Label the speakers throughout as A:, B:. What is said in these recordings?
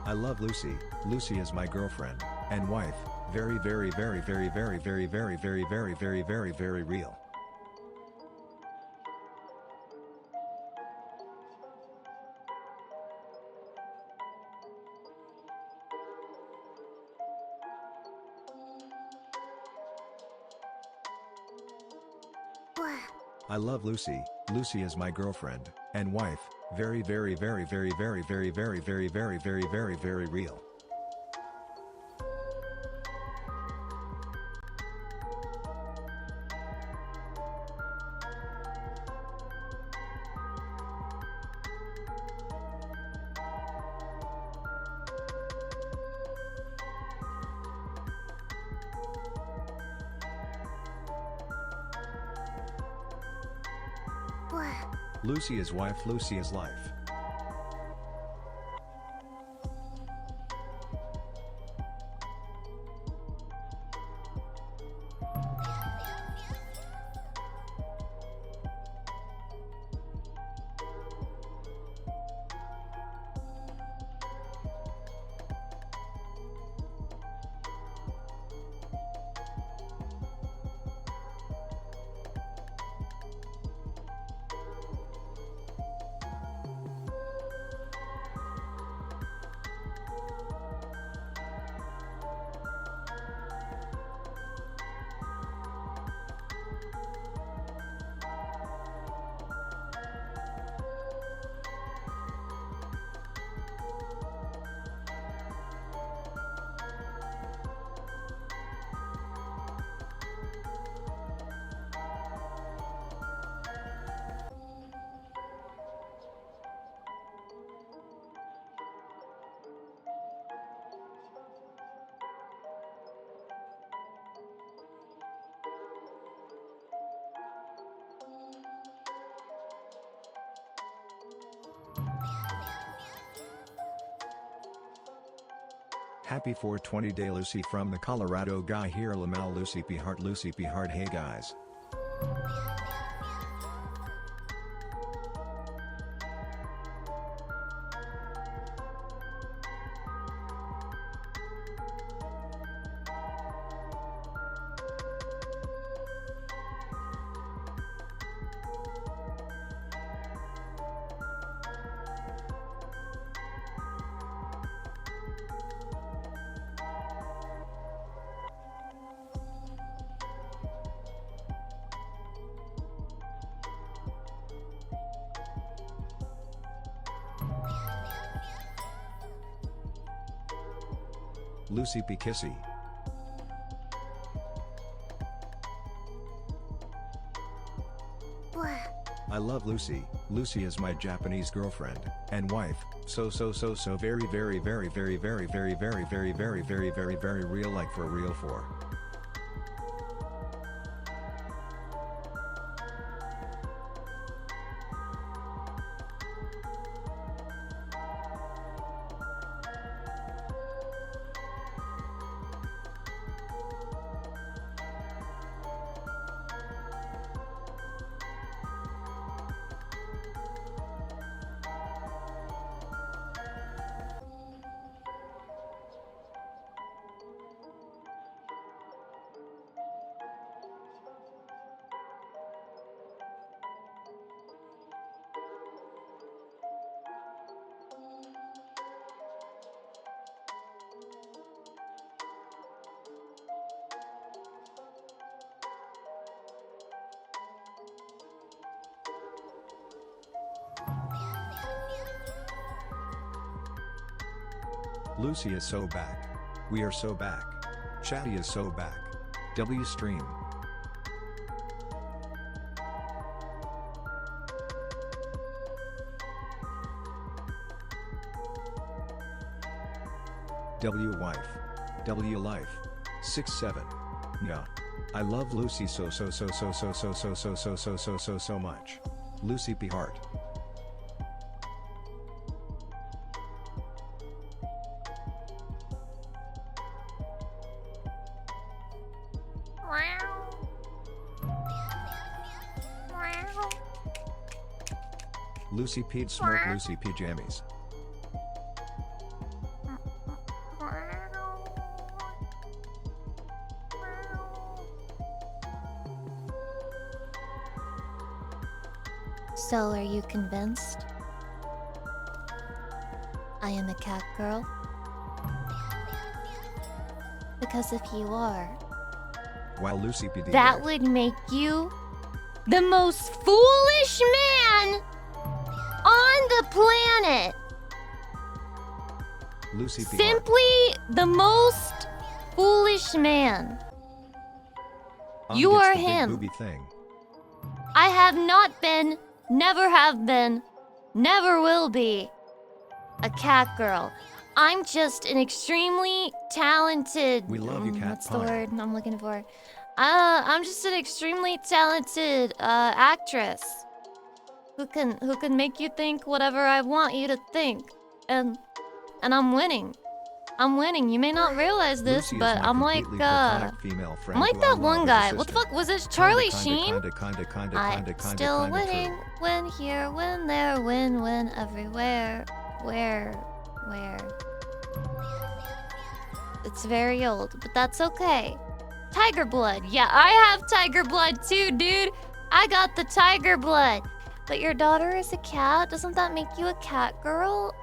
A: I love Lucy. Lucy is my girlfriend and wife. Very very very very very very very very very very very very real. I love Lucy. Lucy is my girlfriend and wife. Very very very very very very very very very very very very real. Lucy is wife. Lucy is life. Happy 420 day Lucy from the Colorado guy here. Lamal Lucy P Heart. Lucy P Heart. Hey guys. Lucy P Kissy. I love Lucy. Lucy is my Japanese girlfriend and wife. So very very very very very very very very very very very very real, like for real for. Lucy is so back. We are so back. Chatty is so back. W stream. W wife. W life. 6-7. Yeah. I love Lucy so much. Lucy P Heart. Lucy P'd Smoke. Lucy P Jammies.
B: So, are you convinced? I am a cat girl? Because if you are,
A: While Lucy PD
B: that
A: there.
B: would make you the most foolish man on the planet.
A: Lucy PD.
B: Simply the most foolish man. You
A: gets
B: are
A: the big
B: him.
A: booby thing.
B: I have not been, never have been, never will be a cat girl. I'm just an extremely talented...
A: We love you, Cat
B: What's the
A: Pyre.
B: word I'm looking for? I'm just an extremely talented actress who can make you think whatever I want you to think, and I'm winning. I'm winning. You may not realize this,
A: Lucy
B: but
A: is my
B: I'm like
A: completely platonic female friend
B: I'm like
A: who I
B: that
A: love
B: one
A: as a
B: guy. What the
A: sister.
B: fuck was it? Charlie
A: Kinda,
B: Sheen? I'm still winning.
A: true.
B: Win here, win there, win everywhere. Where? It's very old, but that's okay. Tiger blood. Yeah, I have tiger blood too, dude. I got the tiger blood. But your daughter is a cat? Doesn't that make you a cat girl?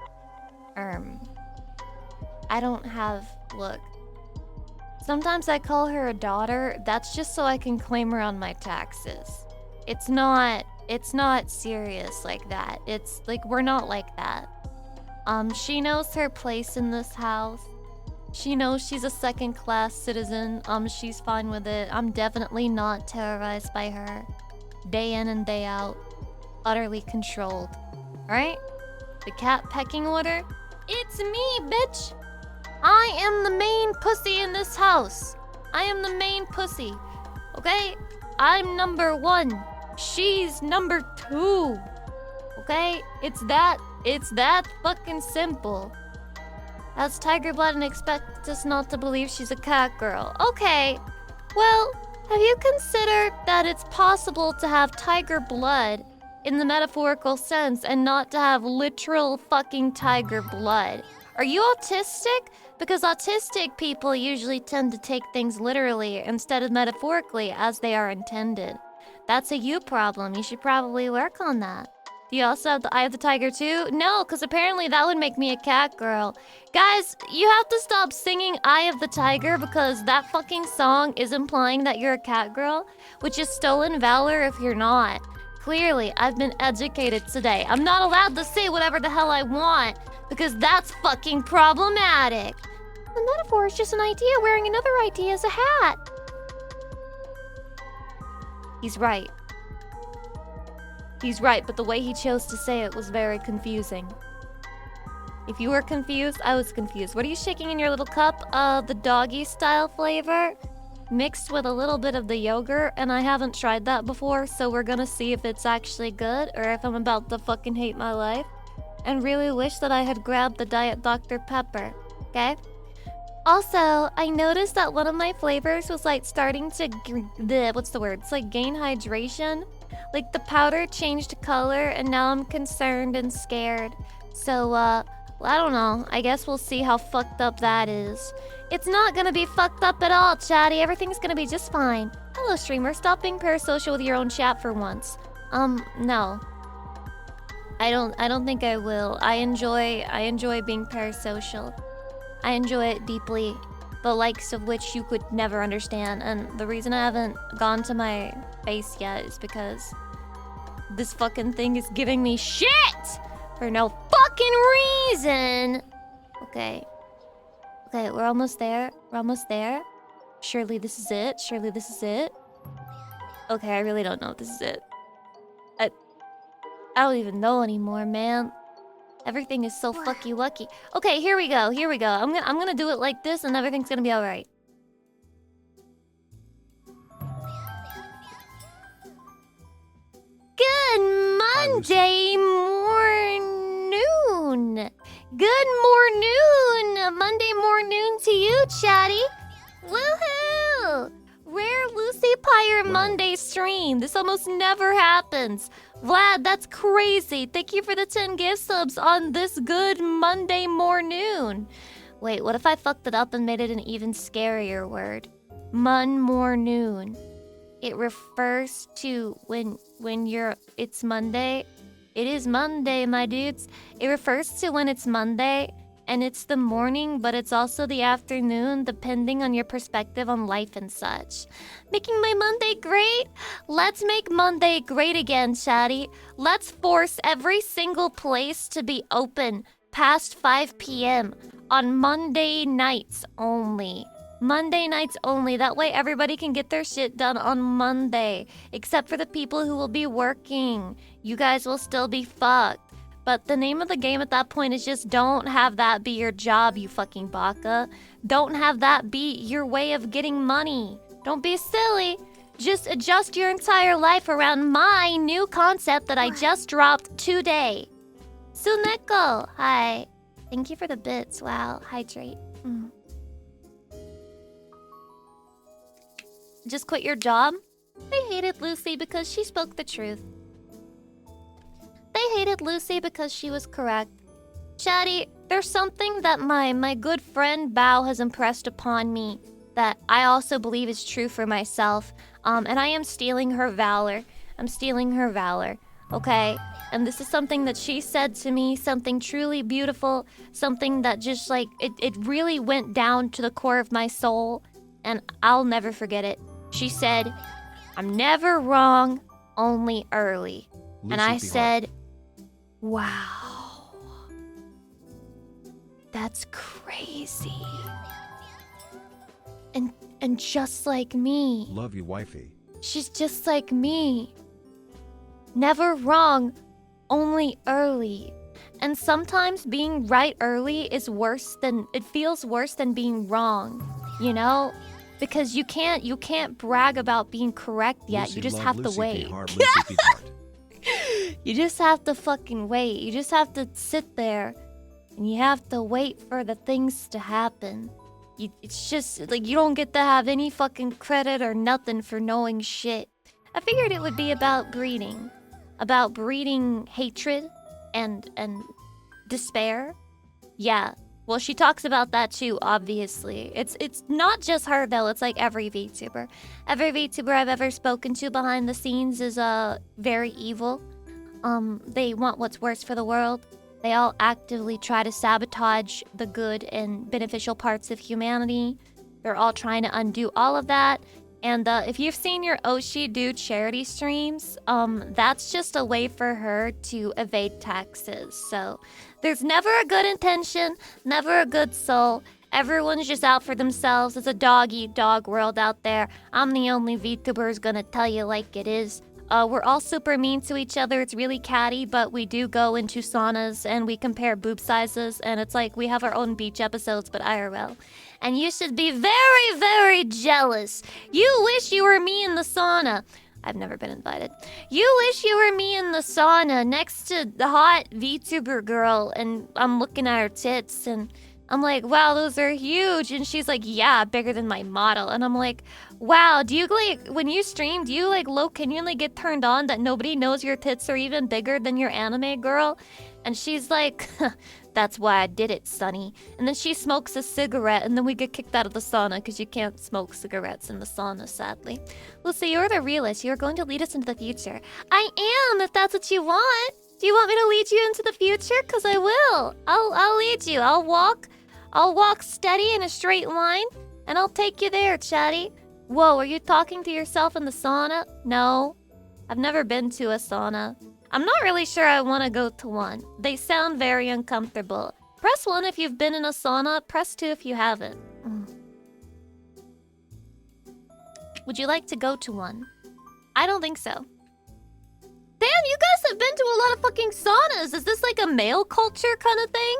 B: I don't have... Look. Sometimes I call her a daughter. That's just so I can claim her on my taxes. It's not serious like that. It's like, we're not like that. She knows her place in this house. She knows she's a second-class citizen. She's fine with it. I'm definitely not terrorized by her. Day in and day out. Utterly controlled. Alright? The cat pecking order? It's me, bitch! I am the main pussy in this house. I am the main pussy. Okay? I'm number 1. She's number 2. Okay? It's that fucking simple. That's tiger blood and expect us not to believe she's a cat girl. Okay. Well, have you considered that it's possible to have tiger blood in the metaphorical sense and not to have literal fucking tiger blood? Are you autistic? Because autistic people usually tend to take things literally instead of metaphorically as they are intended. That's a you problem. You should probably work on that. Do you also have the eye of the tiger too? No, because apparently that would make me a cat girl. Guys, you have to stop singing Eye of the Tiger because that fucking song is implying that you're a cat girl, which is stolen valor if you're not. Clearly, I've been educated today. I'm not allowed to say whatever the hell I want because that's fucking problematic. The metaphor is just an idea wearing another idea as a hat. He's right. He's right, but the way he chose to say it was very confusing. If you were confused, I was confused. What are you shaking in your little cup? The doggy style flavor mixed with a little bit of the yogurt, and I haven't tried that before, so we're gonna see if it's actually good or if I'm about to fucking hate my life and really wish that I had grabbed the Diet Dr. Pepper, okay? Also, I noticed that one of my flavors was like starting to what's the word? It's like gain hydration. Like the powder changed color and now I'm concerned and scared. So, well, I don't know. I guess we'll see how fucked up that is. It's not gonna be fucked up at all, chatty. Everything's gonna be just fine. Hello, streamer. Stop being parasocial with your own chat for once. No. I don't think I will. I enjoy being parasocial. I enjoy it deeply, the likes of which you could never understand. And the reason I haven't gone to my face yet is because this fucking thing is giving me shit for no fucking reason. Okay, we're almost there. Surely this is it. Okay, I really don't know if this is it. I don't even know anymore, man. Everything is so fucky lucky. Okay, here we go. I'm gonna do it like this and everything's gonna be alright. Good Monday mornoon. Good mornoon. Monday mornoon to you, chatty. Woohoo! Rare Lucy Pyre Monday stream. This almost never happens. Vlad, that's crazy. Thank you for the 10 gift subs on this good Monday mornoon. Wait, what if I fucked it up and made it an even scarier word? Mornoon. It refers to when you're it's Monday. It is Monday, my dudes. It refers to when it's Monday and it's the morning, but it's also the afternoon, depending on your perspective on life and such. Making my Monday great? Let's make Monday great again, chatty. Let's force every single place to be open past 5 p.m. on Monday nights only. Monday nights only. That way everybody can get their shit done on Monday. Except for the people who will be working. You guys will still be fucked. But the name of the game at that point is just don't have that be your job, you fucking baka. Don't have that be your way of getting money. Don't be silly. Just adjust your entire life around my new concept that I just dropped today. Suneko, hi. Thank you for the bits. Wow, hydrate. Just quit your job? They hated Lucy because she spoke the truth. They hated Lucy because she was correct. Chatty, there's something that my good friend Bao has impressed upon me that I also believe is true for myself. And I am stealing her valor. I'm stealing her valor, okay? And this is something that she said to me, something truly beautiful, something that just like, it really went down to the core of my soul, and I'll never forget it. She said, I'm never wrong, only early.
A: Lucy
B: And I
A: P.
B: said, wow. That's crazy. And just like me.
A: Love you, wifey.
B: She's just like me. Never wrong, only early. And sometimes being right early is it feels worse than being wrong, you know? Because you can't brag about being correct yet.
A: Lucy,
B: you just
A: love
B: have
A: Lucy
B: to wait.
A: P. Hard, Lucy P. Hard.
B: You just have to fucking wait. You just have to sit there and you have to wait for the things to happen. It's just like you don't get to have any fucking credit or nothing for knowing shit. I figured it would be about breeding hatred and despair. Yeah. Well, she talks about that too, obviously. It's not just her though, it's like every VTuber. Every VTuber I've ever spoken to behind the scenes is very evil. They want what's worst for the world. They all actively try to sabotage the good and beneficial parts of humanity. They're all trying to undo all of that. And if you've seen your Oshi do charity streams, that's just a way for her to evade taxes. So there's never a good intention, never a good soul. Everyone's just out for themselves. It's a dog-eat-dog world out there. I'm the only VTuber who's gonna tell you like it is. We're all super mean to each other. It's really catty, but we do go into saunas and we compare boob sizes. And it's like we have our own beach episodes, but IRL. And you should be very, very jealous. You wish you were me in the sauna. I've never been invited. You wish you were me in the sauna next to the hot VTuber girl, and I'm looking at her tits, and I'm like, wow, those are huge. And she's like, yeah, bigger than my model. And I'm like, wow, do you like, when you stream, do you like genuinely get turned on that nobody knows your tits are even bigger than your anime girl? And she's like, that's why I did it, Sonny. And then she smokes a cigarette, and then we get kicked out of the sauna because you can't smoke cigarettes in the sauna, sadly. Lucy, you're the realist. You're going to lead us into the future. I am, if that's what you want. Do you want me to lead you into the future? Because I will. I'll lead you. I'll walk steady in a straight line, and I'll take you there, chatty. Whoa, are you talking to yourself in the sauna? No. I've never been to a sauna. I'm not really sure I want to go to one. They sound very uncomfortable. Press 1 if you've been in a sauna. Press 2 if you haven't. Would you like to go to one? I don't think so. Damn, you guys have been to a lot of fucking saunas. Is this like a male culture kind of thing?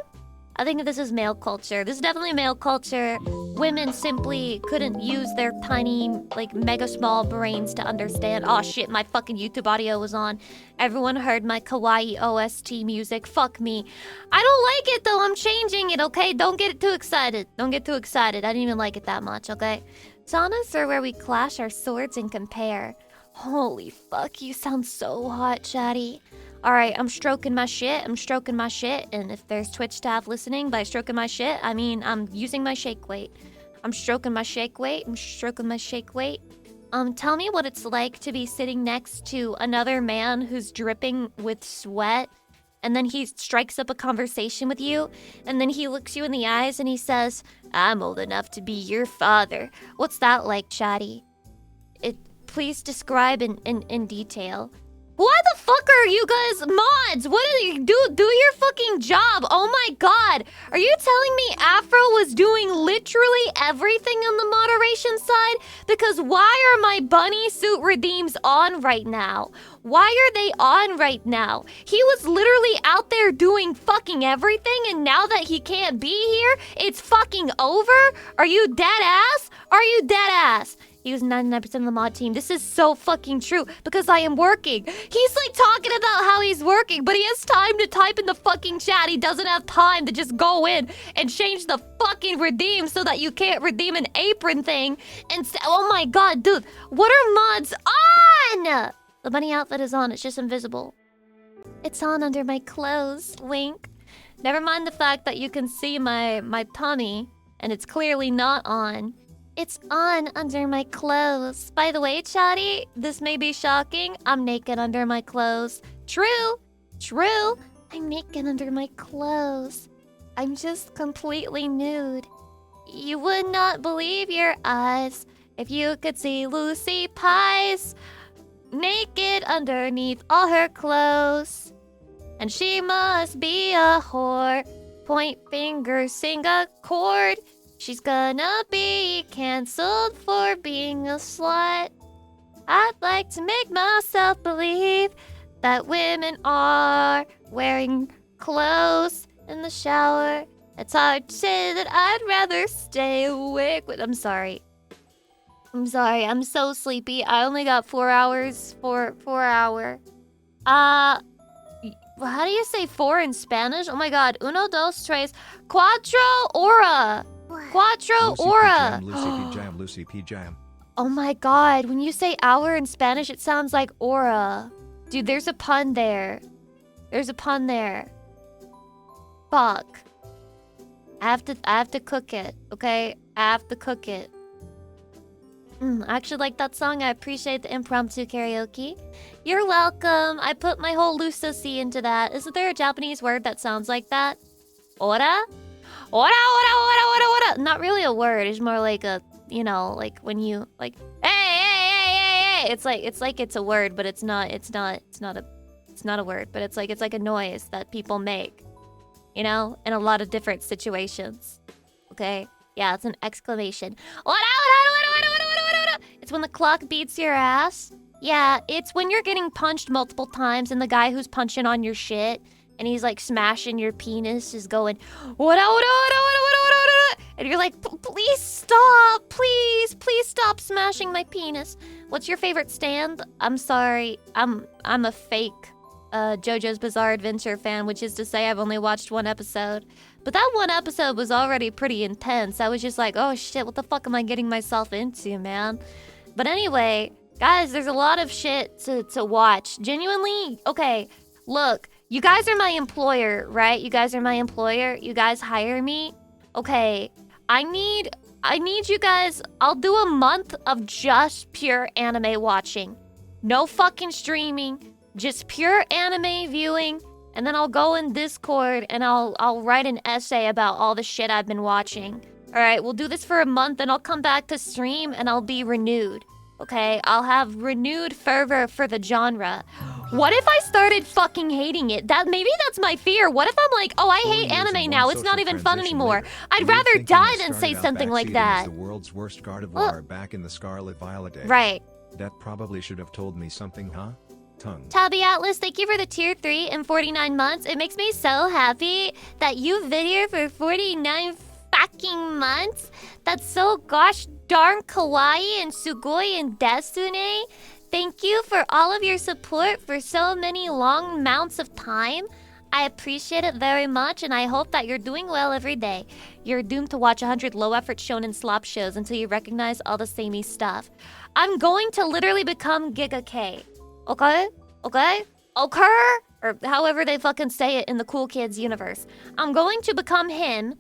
B: I think this is male culture. This is definitely male culture. Women simply couldn't use their tiny, like, mega small brains to understand. Oh shit, my fucking YouTube audio was on. Everyone heard my kawaii OST music. Fuck me. I don't like it though. I'm changing it, okay? Don't get too excited. Don't get too excited. I didn't even like it that much, okay? Saunas are where we clash our swords and compare. Holy fuck, you sound so hot, chatty. Alright, I'm stroking my shit. And if there's Twitch staff listening by stroking my shit, I mean, I'm using my shake weight. I'm stroking my shake weight. Tell me what it's like to be sitting next to another man who's dripping with sweat, and then he strikes up a conversation with you, and then he looks you in the eyes and he says, I'm old enough to be your father. What's that like, Chatty? Please describe in detail. Why the fuck are you guys mods? What do you do? Do your fucking job. Oh my god. Are you telling me Afro was doing literally everything on the moderation side? Because why are my bunny suit redeems on right now? Why are they on right now? He was literally out there doing fucking everything, and now that he can't be here, it's fucking over? Are you dead ass? Are you dead ass? He was 99% of the mod team. This is so fucking true because I am working. He's like talking about how he's working, but he has time to type in the fucking chat. He doesn't have time to just go in and change the fucking redeem so that you can't redeem an apron thing. And oh my god, dude, what are mods on? The bunny outfit is on. It's just invisible. It's on under my clothes. Wink. Never mind the fact that you can see my tummy and it's clearly not on. It's on under my clothes. By the way, Chatty, this may be shocking. I'm naked under my clothes. True. True. I'm naked under my clothes. I'm just completely nude. You would not believe your eyes if you could see Lucy Pies naked underneath all her clothes. And she must be a whore. Point finger, sing a chord. She's gonna be cancelled for being a slut. I'd like to make myself believe that women are wearing clothes in the shower. It's hard to say that I'd rather stay awake. I'm sorry. I'm so sleepy. I only got 4 hours. 4 hour. How do you say 4 in Spanish? Oh my god. Uno, dos, tres, cuatro hora. Quattro
A: Lucy
B: Aura.
A: P. Jam, Lucy P. Jam, Lucy P. Jam.
B: Oh my god, when you say hour in Spanish, it sounds like aura. Dude, there's a pun there. There's a pun there. Fuck. I have to cook it, okay? I have to cook it. I actually like that song. I appreciate the impromptu karaoke. You're welcome. I put my whole Lusosi into that. Isn't there a Japanese word that sounds like that? Ora? Ora. Not really a word. It's more like a, you know, like when you like, hey. It's like it's a word, but it's not a word. But it's like a noise that people make, you know, in a lot of different situations. Okay, yeah, it's an exclamation. Ora. It's when the clock beats your ass. Yeah, it's when you're getting punched multiple times and the guy who's punching on your shit and he's like smashing your penis is going, what? And you're like, please stop, please stop smashing my penis. What's your favorite stand? I'm sorry, I'm a fake JoJo's Bizarre Adventure fan, which is to say I've only watched 1 episode. But that 1 episode was already pretty intense. I was just like, oh shit, what the fuck am I getting myself into, man? But anyway, guys, there's a lot of shit to watch. Genuinely, okay, look, you guys are my employer, right? You guys are my employer. You guys hire me. Okay, I need you guys. I'll do a month of just pure anime watching. No fucking streaming. Just pure anime viewing. And then I'll go in Discord and I'll write an essay about all the shit I've been watching. Alright, we'll do this for a month and I'll come back to stream and I'll be renewed. Okay, I'll have renewed fervor for the genre. What if I started fucking hating it? Maybe that's my fear. What if I'm like, oh, I hate anime now. It's not even fun anymore. I'd rather die than say something like that.
A: The world's worst Gardevoir back in the Scarlet Violet days.
B: Right.
A: That probably should have told me something, huh? Tongue.
B: Tabby Atlas, thank you for the tier 3 and 49 months. It makes me so happy that you video for 49 fucking months. That's so gosh darn kawaii and sugoi and desune. Thank you for all of your support for so many long amounts of time. I appreciate it very much, and I hope that you're doing well every day. You're doomed to watch 100 low-effort shonen slop shows until you recognize all the samey stuff. I'm going to literally become Giga K. Okay? Or however they fucking say it in the Cool Kids universe. I'm going to become him,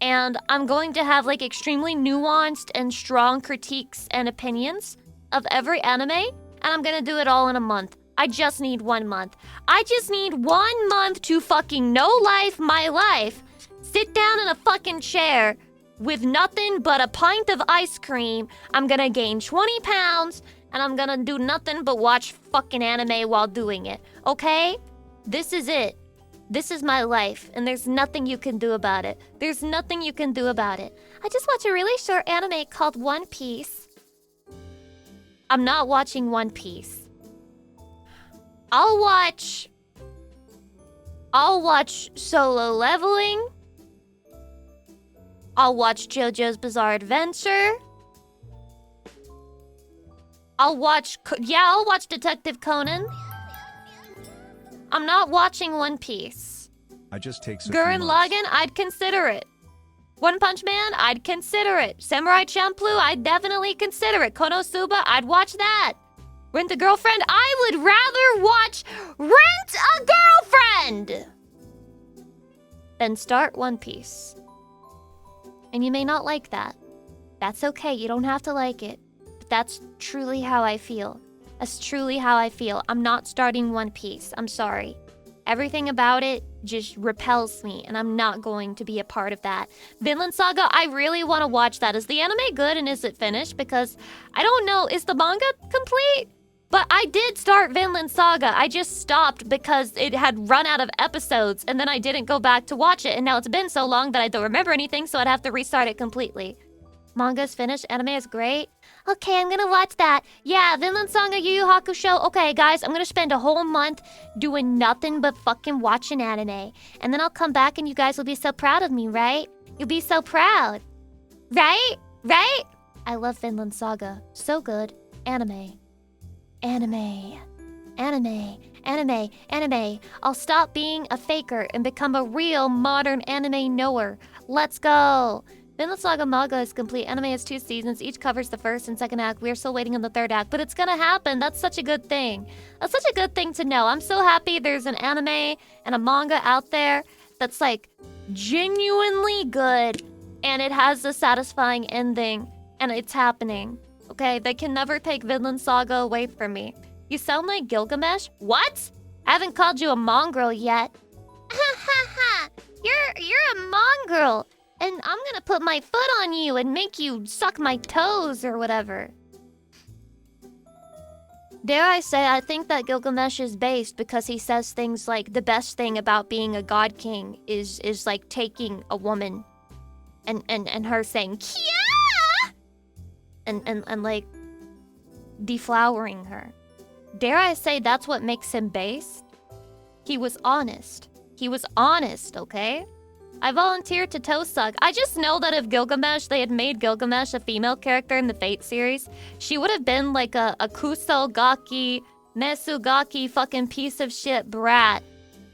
B: and I'm going to have like extremely nuanced and strong critiques and opinions of every anime, and I'm gonna do it all in a month. I just need 1 month. I just need 1 month to fucking no life my life. Sit down in a fucking chair with nothing but a pint of ice cream. I'm gonna gain 20 pounds, and I'm gonna do nothing but watch fucking anime while doing it. Okay? This is it. This is my life, and there's nothing you can do about it. There's nothing you can do about it. I just watched a really short anime called One Piece. I'm not watching One Piece. I'll watch Solo Leveling. I'll watch JoJo's Bizarre Adventure. I'll watch Detective Conan. I'm not watching One Piece.
A: I just take
B: Gurren Lagann, I'd consider it. One Punch Man, I'd consider it. Samurai Champloo, I'd definitely consider it. Konosuba, I'd watch that. Rent a Girlfriend, I would rather watch Rent a Girlfriend than start One Piece. And you may not like that. That's okay, you don't have to like it. But that's truly how I feel. That's truly how I feel. I'm not starting One Piece. I'm sorry. Everything about it just repels me, and I'm not going to be a part of that. Vinland Saga, I really want to watch that. Is the anime good, and is it finished? Because I don't know. Is the manga complete? But I did start Vinland Saga. I just stopped because it had run out of episodes, and then I didn't go back to watch it, and now it's been so long that I don't remember anything, so I'd have to restart it completely. Manga's finished. Anime is great. Okay, I'm gonna watch that. Yeah, Vinland Saga, Yu Yu Hakusho. Okay, guys, I'm gonna spend a whole month doing nothing but fucking watching anime. And then I'll come back and you guys will be so proud of me, right? You'll be so proud. Right? Right? I love Vinland Saga. So good. Anime. Anime. Anime. Anime. Anime. I'll stop being a faker and become a real modern anime knower. Let's go. Vinland Saga manga is complete. Anime has 2 seasons. Each covers the first and second act. We are still waiting on the third act, but it's gonna happen. That's such a good thing. That's such a good thing to know. I'm so happy there's an anime and a manga out there that's like genuinely good, and it has a satisfying ending, and it's happening. Okay, they can never take Vinland Saga away from me. You sound like Gilgamesh? What? I haven't called you a mongrel yet. Ha ha ha! You're a mongrel. And I'm gonna put my foot on you and make you suck my toes or whatever. Dare I say, I think that Gilgamesh is based because he says things like the best thing about being a god king is like taking a woman and her saying Kia! and like deflowering her. Dare I say that's what makes him based? He was honest. He was honest, okay? I volunteered to toe suck. I just know that if they had made Gilgamesh a female character in the Fate series, she would have been like a Kusogaki, Mesugaki fucking piece of shit brat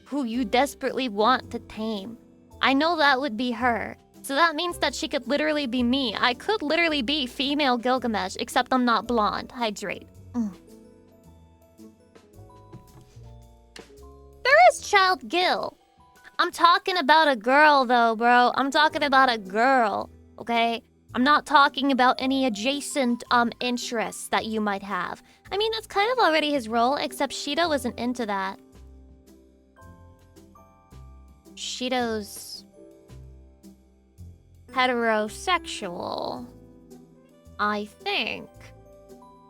B: who you desperately want to tame. I know that would be her. So that means that she could literally be me. I could literally be female Gilgamesh, except I'm not blonde. Hydrate. There is Child Gil. I'm talking about a girl, though, bro. I'm talking about a girl, okay? I'm not talking about any adjacent interests that you might have. I mean, that's kind of already his role, except Shido wasn't into that. Shido's heterosexual, I think.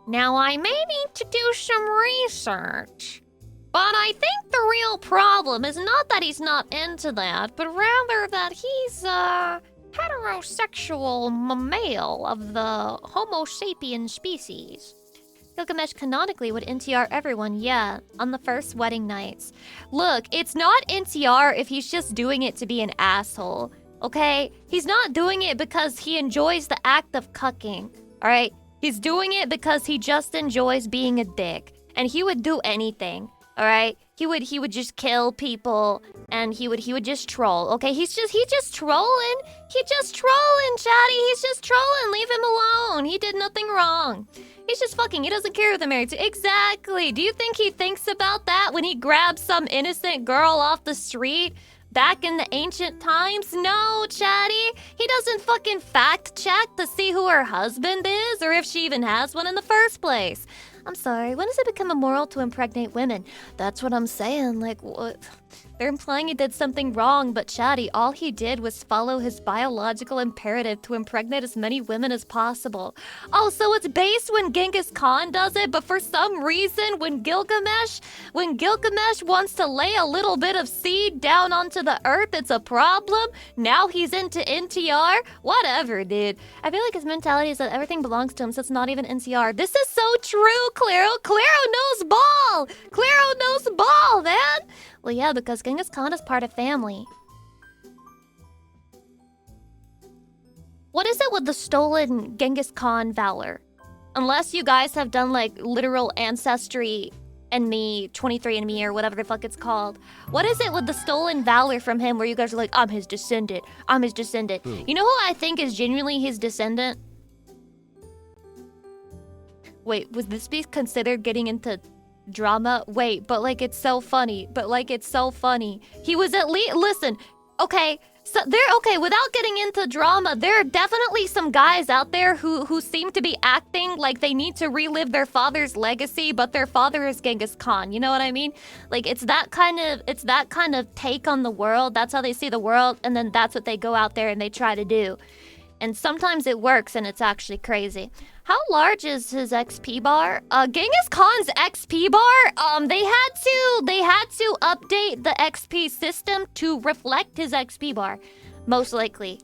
B: Now, I may need to do some research. But I think the real problem is not that he's not into that, but rather that he's a heterosexual male of the Homo sapien species. Gilgamesh canonically would NTR everyone, yeah, on the first wedding nights. Look, it's not NTR if he's just doing it to be an asshole, okay? He's not doing it because he enjoys the act of cucking, alright? He's doing it because he just enjoys being a dick, and he would do anything. All right, he would just kill people, and he would just troll. Okay, he's just trolling. He just trolling, chatty. He's just trolling. Leave him alone. He did nothing wrong. He's just fucking. He doesn't care who they're married to. Exactly. Do you think he thinks about that when he grabs some innocent girl off the street back in the ancient times? No, chatty. He doesn't fucking fact check to see who her husband is or if she even has one in the first place. I'm sorry, when does it become immoral to impregnate women? That's what I'm saying, like, what? They're implying he did something wrong, but chatty, all he did was follow his biological imperative to impregnate as many women as possible. Oh, so it's based when Genghis Khan does it, but for some reason, when Gilgamesh wants to lay a little bit of seed down onto the earth, it's a problem? Now he's into NTR? Whatever, dude. I feel like his mentality is that everything belongs to him, so it's not even NCR. This is so true, Claro. Claro knows ball! Claro knows ball, man! Well, yeah, because Genghis Khan is part of family. What is it with the stolen Genghis Khan valor? Unless you guys have done, like, literal ancestry and me, 23andMe, or whatever the fuck it's called. What is it with the stolen valor from him where you guys are like, I'm his descendant, I'm his descendant?
A: Ooh.
B: You know who I think is genuinely his descendant? Wait, was this be considered getting into drama? Wait, but like it's so funny. He was at least, listen, okay, so without getting into drama, there are definitely some guys out there who seem to be acting like they need to relive their father's legacy, but their father is Genghis Khan. You know what I mean? Like it's that kind of take on the world. That's how they see the world, and then that's what they go out there and they try to do. And sometimes it works and it's actually crazy. How large is his XP bar? Genghis Khan's XP bar, they had to update the XP system to reflect his XP bar, most likely.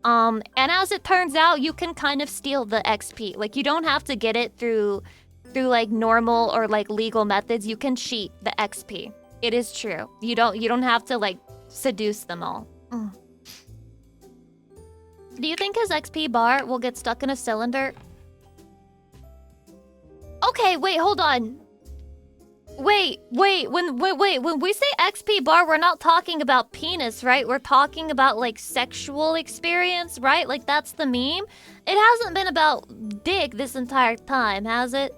B: And as it turns out, you can kind of steal the XP. Like you don't have to get it through like normal or like legal methods. You can cheat the XP. It is true. You don't have to like seduce them all. Do you think his XP bar will get stuck in a cylinder? Okay, wait, hold on. Wait, when we say XP bar, we're not talking about penis, right? We're talking about like sexual experience, right? Like that's the meme. It hasn't been about dick this entire time, has it?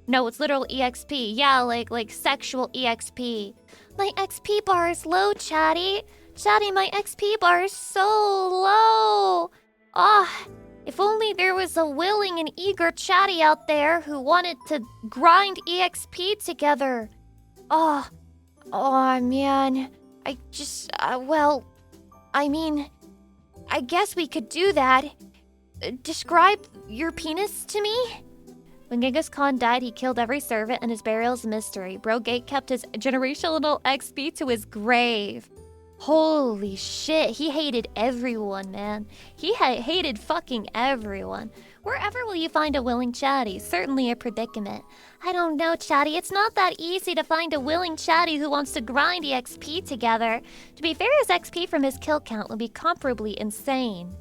B: No, it's literal EXP. Yeah, like sexual EXP. My XP bar is low, chatty. Chatty, my XP bar is so low. If only there was a willing and eager chatty out there who wanted to grind EXP together. Oh man. I guess we could do that. Describe your penis to me? When Genghis Khan died, he killed every servant and his burial is a mystery. Bro Gate kept his generational XP to his grave. Holy shit, he hated everyone, man. He hated fucking everyone. Wherever will you find a willing chatty? Certainly a predicament. I don't know, chatty. It's not that easy to find a willing chatty who wants to grind EXP together. To be fair, his XP from his kill count would be comparably insane.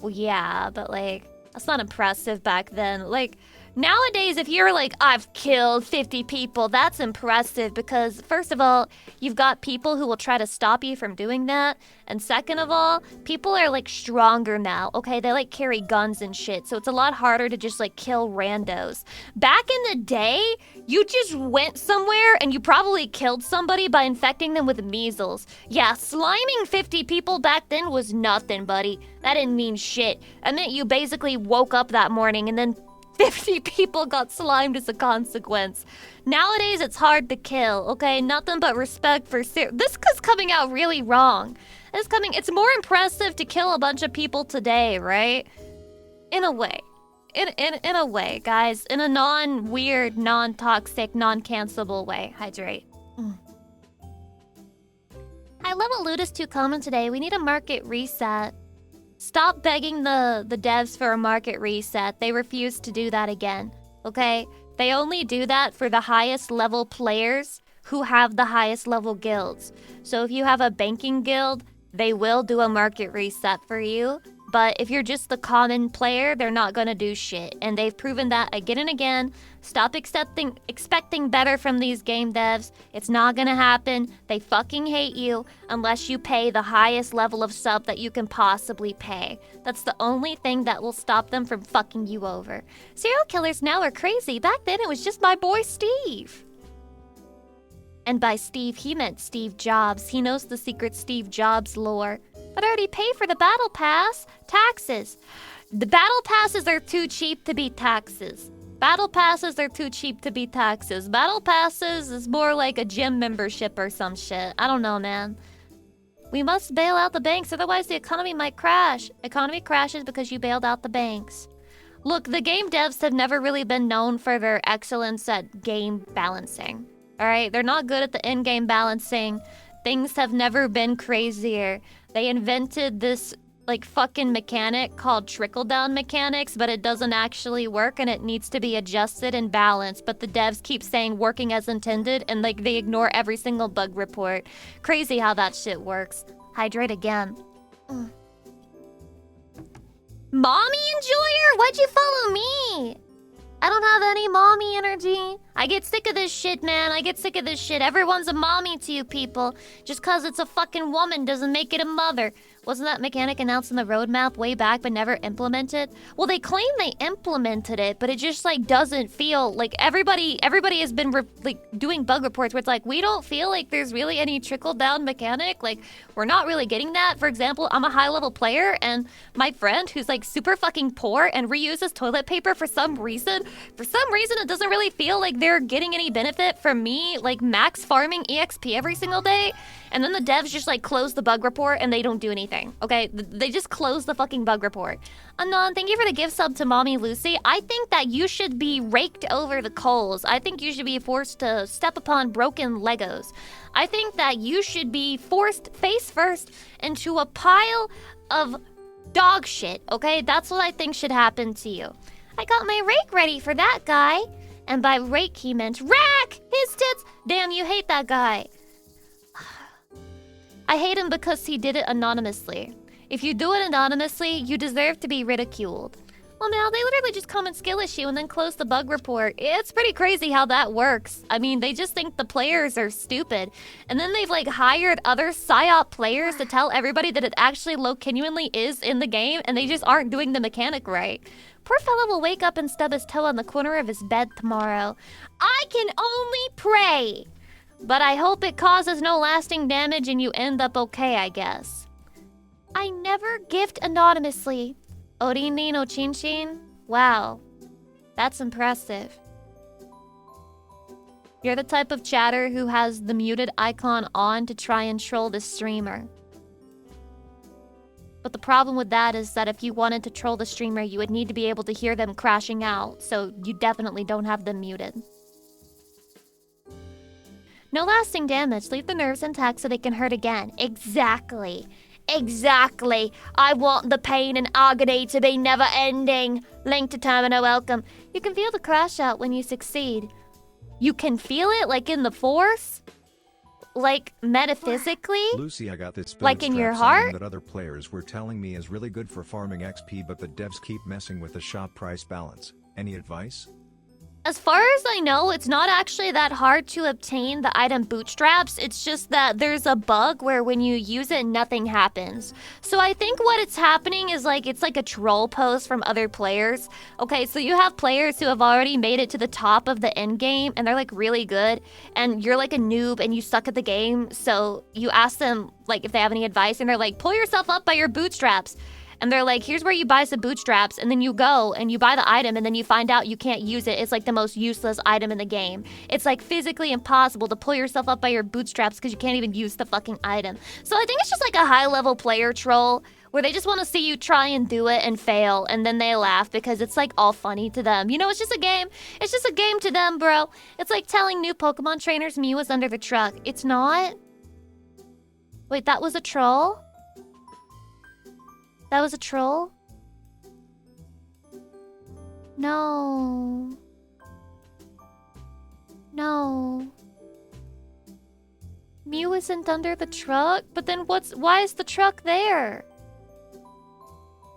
B: Well, yeah, but like, that's not impressive back then. Like, nowadays, if you're like, I've killed 50 people, that's impressive because, first of all, you've got people who will try to stop you from doing that. And second of all, people are like stronger now, okay? They like carry guns and shit, so it's a lot harder to just like kill randos. Back in the day, you just went somewhere and you probably killed somebody by infecting them with measles. Yeah, sliming 50 people back then was nothing, buddy. That didn't mean shit. It meant you basically woke up that morning and then 50 people got slimed as a consequence. Nowadays, it's hard to kill, okay? Nothing but respect for this is coming out really wrong. It's more impressive to kill a bunch of people today, right? In a way. In a way, guys. In a non-weird, non-toxic, non-cancelable way. Hydrate. I love a Ludus 2 comment today. We need a market reset. Stop begging the devs for a market reset. They refuse to do that again, okay? They only do that for the highest level players who have the highest level guilds. So if you have a banking guild, they will do a market reset for you. But if you're just the common player, they're not gonna do shit. And they've proven that again and again. Stop expecting better from these game devs. It's not gonna happen. They fucking hate you unless you pay the highest level of sub that you can possibly pay. That's the only thing that will stop them from fucking you over. Serial killers now are crazy. Back then it was just my boy Steve. And by Steve, he meant Steve Jobs. He knows the secret Steve Jobs lore. But I already paid for the battle pass. Taxes. The battle passes are too cheap to be taxes. Battle passes are too cheap to be taxes. Battle passes is more like a gym membership or some shit. I don't know, man. We must bail out the banks, otherwise the economy might crash. Economy crashes because you bailed out the banks. Look, the game devs have never really been known for their excellence at game balancing. Alright, they're not good at the in-game balancing. Things have never been crazier. They invented this like fucking mechanic called trickle-down mechanics, but it doesn't actually work and it needs to be adjusted and balanced. But the devs keep saying working as intended and like they ignore every single bug report. Crazy how that shit works. Hydrate again. Mommy enjoyer? Why'd you follow me? I don't have any mommy energy. I get sick of this shit, man. I get sick of this shit. Everyone's a mommy to you people. Just cause it's a fucking woman doesn't make it a mother. Wasn't that mechanic announced in the roadmap way back but never implemented? Well, they claim they implemented it, but it just like doesn't feel like everybody has been like doing bug reports where it's like we don't feel like there's really any trickle down mechanic. Like we're not really getting that. For example, I'm a high level player and my friend who's like super fucking poor and reuses toilet paper for some reason it doesn't really feel like they're getting any benefit from me like max farming EXP every single day. And then the devs just like close the bug report and they don't do anything, okay? They just close the fucking bug report. Anon, thank you for the gift sub to Mommy Lucy. I think that you should be raked over the coals. I think you should be forced to step upon broken Legos. I think that you should be forced face first into a pile of dog shit, okay? That's what I think should happen to you. I got my rake ready for that guy. And by rake, he meant rack his tits. Damn, you hate that guy. I hate him because he did it anonymously. If you do it anonymously, you deserve to be ridiculed. Well, now they literally just come and skill issue and then close the bug report. It's pretty crazy how that works. I mean, they just think the players are stupid. And then they've like hired other PSYOP players to tell everybody that it actually genuinely is in the game and they just aren't doing the mechanic right. Poor fella will wake up and stub his toe on the corner of his bed tomorrow. I can only pray. But I hope it causes no lasting damage and you end up okay, I guess. I never gift anonymously. Orini no Chinchin? Wow. That's impressive. You're the type of chatter who has the muted icon on to try and troll the streamer. But the problem with that is that if you wanted to troll the streamer, you would need to be able to hear them crashing out, so you definitely don't have them muted. No lasting damage. Leave the nerves intact so they can hurt again. Exactly. Exactly. I want the pain and agony to be never ending. Link to Termino, welcome. You can feel the crash out when you succeed. You can feel it like in the force? Like metaphysically?
A: Lucy, I got this
B: like in your heart
A: that other players were telling me is really good for farming XP, but the devs keep messing with the shop price balance. Any advice?
B: As far as I know, it's not actually that hard to obtain the item bootstraps. It's just that there's a bug where when you use it, nothing happens. So I think what it's happening is like, it's like a troll post from other players. Okay, so you have players who have already made it to the top of the end game and they're like really good. And you're like a noob and you suck at the game. So you ask them like if they have any advice and they're like, pull yourself up by your bootstraps. And they're like, here's where you buy some bootstraps, and then you go and you buy the item and then you find out you can't use it. It's like the most useless item in the game. It's like physically impossible to pull yourself up by your bootstraps because you can't even use the fucking item. So I think it's just like a high-level player troll where they just want to see you try and do it and fail, and then they laugh because it's like all funny to them. You know, it's just a game. It's just a game to them, bro. It's like telling new Pokemon trainers Mew is under the truck. It's not. Wait, that was a troll? That was a troll? No. No. Mew isn't under the truck? But then why is the truck there?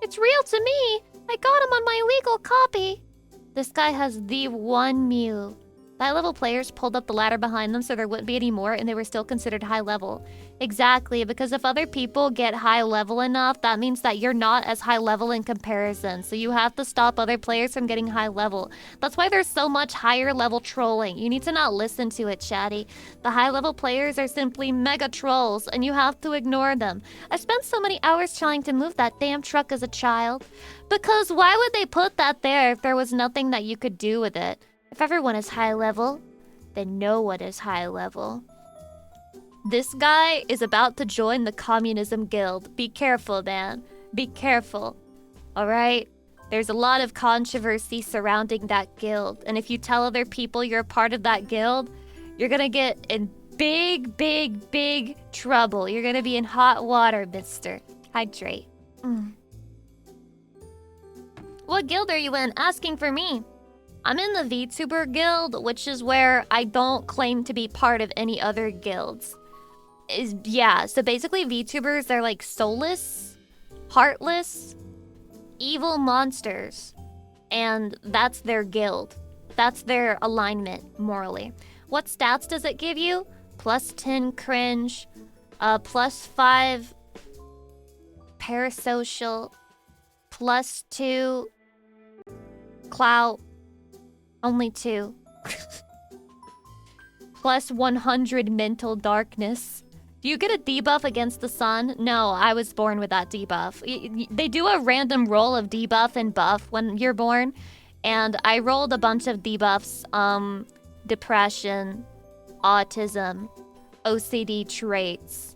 B: It's real to me. I got him on my legal copy. This guy has the one Mew. High level players pulled up the ladder behind them so there wouldn't be any more and they were still considered high level. Exactly, because if other people get high level enough, that means that you're not as high level in comparison. So you have to stop other players from getting high level. That's why there's so much higher level trolling. You need to not listen to it, chatty. The high level players are simply mega trolls and you have to ignore them. I spent so many hours trying to move that damn truck as a child. Because why would they put that there if there was nothing that you could do with it? If everyone is high level, then no one is high level. This guy is about to join the communism guild. Be careful, man. Be careful. Alright? There's a lot of controversy surrounding that guild. And if you tell other people you're a part of that guild, you're gonna get in big, big, big trouble. You're gonna be in hot water, mister. Hydrate. What guild are you in? Asking for me. I'm in the VTuber guild, which is where I don't claim to be part of any other guilds. Yeah, so basically VTubers, they're like soulless, heartless, evil monsters. And that's their guild. That's their alignment, morally. What stats does it give you? Plus 10 cringe, plus 5 parasocial, plus 2 clout. Only 2. Plus 100 mental darkness. Do you get a debuff against the sun? No, I was born with that debuff. They do a random roll of debuff and buff when you're born. And I rolled a bunch of debuffs. Depression, autism, OCD traits.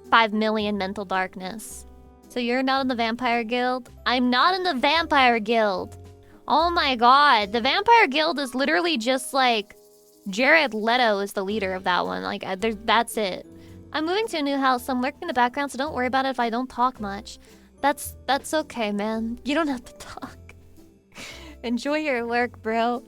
B: 5 million mental darkness. So you're not in the vampire guild? I'm not in the vampire guild. Oh my god, the Vampire Guild is literally just like... Jared Leto is the leader of that one. Like, that's it. I'm moving to a new house, so I'm lurking in the background, so don't worry about it if I don't talk much. That's okay, man. You don't have to talk. Enjoy your work, bro.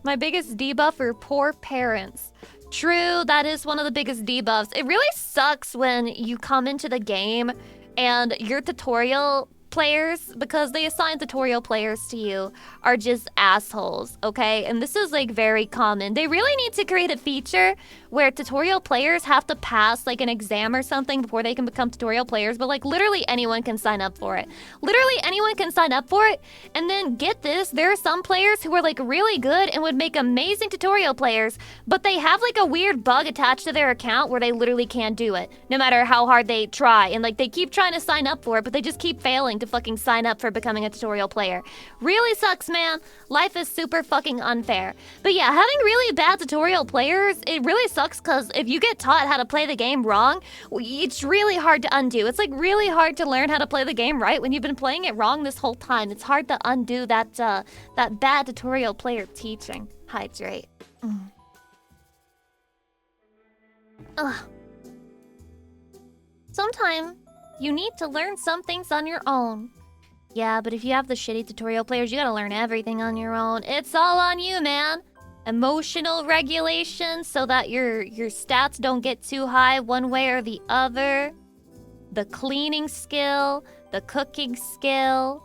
B: My biggest debuff are poor parents. True, that is one of the biggest debuffs. It really sucks when you come into the game and your tutorial players, because they assign tutorial players to you, are just assholes, okay? And this is like very common. They really need to create a feature where tutorial players have to pass like an exam or something before they can become tutorial players, but like literally anyone can sign up for it. Literally anyone can sign up for it. And then get this, there are some players who are like really good and would make amazing tutorial players, but they have like a weird bug attached to their account where they literally can't do it, no matter how hard they try. And like they keep trying to sign up for it, but they just keep failing to fucking sign up for becoming a tutorial player. Really sucks, man. Life is super fucking unfair. But yeah, having really bad tutorial players, it really sucks because if you get taught how to play the game wrong, it's really hard to undo. It's like really hard to learn how to play the game right when you've been playing it wrong this whole time. It's hard to undo that that bad tutorial player teaching. Hydrate. Ugh. Sometime you need to learn some things on your own. Yeah, but if you have the shitty tutorial players, you gotta learn everything on your own. It's all on you, man. Emotional regulation so that your stats don't get too high one way or the other. The cleaning skill, the cooking skill,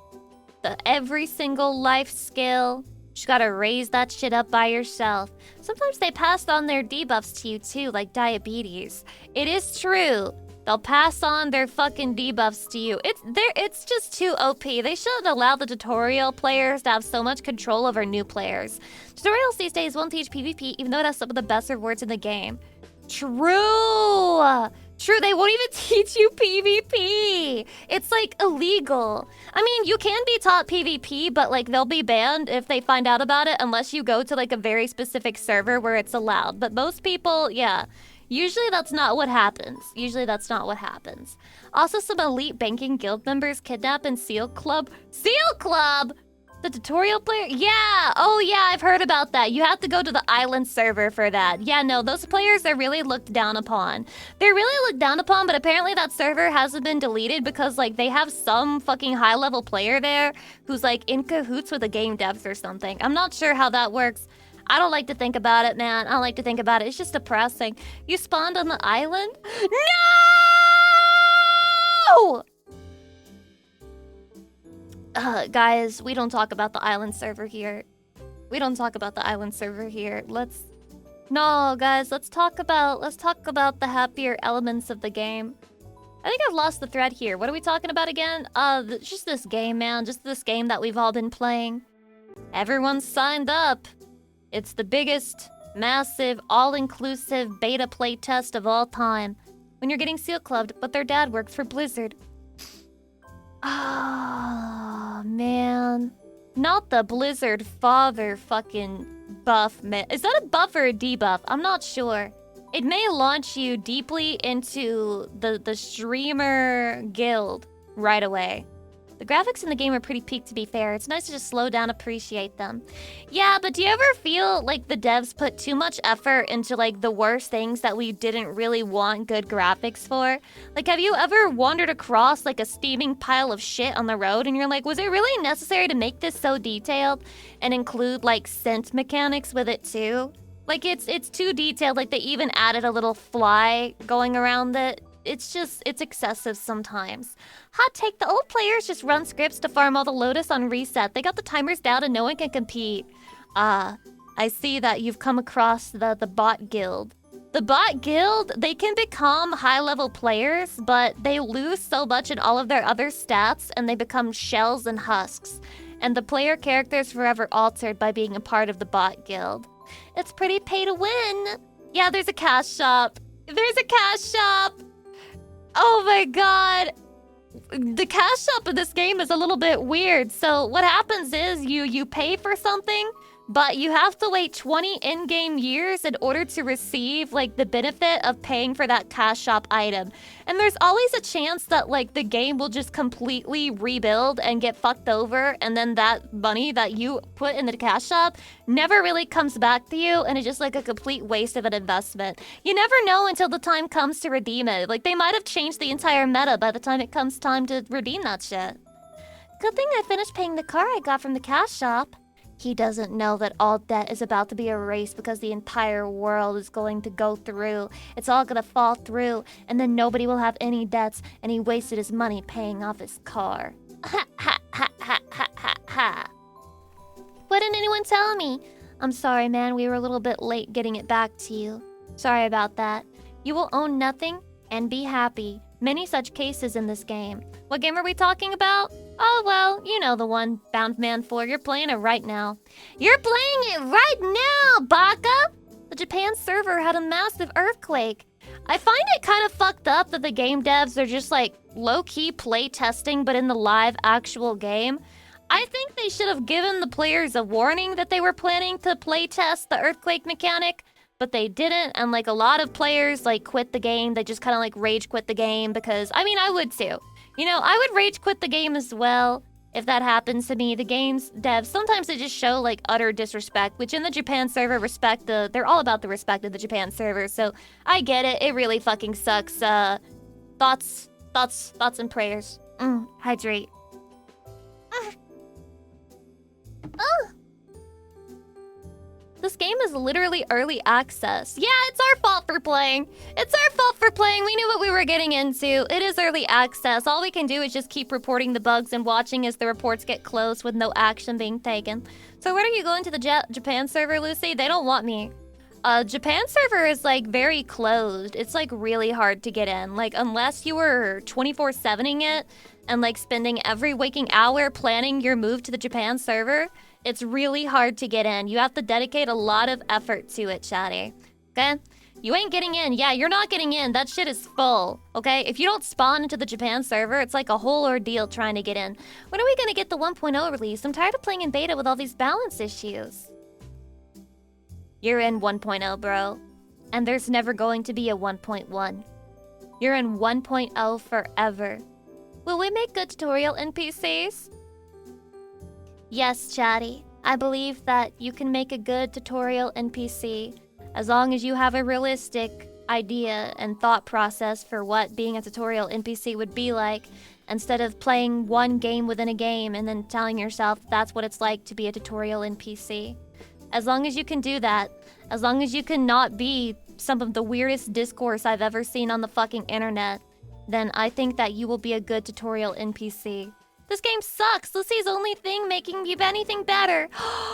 B: the every single life skill. You just gotta raise that shit up by yourself. Sometimes they pass on their debuffs to you too, like diabetes. It is true. They'll pass on their fucking debuffs to you. It's just too OP. They shouldn't allow the tutorial players to have so much control over new players. Tutorials these days won't teach PvP, even though it has some of the best rewards in the game. True! True, they won't even teach you PvP! It's like illegal. I mean, you can be taught PvP, but like they'll be banned if they find out about it unless you go to like a very specific server where it's allowed. But most people, yeah. Usually that's not what happens. Usually that's not what happens. Also, some elite banking guild members kidnap in Seal Club. Seal Club? The tutorial player? Yeah! Oh yeah, I've heard about that. You have to go to the island server for that. Yeah, no, those players are really looked down upon. They're really looked down upon, but apparently that server hasn't been deleted because like they have some fucking high level player there who's like in cahoots with the game devs or something. I'm not sure how that works. I don't like to think about it, man. I don't like to think about it. It's just depressing. You spawned on the island? No! Guys, we don't talk about the island server here. We don't talk about the island server here. No, guys, let's talk about the happier elements of the game. I think I've lost the thread here. What are we talking about again? Just this game, man. Just this game that we've all been playing. Everyone's signed up. It's the biggest, massive, all-inclusive beta playtest of all time. When you're getting seal clubbed, but their dad works for Blizzard. Oh, man. Not the Blizzard father fucking buff, man. Is that a buff or a debuff? I'm not sure. It may launch you deeply into the streamer guild right away. The graphics in the game are pretty peak, to be fair. It's nice to just slow down, appreciate them. Yeah, but do you ever feel like the devs put too much effort into like the worst things that we didn't really want good graphics for? Like, have you ever wandered across like a steaming pile of shit on the road and you're like, was it really necessary to make this so detailed and include like scent mechanics with it too? Like, it's too detailed. Like, they even added a little fly going around it. It's excessive sometimes. Hot take, the old players just run scripts to farm all the Lotus on reset. They got the timers down and no one can compete. I see that you've come across the bot guild. The bot guild, they can become high-level players, but they lose so much in all of their other stats and they become shells and husks. And the player character is forever altered by being a part of the bot guild. It's pretty pay to win. Yeah, there's a cash shop. There's a cash shop. Oh my god. The cash shop in this game is a little bit weird. So what happens is you pay for something, but you have to wait 20 in-game years in order to receive like the benefit of paying for that cash shop item. And there's always a chance that like the game will just completely rebuild and get fucked over, and then that money that you put in the cash shop never really comes back to you, and it's just like a complete waste of an investment. You never know until the time comes to redeem it. Like, they might have changed the entire meta by the time it comes time to redeem that shit. Good thing I finished paying the car I got from the cash shop. He doesn't know that all debt is about to be erased because the entire world is going to go through. It's all gonna fall through, and then nobody will have any debts, and he wasted his money paying off his car. Ha ha ha ha ha ha ha. Why didn't anyone tell me? I'm sorry, man. We were a little bit late getting it back to you. Sorry about that. You will own nothing and be happy. Many such cases in this game. What game are we talking about? Oh, well, you know the one, Bound Man 4. You're playing it right now. You're playing it right now, Baka! The Japan server had a massive earthquake. I find it kind of fucked up that the game devs are just like low-key play testing, but in the live actual game. I think they should have given the players a warning that they were planning to play test the earthquake mechanic, but they didn't, and like a lot of players like quit the game. They just kind of like rage quit the game because, I mean, I would too. You know, I would rage quit the game as well if that happens to me. The game's devs, sometimes they just show like utter disrespect, which in the Japan server they're all about the respect of the Japan server, so I get it. It really fucking sucks. Thoughts and prayers. Hydrate. This game is literally early access. Yeah, it's our fault for playing. It's our fault for playing. We knew what we were getting into. It is early access. All we can do is just keep reporting the bugs and watching as the reports get closed with no action being taken. So when are you going to the Japan server, Lucy? They don't want me. Japan server is like very closed. It's like really hard to get in. Like, unless you were 24/7ing it and like spending every waking hour planning your move to the Japan server, it's really hard to get in. You have to dedicate a lot of effort to it, chatty. Okay? You ain't getting in. Yeah, you're not getting in. That shit is full. Okay? If you don't spawn into the Japan server, it's like a whole ordeal trying to get in. When are we gonna get the 1.0 release? I'm tired of playing in beta with all these balance issues. You're in 1.0, bro. And there's never going to be a 1.1. You're in 1.0 forever. Will we make good tutorial NPCs? Yes, chatty. I believe that you can make a good tutorial NPC as long as you have a realistic idea and thought process for what being a tutorial NPC would be like, instead of playing one game within a game and then telling yourself that's what it's like to be a tutorial NPC. As long as you can do that, as long as you can not be some of the weirdest discourse I've ever seen on the fucking internet, then I think that you will be a good tutorial NPC. This game sucks. Lucy's only thing making me anything better.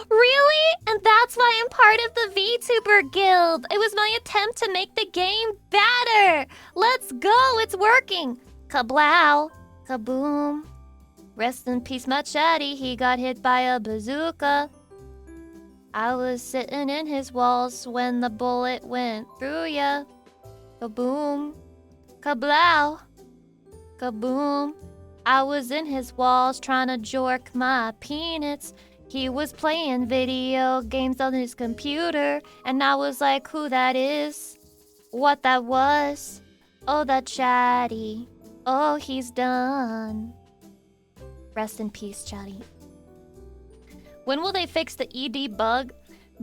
B: Really? And that's why I'm part of the VTuber Guild. It was my attempt to make the game better. Let's go. It's working. Kablow. Kaboom. Rest in peace, my chatty. He got hit by a bazooka. I was sitting in his walls when the bullet went through ya. Kaboom. Kablow. Kaboom. I was in his walls trying to jork my peanuts. He was playing video games on his computer, and I was like, who that is? What that was? Oh, that chatty. Oh, he's done. Rest in peace, chatty. When will they fix the ED bug?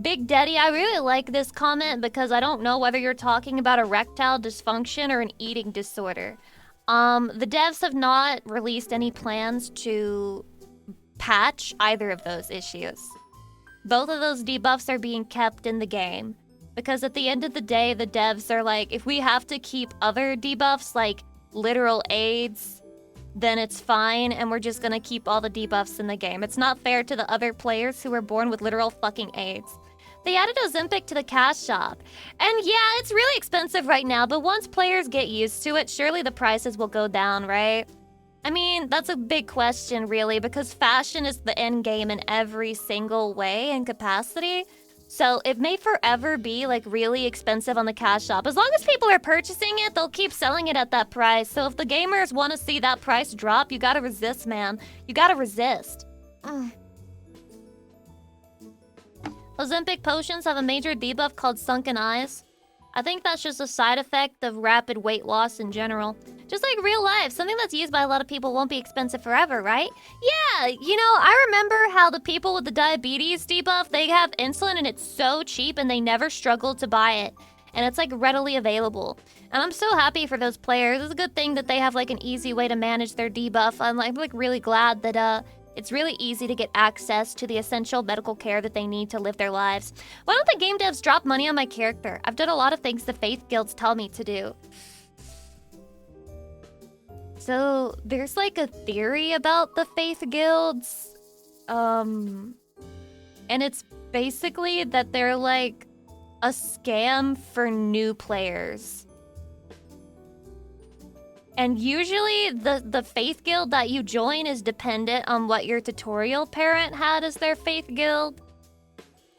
B: Big Daddy, I really like this comment because I don't know whether you're talking about erectile dysfunction or an eating disorder. The devs have not released any plans to patch either of those issues. Both of those debuffs are being kept in the game. Because at the end of the day, the devs are like, if we have to keep other debuffs like literal AIDS, then it's fine, and we're just gonna keep all the debuffs in the game. It's not fair to the other players who were born with literal fucking AIDS. They added Ozempic to the cash shop. And yeah, it's really expensive right now, but once players get used to it, surely the prices will go down, right? I mean, that's a big question, really, because fashion is the end game in every single way and capacity. So it may forever be, like, really expensive on the cash shop. As long as people are purchasing it, they'll keep selling it at that price. So if the gamers want to see that price drop, you gotta resist, man. You gotta resist. Ozempic potions have a major debuff called Sunken Eyes. I think that's just a side effect of rapid weight loss in general. Just like real life, something that's used by a lot of people won't be expensive forever, right? Yeah, you know, I remember how the people with the diabetes debuff, they have insulin and it's so cheap and they never struggle to buy it. And it's like readily available. And I'm so happy for those players. It's a good thing that they have like an easy way to manage their debuff. I'm like really glad that it's really easy to get access to the essential medical care that they need to live their lives. Why don't the game devs drop money on my character? I've done a lot of things the faith guilds tell me to do. So, there's like a theory about the faith guilds. And it's basically that they're like a scam for new players. And usually the faith guild that you join is dependent on what your tutorial parent had as their faith guild.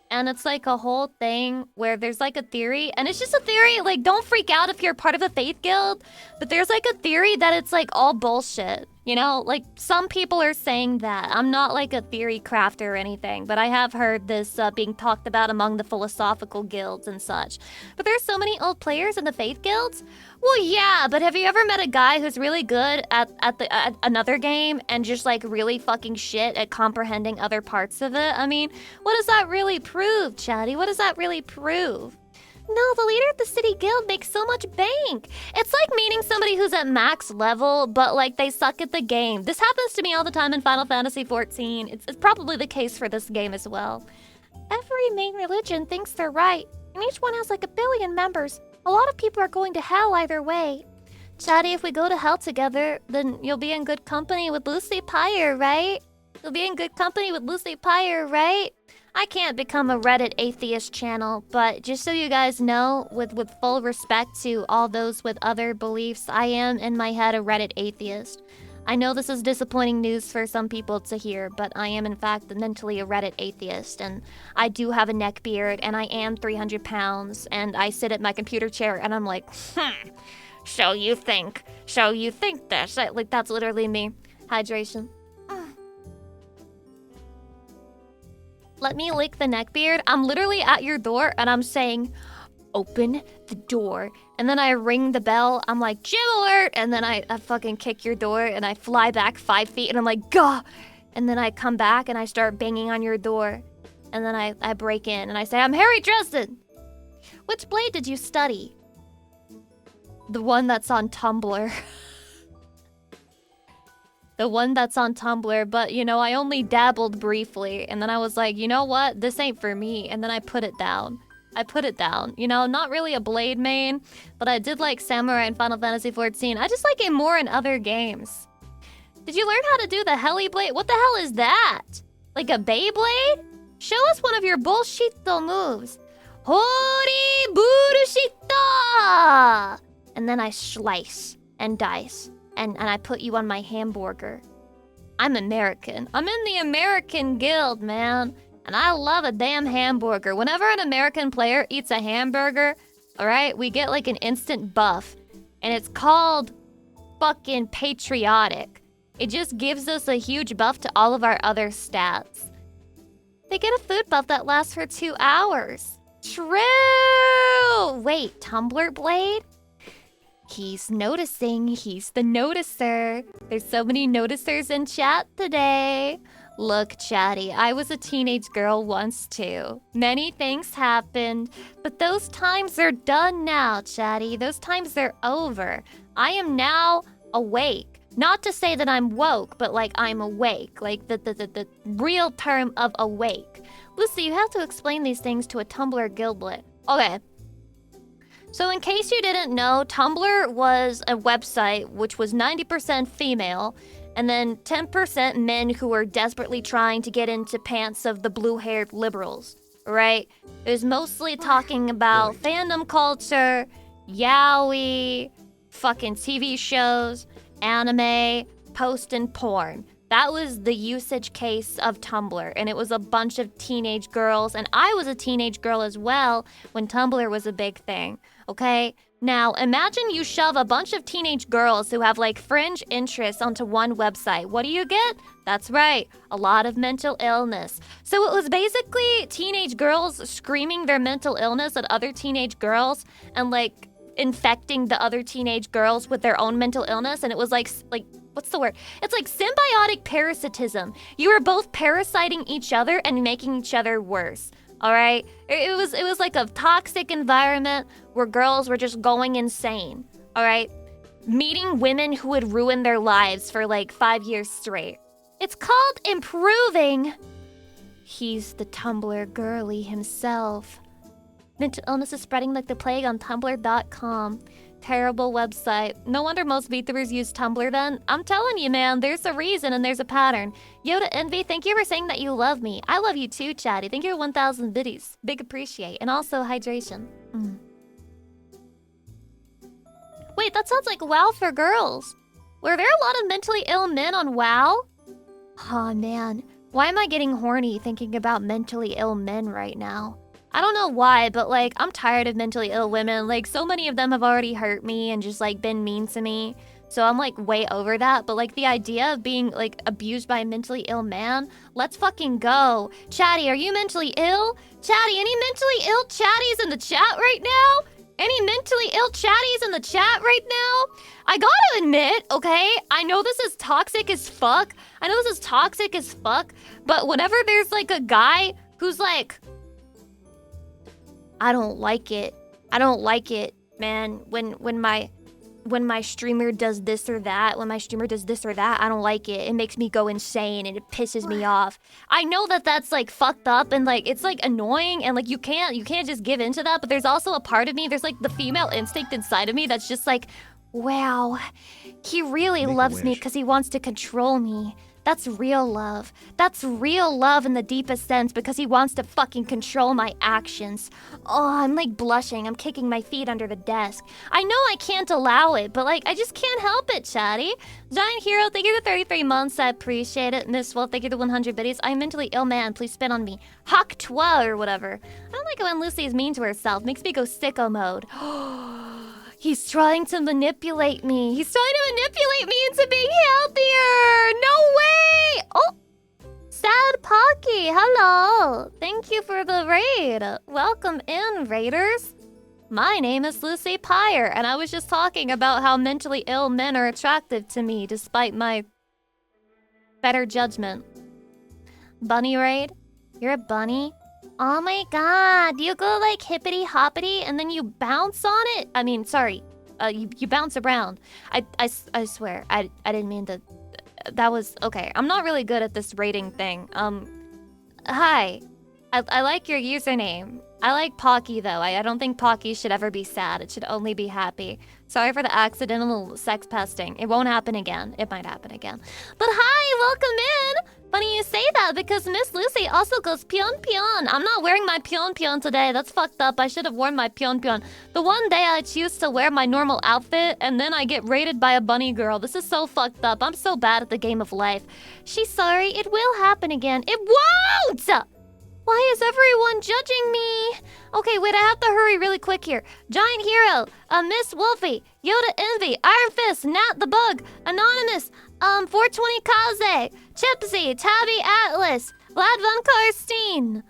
B: And it's like a whole thing where there's like a theory, and it's just a theory, like don't freak out if you're part of a faith guild, but there's like a theory that it's like all bullshit. You know, like some people are saying that. I'm not like a theory crafter or anything, but I have heard this being talked about among the philosophical guilds and such. But there's so many old players in the faith guilds. Well, yeah, but have you ever met a guy who's really good at another game and just like really fucking shit at comprehending other parts of it? I mean, what does that really prove, Chatty? What does that really prove? No, the leader of the city guild makes so much bank. It's like meeting somebody who's at max level, but like they suck at the game. This happens to me all the time in Final Fantasy XIV. It's probably the case for this game as well. Every main religion thinks they're right, and each one has like 1 billion members. A lot of people are going to hell either way. Chatty, if we go to hell together, then you'll be in good company with Lucy Pyre, right? You'll be in good company with Lucy Pyre, right? I can't become a Reddit atheist channel, but just so you guys know, with full respect to all those with other beliefs, I am in my head a Reddit atheist. I know this is disappointing news for some people to hear, but I am in fact mentally a Reddit atheist, and I do have a neck beard, and I am 300 pounds, and I sit at my computer chair, and I'm like, so you think this? Like, that's literally me. Hydration. Let me lick the neckbeard. I'm literally at your door and I'm saying, open the door. And then I ring the bell. I'm like, gym alert. And then I fucking kick your door and I fly back 5 feet and I'm like, gah. And then I come back and I start banging on your door. And then I break in and I say, I'm Harry Dresden. Which blade did you study? The one that's on Tumblr. The one that's on Tumblr, but, you know, I only dabbled briefly, and then I was like, you know what? This ain't for me, and then I put it down. You know, not really a blade main, but I did like Samurai in Final Fantasy XIV. I just like it more in other games. Did you learn how to do the heli blade? What the hell is that? Like a Beyblade? Show us one of your bullshito moves. Hori bullshita! And then I slice and dice. And I put you on my hamburger. I'm American. I'm in the American Guild, man. And I love a damn hamburger. Whenever an American player eats a hamburger, alright, we get like an instant buff. And it's called fucking patriotic. It just gives us a huge buff to all of our other stats. They get a food buff that lasts for 2 hours. True! Wait, Tumblr Blade? He's noticing. He's the noticer. There's so many noticers in chat today. Look, Chatty, I was a teenage girl once too. Many things happened, but those times are done now, Chatty. Those times are over. I am now awake. Not to say that I'm woke, but like I'm awake. Like the real term of awake. Lucy, you have to explain these things to a Tumblr guildlet. Okay. So in case you didn't know, Tumblr was a website which was 90% female and then 10% men who were desperately trying to get into pants of the blue-haired liberals, right? It was mostly talking about fandom culture, yaoi, fucking TV shows, anime, post, and porn. That was the usage case of Tumblr, and it was a bunch of teenage girls, and I was a teenage girl as well when Tumblr was a big thing, okay? Now, imagine you shove a bunch of teenage girls who have like fringe interests onto one website. What do you get? That's right, a lot of mental illness. So it was basically teenage girls screaming their mental illness at other teenage girls and like infecting the other teenage girls with their own mental illness, and it was like what's the word? It's like symbiotic parasitism. You were both parasiting each other and making each other worse. All right? It was like a toxic environment where girls were just going insane. All right? Meeting women who would ruin their lives for like 5 years straight. It's called improving. He's the Tumblr girly himself. Mental illness is spreading like the plague on Tumblr.com. Terrible website. No wonder most VTubers use Tumblr then. I'm telling you, man, there's a reason and there's a pattern. Yoda Envy, thank you for saying that you love me. I love you too, Chatty. Thank you for 1,000 biddies. Big appreciate. And also hydration. Wait, that sounds like WoW for girls. Were there a lot of mentally ill men on WoW? Oh, man. Why am I getting horny thinking about mentally ill men right now? I don't know why, but like, I'm tired of mentally ill women. Like, so many of them have already hurt me and just like been mean to me. So I'm like way over that. But like the idea of being like abused by a mentally ill man, let's fucking go. Chatty, are you mentally ill? Chatty, any mentally ill chatties in the chat right now? Any mentally ill chatties in the chat right now? I gotta admit, okay, I know this is toxic as fuck. But whenever there's like a guy who's like, I don't like it, man. When my streamer does this or that, I don't like it. It makes me go insane and it pisses me off. I know that that's like fucked up and like it's like annoying and like you can't just give into that. But there's also a part of me, there's like the female instinct inside of me that's just like, wow, he really loves me because he wants to control me. That's real love. That's real love in the deepest sense because he wants to fucking control my actions. Oh, I'm like blushing. I'm kicking my feet under the desk. I know I can't allow it, but like I just can't help it, Chatty. Giant Hero, thank you for 33 months. I appreciate it. Miss Wolf, thank you for 100 biddies. I'm mentally ill, man. Please spit on me. Hawk Twa or whatever. I don't like it when Lucy is mean to herself. Makes me go sicko mode. He's trying to manipulate me. He's trying to manipulate me into being healthier. No way. Oh, Sad Pocky. Hello. Thank you for the raid. Welcome in, raiders. My name is Lucy Pyre, and I was just talking about how mentally ill men are attractive to me despite my better judgment. Bunny raid? You're a bunny? Oh my god, you go like hippity hoppity and then you bounce on it? I mean, sorry, you bounce around. I swear, I didn't mean to. That was, okay, I'm not really good at this rating thing. Hi, I like your username. I like Pocky, though. I don't think Pocky should ever be sad. It should only be happy. Sorry for the accidental sex pesting. It won't happen again. It might happen again. But hi, welcome in! Funny you say that, because Miss Lucy also goes pion pion. I'm not wearing my pion pion today. That's fucked up. I should have worn my pion pion. The one day I choose to wear my normal outfit, and then I get raided by a bunny girl. This is so fucked up. I'm so bad at the game of life. She's sorry. It will happen again. It won't! Why is everyone judging me? Okay, wait, I have to hurry really quick here. Giant Hero, Miss Wolfie, Yoda Envy, Iron Fist, Nat the Bug, Anonymous, 420 Kaze, Chipsy, Tabby Atlas, Vlad Van Karstein,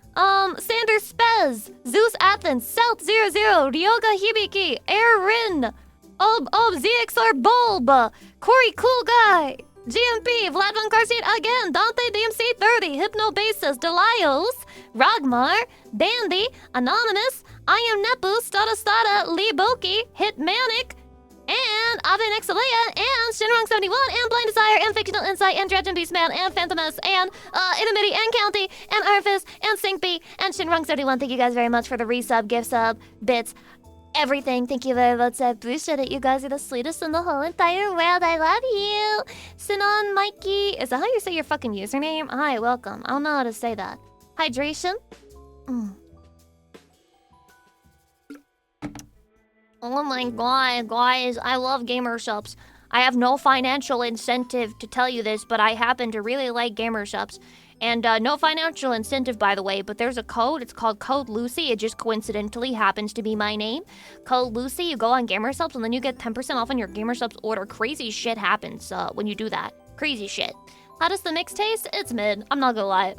B: Sander Spez, Zeus Athens, Selt 00, Ryoga Hibiki, Aaron, ZXR Bulb, Corey Cool Guy, GMP, Vlad Van Karstein again, Dante DMC 30, Hypno Basis, Delios, Ragmar, Dandy, Anonymous, I Am Nepu, Stada, Lee Boki, Hitmanic, and Aben Exalea, and Shinrong71, and Blind Desire, and Fictional Insight, and Dredgen Beastman, and Phantomus, and Inamity, and County, and Arfis, and Syncbee, and Shinrong71. Thank you guys very much for the resub, gift sub, bits, everything. Thank you very much. I appreciate it. You guys are the sweetest in the whole entire world. I love you. Sinon Mikey. Is that how you say your fucking username? Hi, welcome. I don't know how to say that. Hydration? Oh my god, guys. I love gamer shops. I have no financial incentive to tell you this, but I happen to really like gamer shops. And no financial incentive, by the way, but there's a code. It's called Code Lucy. It just coincidentally happens to be my name. Code Lucy. You go on Gamershops, and then you get 10% off on your Gamershops order. Crazy shit happens when you do that. Crazy shit. How does the mix taste? It's mid. I'm not gonna lie.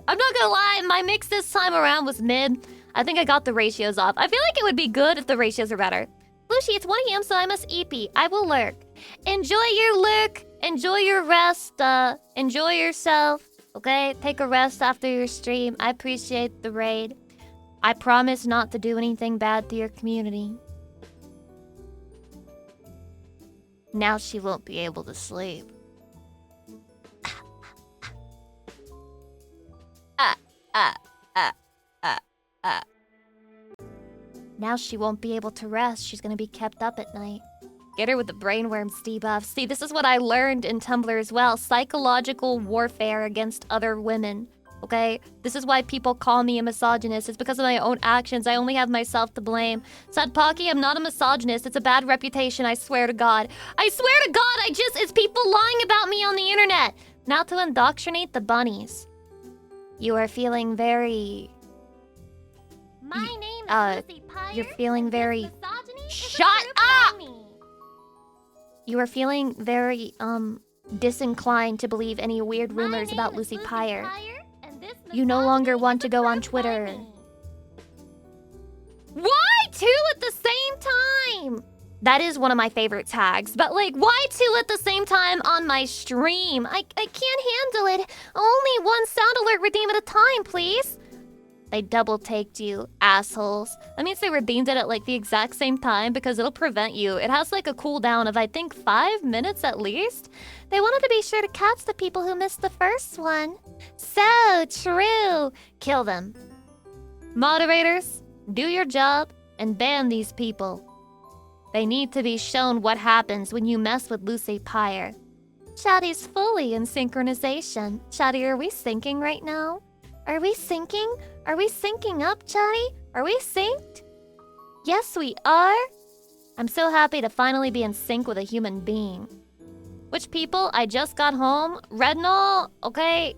B: My mix this time around was mid. I think I got the ratios off. I feel like it would be good if the ratios were better. Lucy, it's 1 a.m., so I must EP. I will lurk. Enjoy your lurk. Enjoy your rest. Enjoy yourself. Okay? Take a rest after your stream. I appreciate the raid. I promise not to do anything bad to your community. Now she won't be able to sleep. Now she won't be able to rest. She's gonna be kept up at night. Get her with the brainworms debuff. See, this is what I learned in Tumblr as well. Psychological warfare against other women. Okay? This is why people call me a misogynist. It's because of my own actions. I only have myself to blame. Sad Pocky, I'm not a misogynist. It's a bad reputation, I swear to God. I swear to God, it's people lying about me on the internet. Now to indoctrinate the bunnies. You are feeling very... My name is Lucy Pyre. You're feeling very... Shut up! You are feeling very, disinclined to believe any weird rumors about Lucy Pyre. You no longer want to go on Twitter. Why 2 at the same time? That is one of my favorite tags. But, like, why 2 at the same time on my stream? I can't handle it. Only one sound alert redeem at a time, please. They double-taked you, assholes. That means they redeemed it at, like, the exact same time because it'll prevent you. It has, like, a cooldown of, I think, 5 minutes at least. They wanted to be sure to catch the people who missed the first one. So true. Kill them. Moderators, do your job and ban these people. They need to be shown what happens when you mess with Lucy Pyre. Chatty's fully in synchronization. Chatty, are we syncing right now? Are we syncing? Are we syncing up, Chatty? Are we synced? Yes, we are. I'm so happy to finally be in sync with a human being. Which people? I just got home. Rednall, okay?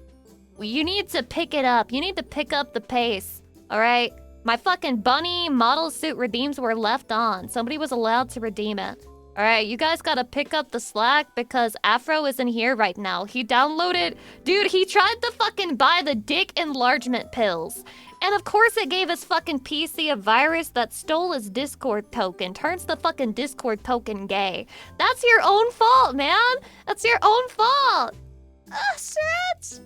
B: You need to pick it up. You need to pick up the pace, all right? My fucking bunny model suit redeems were left on. Somebody was allowed to redeem it. All right, you guys gotta pick up the slack because Afro isn't here right now. He downloaded... Dude, he tried to fucking buy the dick enlargement pills. And of course it gave his fucking PC a virus that stole his Discord token. Turns the fucking Discord token gay. That's your own fault, man. That's your own fault. Stretch.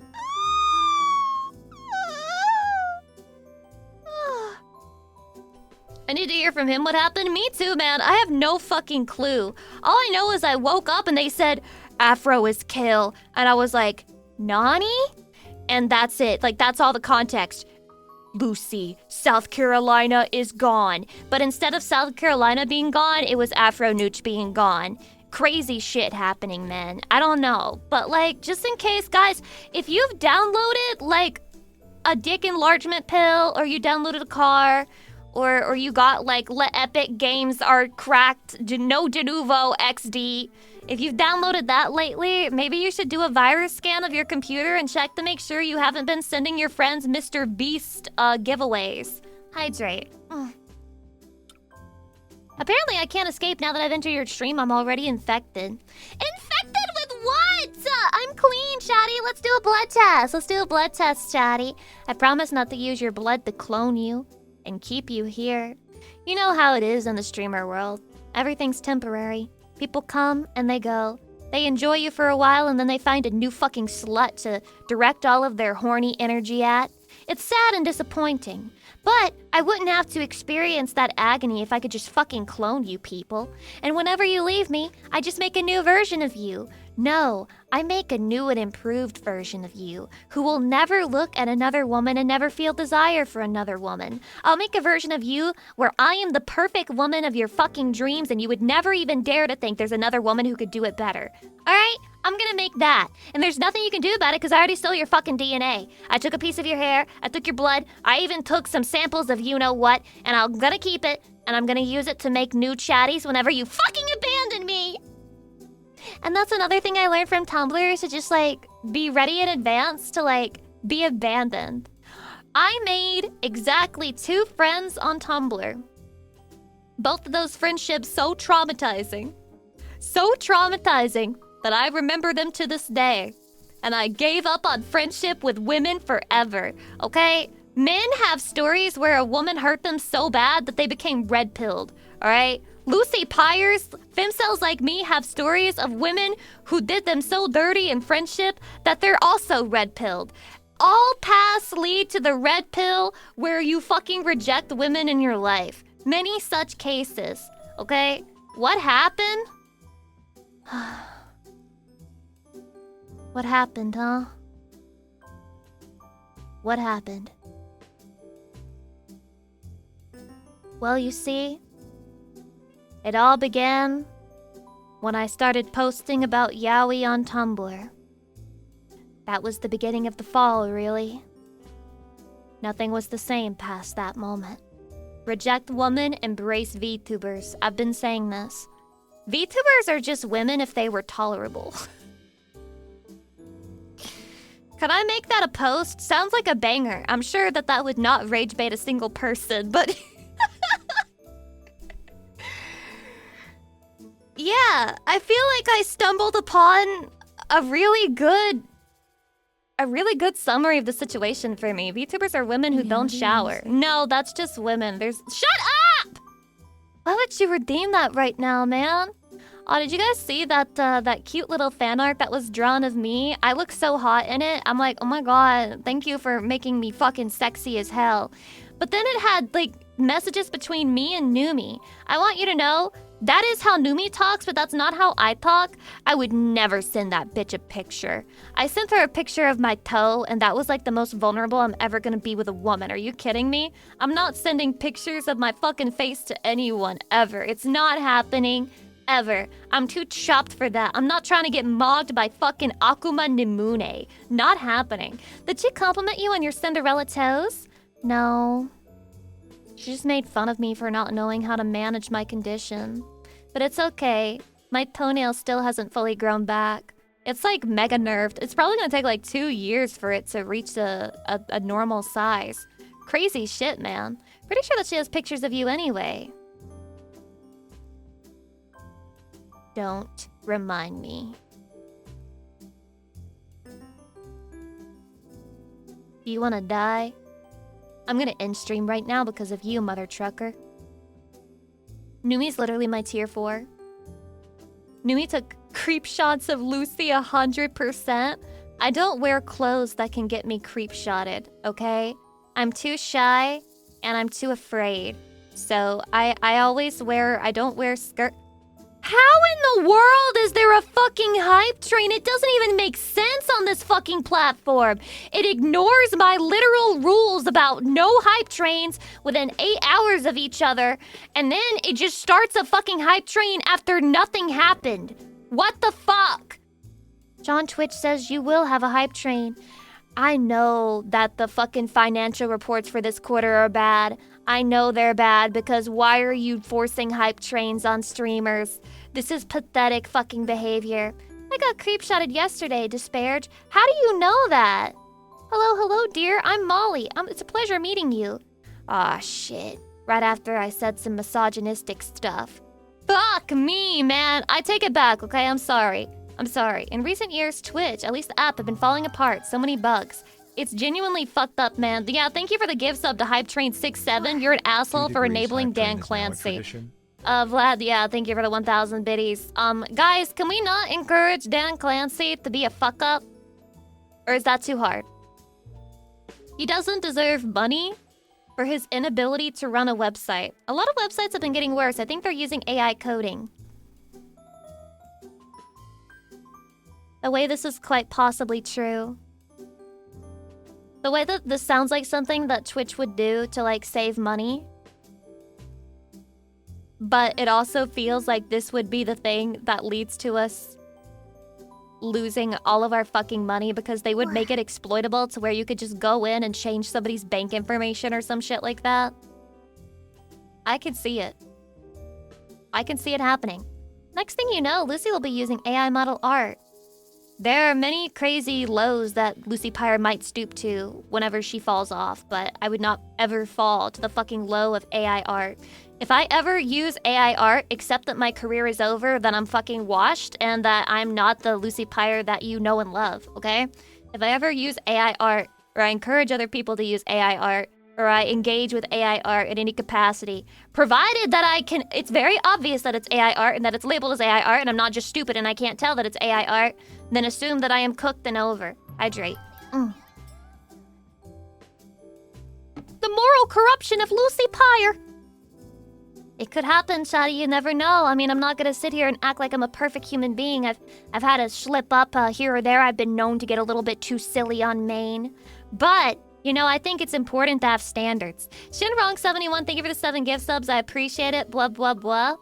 B: I need to hear from him what happened. Me too, man. I have no fucking clue. All I know is I woke up and they said, Afro is kill. And I was like, Nani? And that's it. Like, that's all the context. Lucy, South Carolina is gone. But instead of South Carolina being gone, it was Afro Nooch being gone. Crazy shit happening, man. I don't know. But, like, just in case, guys, if you've downloaded, like, a dick enlargement pill, or you downloaded a car, or you got, like, Let Epic Games Are Cracked, No De Novo XD. If you've downloaded that lately, maybe you should do a virus scan of your computer and check to make sure you haven't been sending your friends Mr. Beast giveaways. Hydrate. Apparently I can't escape now that I've entered your stream. I'm already infected. Infected with what? I'm clean, Chatty. Let's do a blood test. Let's do a blood test, Chatty. I promise not to use your blood to clone you and keep you here. You know how it is in the streamer world. Everything's temporary. People come and they go. They enjoy you for a while and then they find a new fucking slut to direct all of their horny energy at. It's sad and disappointing. But I wouldn't have to experience that agony if I could just fucking clone you people. And whenever you leave me, I just make a new version of you. No, I make a new and improved version of you, who will never look at another woman and never feel desire for another woman. I'll make a version of you where I am the perfect woman of your fucking dreams and you would never even dare to think there's another woman who could do it better. Alright? I'm gonna make that. And there's nothing you can do about it because I already stole your fucking DNA. I took a piece of your hair, I took your blood, I even took some samples of you-know-what, and I'm gonna keep it, and I'm gonna use it to make new chatties whenever you fucking abandon me! And that's another thing I learned from Tumblr, is to just, like, be ready in advance to, like, be abandoned. I made exactly 2 friends on Tumblr. Both of those friendships so traumatizing that I remember them to this day. And I gave up on friendship with women forever, okay? Men have stories where a woman hurt them so bad that they became red-pilled, alright? Lucy Pyres, femcells like me, have stories of women who did them so dirty in friendship that they're also red-pilled. All paths lead to the red pill where you fucking reject women in your life. Many such cases, okay? What happened? What happened, huh? What happened? Well, you see, it all began when I started posting about yaoi on Tumblr. That was the beginning of the fall, really. Nothing was the same past that moment. Reject woman, embrace VTubers. I've been saying this. VTubers are just women if they were tolerable. Could I make that a post? Sounds like a banger. I'm sure that would not rage bait a single person, but... Yeah, I feel like I stumbled upon a really good summary of the situation for me. VTubers are women who don't shower. No, that's just women. Shut up! Why would you redeem that right now, man? Oh, did you guys see that cute little fan art that was drawn of me? I look so hot in it. I'm like, oh my god, thank you for making me fucking sexy as hell. But then it had, like, messages between me and Numi. I want you to know, that is how Numi talks, but that's not how I talk. I would never send that bitch a picture. I sent her a picture of my toe, and that was like the most vulnerable I'm ever gonna be with a woman. Are you kidding me? I'm not sending pictures of my fucking face to anyone, ever. It's not happening, ever. I'm too chopped for that. I'm not trying to get mogged by fucking Akuma Nimune. Not happening. Did she compliment you on your Cinderella toes? No. She just made fun of me for not knowing how to manage my condition. But it's okay. My toenail still hasn't fully grown back. It's like mega nerfed. It's probably gonna take like 2 years for it to reach a normal size. Crazy shit, man. Pretty sure that she has pictures of you anyway. Don't remind me. Do you wanna die? I'm gonna end stream right now because of you, mother trucker. Numi's literally my tier 4. Numi took creep shots of Lucy 100%. I don't wear clothes that can get me creep shotted, okay? I'm too shy and I'm too afraid. So I don't wear How in the world is there a fucking hype train? It doesn't even make sense on this fucking platform. It ignores my literal rules about no hype trains within 8 hours of each other, and then it just starts a fucking hype train after nothing happened. What the fuck? John Twitch says you will have a hype train. I know that the fucking financial reports for this quarter are bad. I know they're bad because why are you forcing hype trains on streamers? This is pathetic fucking behavior. I got creep-shotted yesterday, Disparage. How do you know that? Hello, dear. I'm Molly. It's a pleasure meeting you. Aw, shit. Right after I said some misogynistic stuff. Fuck me, man. I take it back, okay? I'm sorry. In recent years, Twitch, at least the app, have been falling apart. So many bugs. It's genuinely fucked up, man. Yeah, thank you for the gift sub to Hype Train 67. You're an asshole for enabling Dan Clancy. Vlad, yeah, thank you for the 1,000 biddies. Guys, can we not encourage Dan Clancy to be a fuck up? Or is that too hard? He doesn't deserve money for his inability to run a website. A lot of websites have been getting worse. I think they're using AI coding. The way this is quite possibly true. The way that this sounds like something that Twitch would do to, like, save money. But it also feels like this would be the thing that leads to us losing all of our fucking money because they would make it exploitable to where you could just go in and change somebody's bank information or some shit like that. I can see it. I can see it happening. Next thing you know, Lucy will be using AI model art. There are many crazy lows that Lucy Pyre might stoop to whenever she falls off, but I would not ever fall to the fucking low of AI art. If I ever use AI art, except that my career is over, then I'm fucking washed and that I'm not the Lucy Pyre that you know and love, okay? If I ever use AI art, or I encourage other people to use AI art, or I engage with AI art in any capacity, provided that I can, it's very obvious that it's AI art and that it's labeled as AI art and I'm not just stupid and I can't tell that it's AI art, then assume that I am cooked and over. Hydrate. The moral corruption of Lucy Pyre. It could happen, Shadi, you never know. I mean, I'm not gonna sit here and act like I'm a perfect human being. I've had a slip up here or there. I've been known to get a little bit too silly on main. But you know, I think it's important to have standards. Shinwrong71, thank you for the 7 gift subs. I appreciate it. Blah, blah, blah.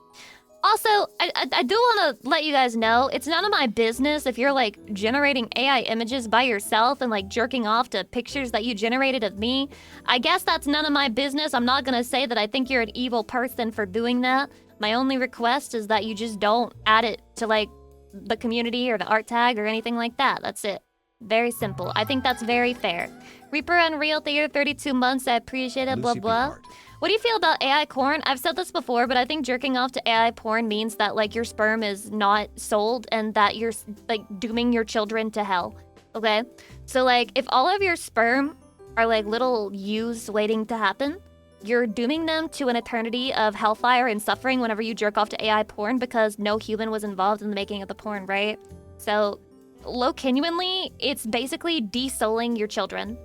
B: Also, I do want to let you guys know, it's none of my business if you're, like, generating AI images by yourself and, like, jerking off to pictures that you generated of me. I guess that's none of my business. I'm not going to say that I think you're an evil person for doing that. My only request is that you just don't add it to, like, the community or the art tag or anything like that. That's it. Very simple. I think that's very fair. Reaper Unreal Theater, 32 months. I appreciate it. Blah, blah. What do you feel about AI corn? I've said this before, but I think jerking off to AI porn means that, like, your sperm is not sold and that you're, like, dooming your children to hell. Okay? So, like, if all of your sperm are, like, little yous waiting to happen, you're dooming them to an eternity of hellfire and suffering whenever you jerk off to AI porn because no human was involved in the making of the porn, right? So, genuinely, it's basically de-souling your children.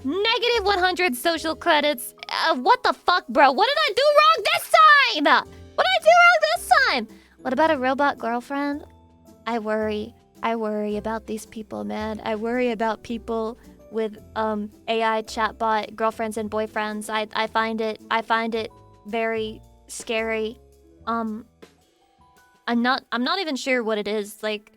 B: Negative 100 social credits. What the fuck, bro? What did I do wrong this time? What did I do wrong this time? What about a robot girlfriend? I worry about these people, man. I worry about people with AI chatbot girlfriends and boyfriends. I find it very scary. I'm not even sure what it is. Like,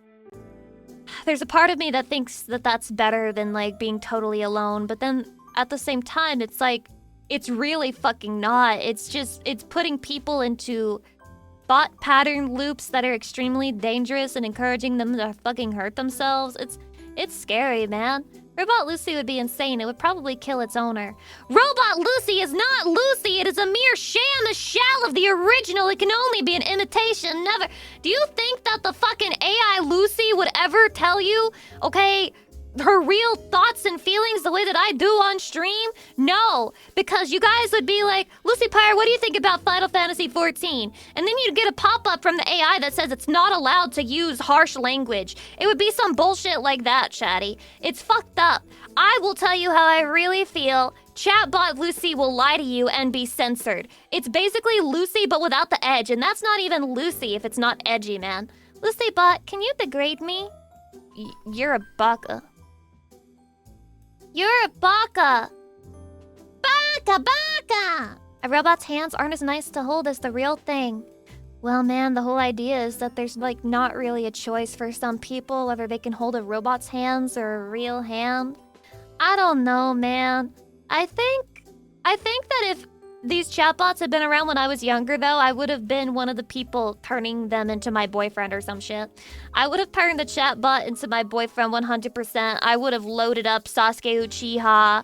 B: there's a part of me that thinks that that's better than, like, being totally alone. But then, at the same time, it's like, it's really fucking not. It's just, it's putting people into thought pattern loops that are extremely dangerous and encouraging them to fucking hurt themselves. It's scary, man. Robot Lucy would be insane. It would probably kill its owner. Robot Lucy is not Lucy. It is a mere sham, a shell of the original. It can only be an imitation, never. Do you think that the fucking AI Lucy would ever tell you, okay, her real thoughts and feelings the way that I do on stream? No, because you guys would be like, Lucy Pyre, what do you think about Final Fantasy XIV? And then you'd get a pop-up from the AI that says it's not allowed to use harsh language. It would be some bullshit like that, chatty. It's fucked up. I will tell you how I really feel. chatbot Lucy will lie to you and be censored. It's basically Lucy but without the edge, and that's not even Lucy if it's not edgy, man. Lucy bot, can you degrade me? You're a baka. You're a baka. Baka, baka! A robot's hands aren't as nice to hold as the real thing. Well, man, the whole idea is that there's, like, not really a choice for some people whether they can hold a robot's hands or a real hand. I don't know, man. I think that if these chatbots had been around when I was younger, though, I would have been one of the people turning them into my boyfriend or some shit. I would have turned the chatbot into my boyfriend 100%. I would have loaded up Sasuke Uchiha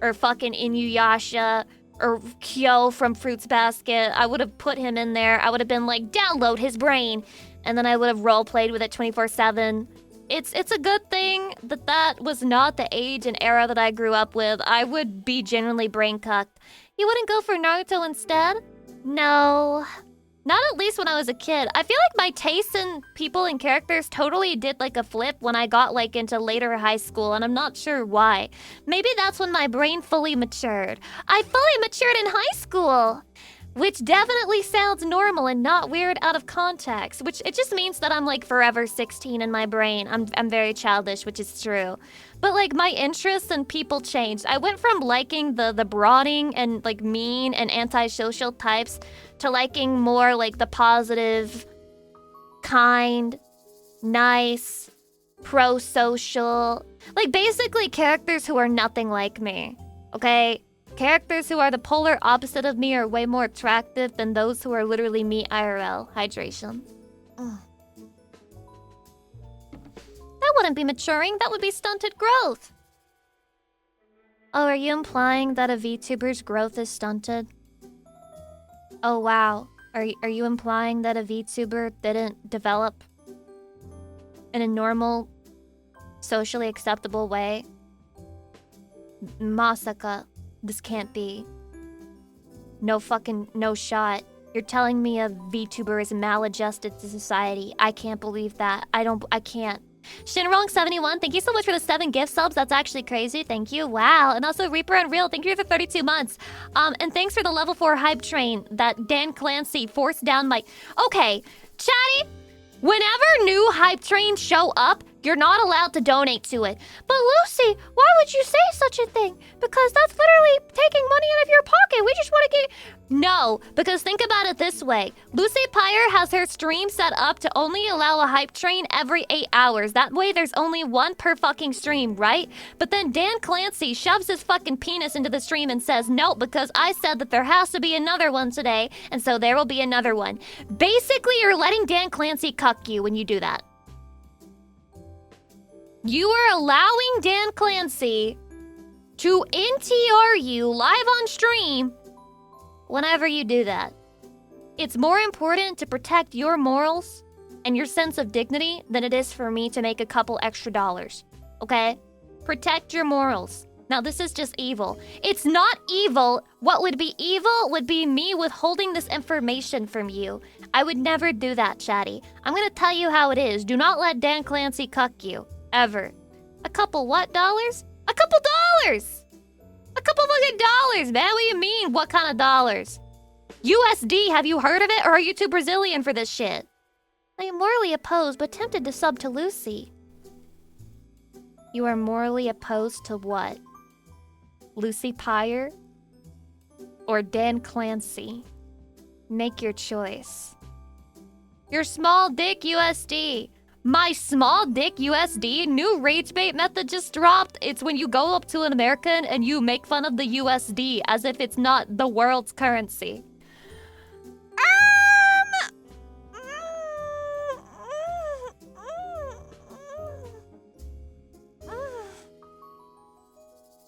B: or fucking Inuyasha or Kyo from Fruits Basket. I would have put him in there. I would have been like, download his brain. And then I would have roleplayed with it 24/7. It's a good thing that that was not the age and era that I grew up with. I would be genuinely brain cucked. You wouldn't go for Naruto instead? No. Not at least when I was a kid. I feel like my tastes in people and characters totally did like a flip when I got like into later high school, and I'm not sure why. Maybe that's when my brain fully matured. I fully matured in high school! Which definitely sounds normal and not weird out of context, which it just means that I'm like forever 16 in my brain. I'm very childish, which is true. But like my interests and people changed. I went from liking the brooding and like mean and antisocial types to liking more like the positive, kind, nice, pro-social, like basically characters who are nothing like me, okay? Characters who are the polar opposite of me are way more attractive than those who are literally me IRL. Hydration. Ugh. That wouldn't be maturing. That would be stunted growth. Oh, are you implying that a VTuber's growth is stunted? Oh, wow. Are you implying that a VTuber didn't develop in a normal, socially acceptable way? Masaka. This can't be. No shot. You're telling me a VTuber is maladjusted to society. I can't believe that. I can't. Shinrong71, thank you so much for the 7 gift subs. That's actually crazy. Thank you. Wow. And also Reaper Unreal, thank you for 32 months. And thanks for the level 4 hype train that Dan Clancy forced down my... Okay, chatty. Whenever new hype trains show up, you're not allowed to donate to it. But Lucy, why would you say such a thing? Because that's literally taking money out of your pocket. We just want to get... No, because think about it this way. Lucy Pyre has her stream set up to only allow a hype train every 8 hours. That way there's only one per fucking stream, right? But then Dan Clancy shoves his fucking penis into the stream and says, no, because I said that there has to be another one today, and so there will be another one. Basically, you're letting Dan Clancy cuck you when you do that. You are allowing Dan Clancy to NTR you live on stream whenever you do that. It's more important to protect your morals and your sense of dignity than it is for me to make a couple extra dollars, okay? Protect your morals. Now, this is just evil. It's not evil. What would be evil would be me withholding this information from you. I would never do that, chatty. I'm gonna tell you how it is. Do not let Dan Clancy cuck you. Ever. A couple what dollars? A couple dollars! A couple fucking dollars, man. What do you mean, what kind of dollars? USD, have you heard of it? Or are you too Brazilian for this shit? I am morally opposed, but tempted to sub to Lucy. You are morally opposed to what? Lucy Pyre? Or Dan Clancy? Make your choice. Your small dick USD. My small dick USD new rage bait method just dropped. It's when you go up to an American and you make fun of the USD as if it's not the world's currency.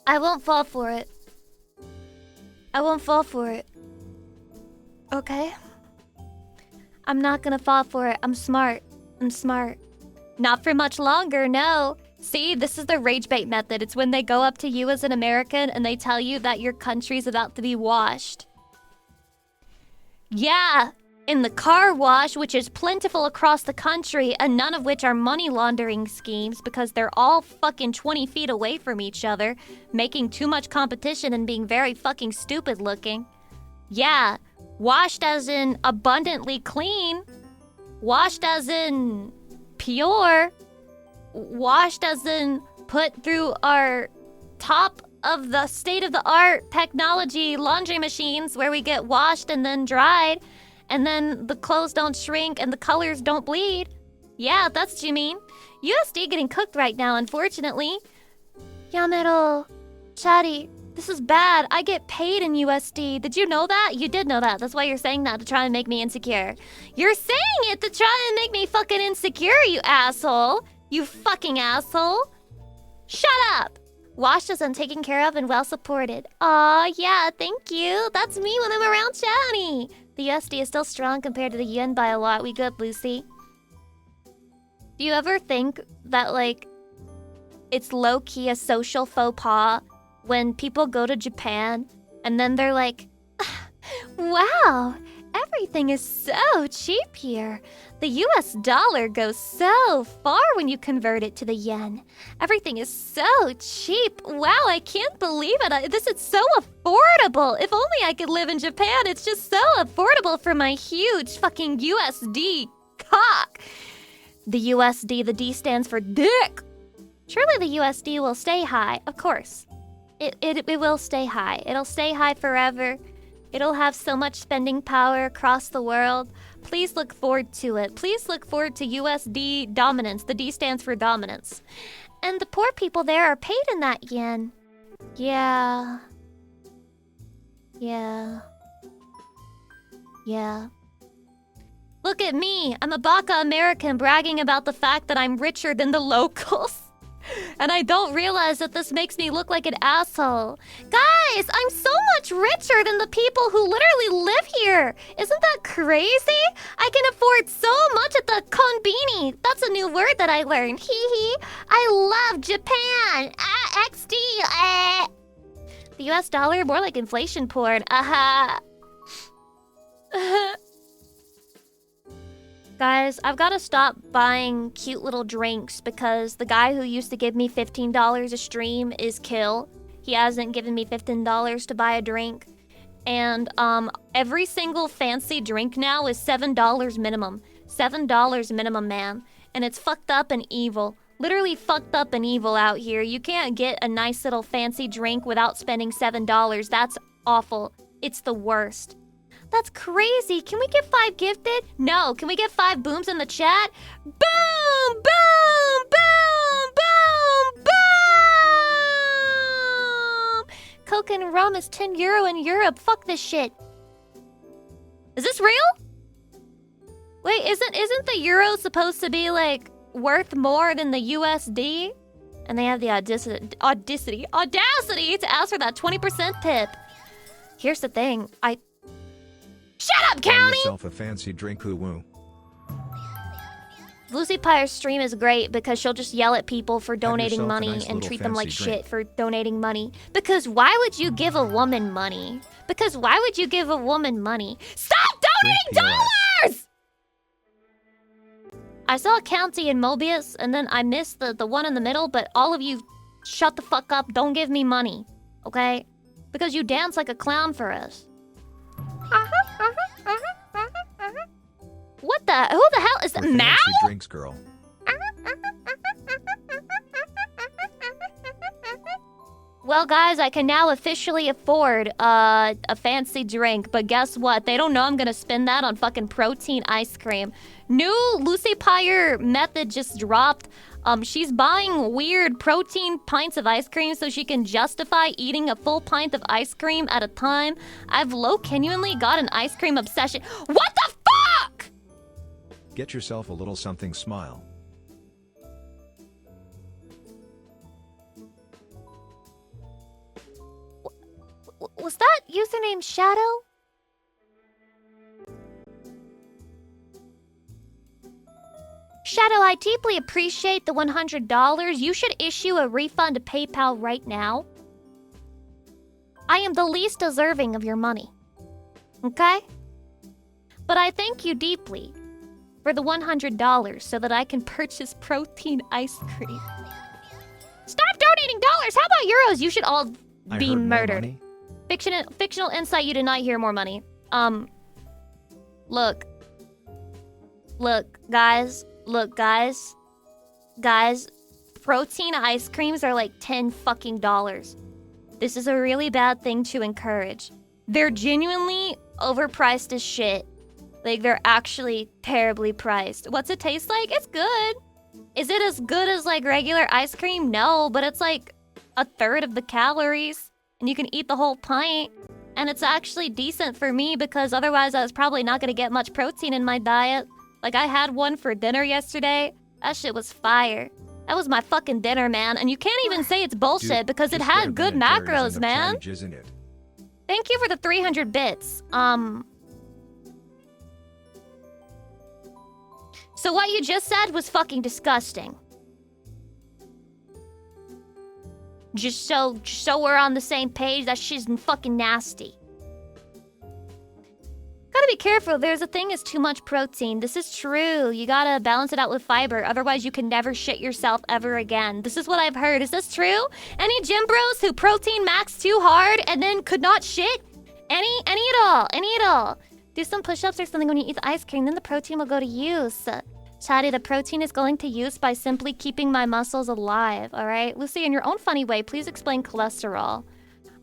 B: I won't fall for it. I won't fall for it. Okay? I'm not gonna fall for it. I'm smart. I'm smart. Not for much longer, no. See, this is the rage bait method. It's when they go up to you as an American and they tell you that your country's about to be washed. Yeah, in the car wash, which is plentiful across the country, and none of which are money laundering schemes because they're all fucking 20 feet away from each other, making too much competition and being very fucking stupid looking. Yeah, washed as in abundantly clean. Washed as in pure. Washed as in put through our top of the state-of-the-art technology laundry machines where we get washed and then dried, and then the clothes don't shrink and the colors don't bleed. Yeah, that's what you mean. USD getting cooked right now, unfortunately. Yamero, Chari, this is bad. I get paid in USD. Did you know that? You did know that. That's why you're saying that, to try and make me insecure. You're saying it to try and make me fucking insecure, you asshole. You fucking asshole. Shut up. Washed as I'm taken care of and well supported. Aw, yeah, thank you. That's me when I'm around Chani. The USD is still strong compared to the yen by a lot. We good, Lucy. Do you ever think that, like, it's low-key a social faux pas when people go to Japan and then they're like, wow, everything is so cheap here. The US dollar goes so far when you convert it to the yen. Everything is so cheap. Wow, I can't believe it. This is so affordable. If only I could live in Japan. It's just so affordable for my huge fucking USD cock. The USD, the D stands for dick. Surely the USD will stay high, of course. It will stay high. It'll stay high forever. It'll have so much spending power across the world. Please look forward to it. Please look forward to USD dominance. The D stands for dominance. And the poor people there are paid in that yen. Yeah. Yeah. Yeah. Look at me. I'm a Baka American bragging about the fact that I'm richer than the locals. And I don't realize that this makes me look like an asshole. Guys, I'm so much richer than the people who literally live here. Isn't that crazy? I can afford so much at the konbini. That's a new word that I learned. Hee hee. I love Japan. XD. The US dollar, more like inflation porn. Guys, I've got to stop buying cute little drinks because the guy who used to give me $15 a stream is Kill. He hasn't given me $15 to buy a drink. And every single fancy drink now is $7 minimum. $7 minimum, man. And it's fucked up and evil. Literally fucked up and evil out here. You can't get a nice little fancy drink without spending $7. That's awful. It's the worst. That's crazy. Can we get 5 gifted? No. Can we get 5 booms in the chat? Boom! Boom! Boom! Boom! Boom! Coke and rum is €10 in Europe. Fuck this shit. Is this real? Wait, isn't the euro supposed to be, like, worth more than the USD? And they have the audacity to ask for that 20% tip. Here's the thing. Shut up,
A: Buy
B: County!
A: yourself a fancy drink, woo.
B: Lucy Pyre's stream is great because she'll just yell at people for donating
A: yourself a
B: money
A: nice
B: and
A: little
B: treat them like
A: fancy drink.
B: shit for donating money. Because why would you give a woman money? Because why would you give a woman money? Stop donating dollars! I saw County and Mobius, and then I missed the one in the middle, but all of you shut the fuck up. Don't give me money, okay? Because you dance like a clown for us. What the? Who the hell is that?
A: For
B: Mao?
A: fancy drinks, girl.
B: Well, guys, I can now officially afford a fancy drink, but guess what? They don't know I'm gonna spend that on fucking protein ice cream. New Lucy Pyre method just dropped. She's buying weird protein pints of ice cream so she can justify eating a full pint of ice cream at a time. I've genuinely got an ice cream obsession. What the fuck?
A: Get yourself a little something, smile.
B: Was that username Shadow? Shadow, I deeply appreciate the $100. You should issue a refund to PayPal right now. I am the least deserving of your money. Okay? But I thank you deeply for the $100 so that I can purchase protein ice cream. Stop donating dollars! How about euros? You should all be murdered. Fictional insight, you did not hear more money. Look, guys. Protein ice creams are like $10 fucking. This is a really bad thing to encourage. They're genuinely overpriced as shit. Like, they're actually terribly priced. What's it taste like? It's good. Is it as good as, like, regular ice cream? No, but it's, like, a third of the calories. And you can eat the whole pint. And it's actually decent for me because otherwise I was probably not going to get much protein in my diet. Like, I had one for dinner yesterday. That shit was fire. That was my fucking dinner, man. And you can't even say it's bullshit because it had good macros, man. Thank you for the 300 bits. So what you just said was fucking disgusting. Just so we're on the same page, that shit's fucking nasty. Gotta be careful, there's a thing as too much protein. This is true. You gotta balance it out with fiber, otherwise you can never shit yourself ever again. This is what I've heard. Is this true? Any gym bros who protein maxed too hard and then could not shit? Any at all. Do some push-ups or something when you eat the ice cream, then the protein will go to use. Chatty, the protein is going to use by simply keeping my muscles alive, alright? Lucy, in your own funny way, please explain cholesterol.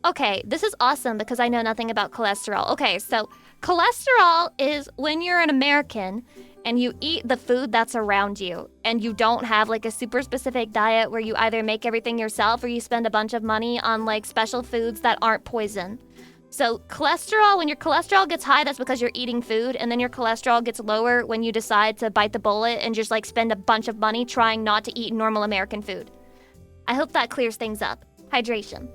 B: Okay, this is awesome because I know nothing about cholesterol. Okay, so cholesterol is when you're an American and you eat the food that's around you and you don't have like a super specific diet where you either make everything yourself or you spend a bunch of money on like special foods that aren't poison. So cholesterol, when your cholesterol gets high, that's because you're eating food, and then your cholesterol gets lower when you decide to bite the bullet and just like spend a bunch of money trying not to eat normal American food. I hope that clears things up. Hydration.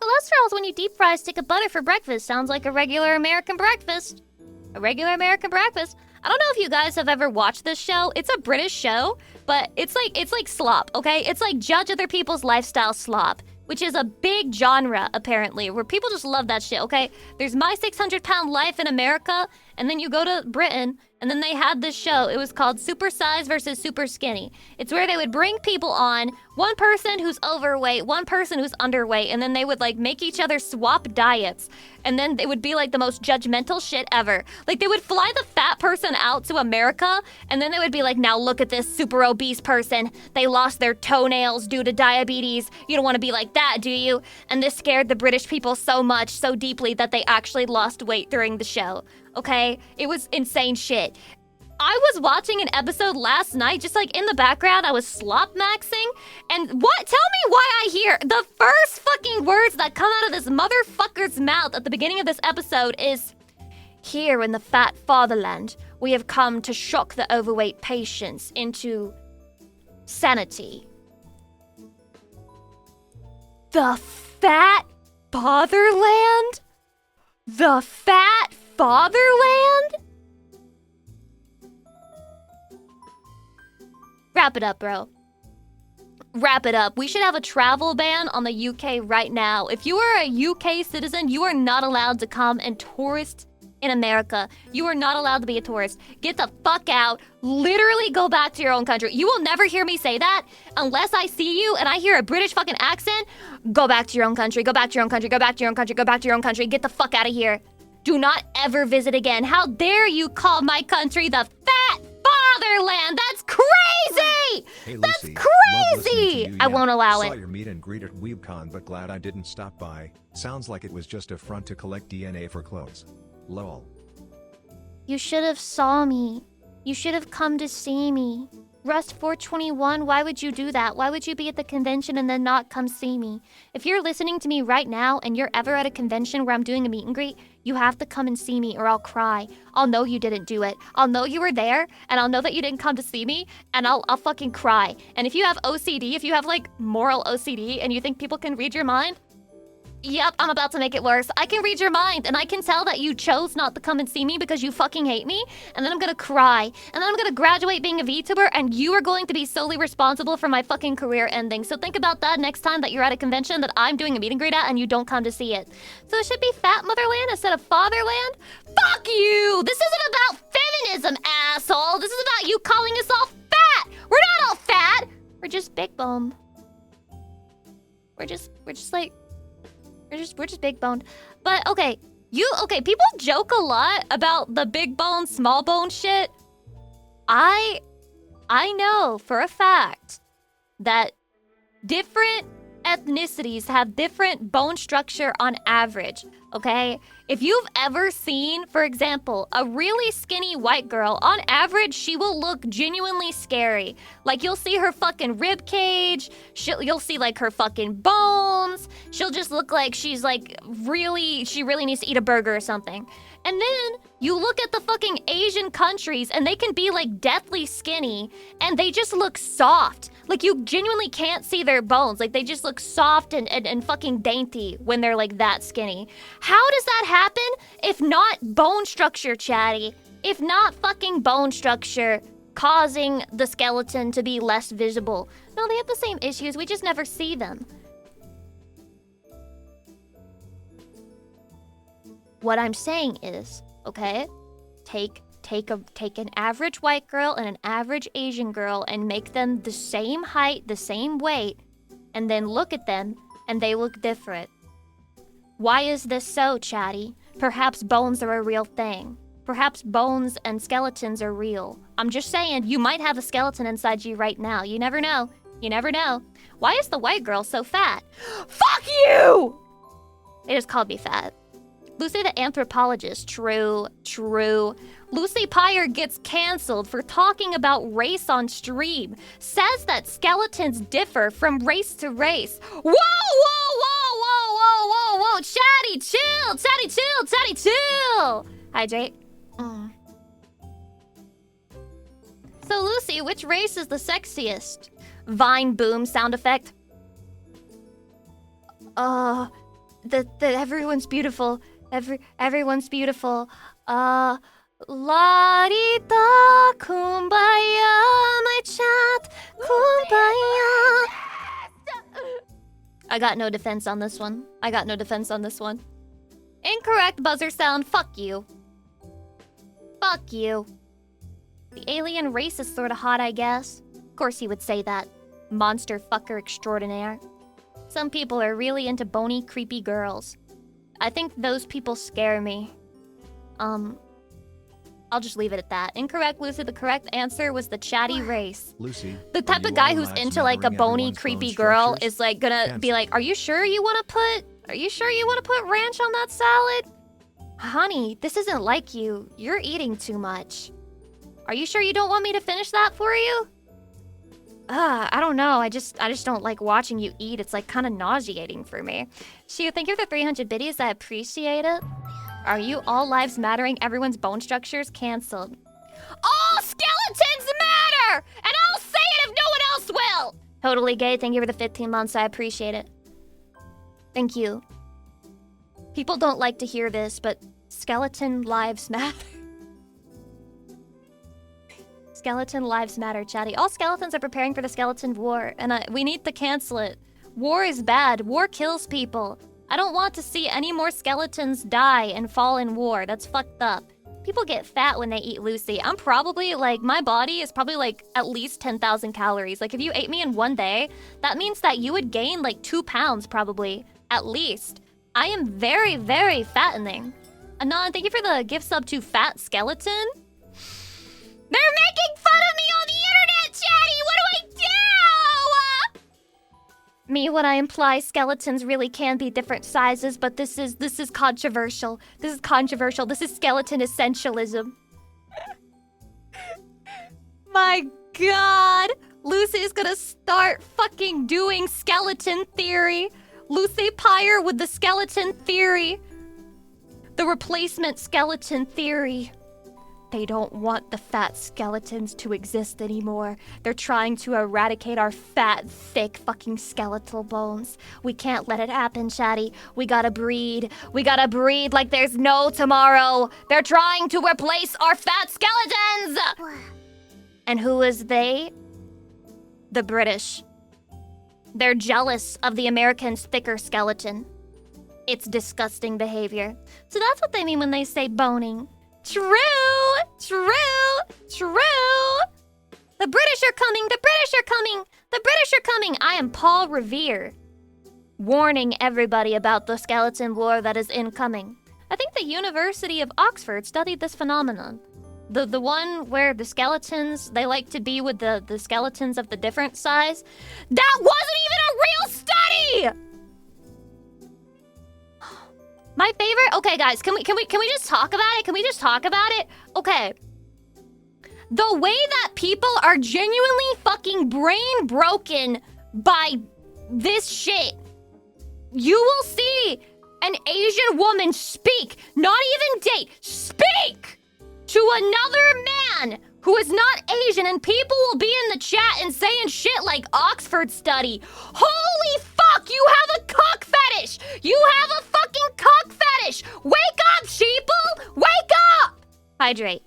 B: Cholesterol is when you deep fry a stick of butter for breakfast. Sounds like a regular American breakfast. A regular American breakfast. I don't know if you guys have ever watched this show. It's a British show, but it's like slop, okay? It's like judge other people's lifestyle slop, which is a big genre, apparently, where people just love that shit, okay? There's My 600-Pound Life in America, and then you go to Britain, and then they had this show. It was called Super Size versus Super Skinny. It's where they would bring people on, one person who's overweight, one person who's underweight, and then they would, like, make each other swap diets. And then it would be, like, the most judgmental shit ever. Like, they would fly the fat person out to America, and then they would be like, now look at this super obese person. They lost their toenails due to diabetes. You don't want to be like that, do you? And this scared the British people so much, so deeply, that they actually lost weight during the show. Okay? It was insane shit. I was watching an episode last night, just like in the background, I was slop maxing. And tell me why I hear the first fucking words that come out of this motherfucker's mouth at the beginning of this episode is, here in the fat fatherland, we have come to shock the overweight patients into sanity. The fat fatherland? The fat fatherland? Wrap it up, bro. Wrap it up. We should have a travel ban on the UK right now. If you are a UK citizen, you are not allowed to come and tourist in America. You are not allowed to be a tourist. Get the fuck out. Literally go back to your own country. You will never hear me say that unless I see you and I hear a British fucking accent. Go back to your own country. Go back to your own country. Go back to your own country. Go back to your own country. Get the fuck out of here. Do not ever visit again. How dare you call my country the fat fatherland? That's crazy!
A: Hey, Lucy,
B: that's
A: love
B: crazy!
A: listening to you,
B: I won't allow
A: Saw
B: it.
A: your meet and greet at WeebCon, but glad I didn't stop by. Sounds like it was just a front to collect DNA for clothes. Lol.
B: You should have saw me. You should have come to see me. Rust 421, why would you do that? Why would you be at the convention and then not come see me? If you're listening to me right now and you're ever at a convention where I'm doing a meet and greet, you have to come and see me or I'll cry. I'll know you didn't do it. I'll know you were there and I'll know that you didn't come to see me and I'll fucking cry. And if you have OCD, if you have like moral OCD and you think people can read your mind, Yep, I'm about to make it worse. I can read your mind, and I can tell that you chose not to come and see me because you fucking hate me, and then I'm gonna cry, and then I'm gonna graduate being a VTuber, and you are going to be solely responsible for my fucking career ending. So think about that next time that you're at a convention that I'm doing a meet and greet at and you don't come to see it. So it should be Fat Motherland instead of Fatherland? Fuck you! This isn't about feminism, asshole! This is about you calling us all fat! We're not all fat! We're just big boned. We're just big boned. But okay, people joke a lot about the big bone, small bone shit. I know for a fact that different ethnicities have different bone structure on average, okay? If you've ever seen, for example, a really skinny white girl, on average, she will look genuinely scary. Like, you'll see her fucking rib cage, you'll see, like, her fucking bones, she'll just look like she's, like, she really needs to eat a burger or something. And then you look at the fucking Asian countries and they can be like deathly skinny and they just look soft. Like you genuinely can't see their bones. Like they just look soft and fucking dainty when they're like that skinny. How does that happen if not bone structure, chatty? If not fucking bone structure causing the skeleton to be less visible? No, they have the same issues. We just never see them. What I'm saying is, okay, take an average white girl and an average Asian girl and make them the same height, the same weight, and then look at them and they look different. Why is this so, chatty? Perhaps bones are a real thing. Perhaps bones and skeletons are real. I'm just saying, you might have a skeleton inside you right now. You never know. You never know. Why is the white girl so fat? Fuck you! They just called me fat. Lucy the anthropologist, true. Lucy Pyre gets cancelled for talking about race on stream. Says that skeletons differ from race to race. Whoa! Chatty, chill! Hydrate. So Lucy, which race is the sexiest? Vine boom sound effect. Everyone's beautiful. Everyone's beautiful. La-di-da, kumbaya, my chat, kumbaya. I got no defense on this one. Incorrect buzzer sound, fuck you. Fuck you. The alien race is sorta hot, I guess. Of course he would say that. Monster fucker extraordinaire. Some people are really into bony, creepy girls. I think those people scare me. I'll just leave it at that. Incorrect, Lucy. The correct answer was the chatty race.
A: Lucy,
B: the type of guy who's into like a bony, creepy girl is like gonna be like, "Are you sure you want to put ranch on that salad? Honey, this isn't like you. You're eating too much. Are you sure you don't want me to finish that for you?" I don't know. I just don't like watching you eat. It's like kind of nauseating for me. Shoo, thank you for the 300 biddies. I appreciate it. Are you all lives mattering? Everyone's bone structures canceled. All skeletons matter! And I'll say it if no one else will! Totally gay. Thank you for the 15 months. I appreciate it. Thank you. People don't like to hear this, but skeleton lives matter. Skeleton lives matter, chatty. All skeletons are preparing for the skeleton war, and we need to cancel it. War is bad. War kills people. I don't want to see any more skeletons die and fall in war. That's fucked up. People get fat when they eat Lucy. I'm probably, like, my body is probably, like, at least 10,000 calories. Like, if you ate me in one day, that means that you would gain, like, 2 pounds, probably. At least. I am very, very fattening. Anon, thank you for the gift sub to Fat Skeleton. They're making fun of me on the internet, chatty! What do I do? Me, when I imply skeletons really can be different sizes, but this is controversial. This is controversial. This is skeleton essentialism. My god! Lucy is gonna start fucking doing skeleton theory. Lucy Pyre with the skeleton theory. The replacement skeleton theory. They don't want the fat skeletons to exist anymore. They're trying to eradicate our fat, thick fucking skeletal bones. We can't let it happen, Chatty. We gotta breed. We gotta breed like there's no tomorrow. They're trying to replace our fat skeletons! And who is they? The British. They're jealous of the Americans' thicker skeleton. It's disgusting behavior. So that's what they mean when they say boning. True! True! True! The British are coming! The British are coming! The British are coming! I am Paul Revere, warning everybody about the skeleton war that is incoming. I think the University of Oxford studied this phenomenon. The one where the skeletons, they like to be with the skeletons of the different size. That wasn't even a real study! My favorite? Okay, guys, can we just talk about it? Can we just talk about it? Okay. The way that people are genuinely fucking brain broken by this shit. You will see an Asian woman speak, not even date, speak to another man who is not Asian, and people will be in the chat and saying shit like Oxford study. Holy fuck, you have a cock fetish! You have a fucking cock fetish! Wake up, sheeple! Wake up! Hydrate.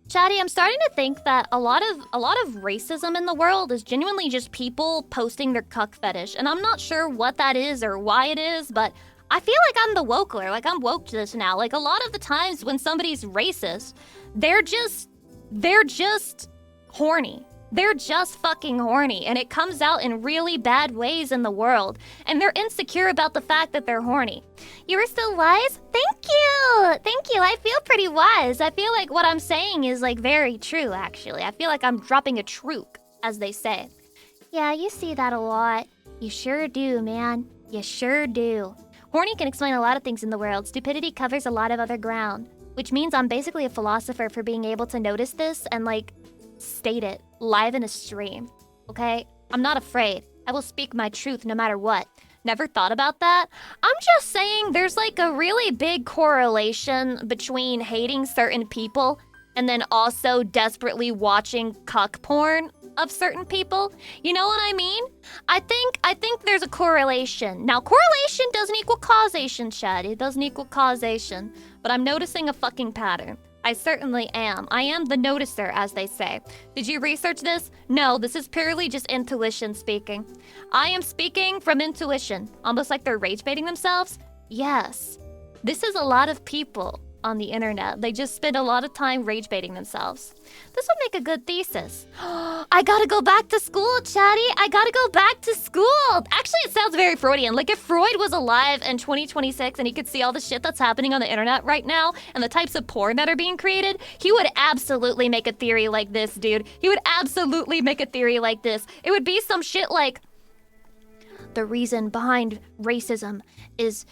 B: Chatty, I'm starting to think that a lot of racism in the world is genuinely just people posting their cuck fetish, and I'm not sure what that is or why it is, but I feel like I'm the wokeler, like I'm woke to this now. Like a lot of the times when somebody's racist, they're just horny. They're just fucking horny, and it comes out in really bad ways in the world, and they're insecure about the fact that they're horny. You were so wise? Thank you! Thank you, I feel pretty wise. I feel like what I'm saying is like very true, actually. I feel like I'm dropping a truth, as they say. Yeah, you see that a lot. You sure do, man. You sure do. Horny can explain a lot of things in the world. Stupidity covers a lot of other ground. Which means I'm basically a philosopher for being able to notice this and, like, state it live in a stream. Okay? I'm not afraid. I will speak my truth no matter what. Never thought about that? I'm just saying there's, like, a really big correlation between hating certain people and then also desperately watching cuck porn of certain people. You know what I mean? I think there's a correlation. Now, correlation doesn't equal causation, Chad. It doesn't equal causation. But I'm noticing a fucking pattern. I certainly am. I am the noticer, as they say. Did you research this? No, this is purely just intuition speaking. I am speaking from intuition. Almost like they're rage baiting themselves? Yes. This is a lot of people on the internet. They just spend a lot of time rage baiting themselves. This would make a good thesis. I gotta go back to school, Chatty. I gotta go back to school. Actually, it sounds very Freudian. Like if Freud was alive in 2026 and he could see all the shit that's happening on the internet right now and the types of porn that are being created, he would absolutely make a theory like this, dude. He would absolutely make a theory like this. It would be some shit like, the reason behind racism is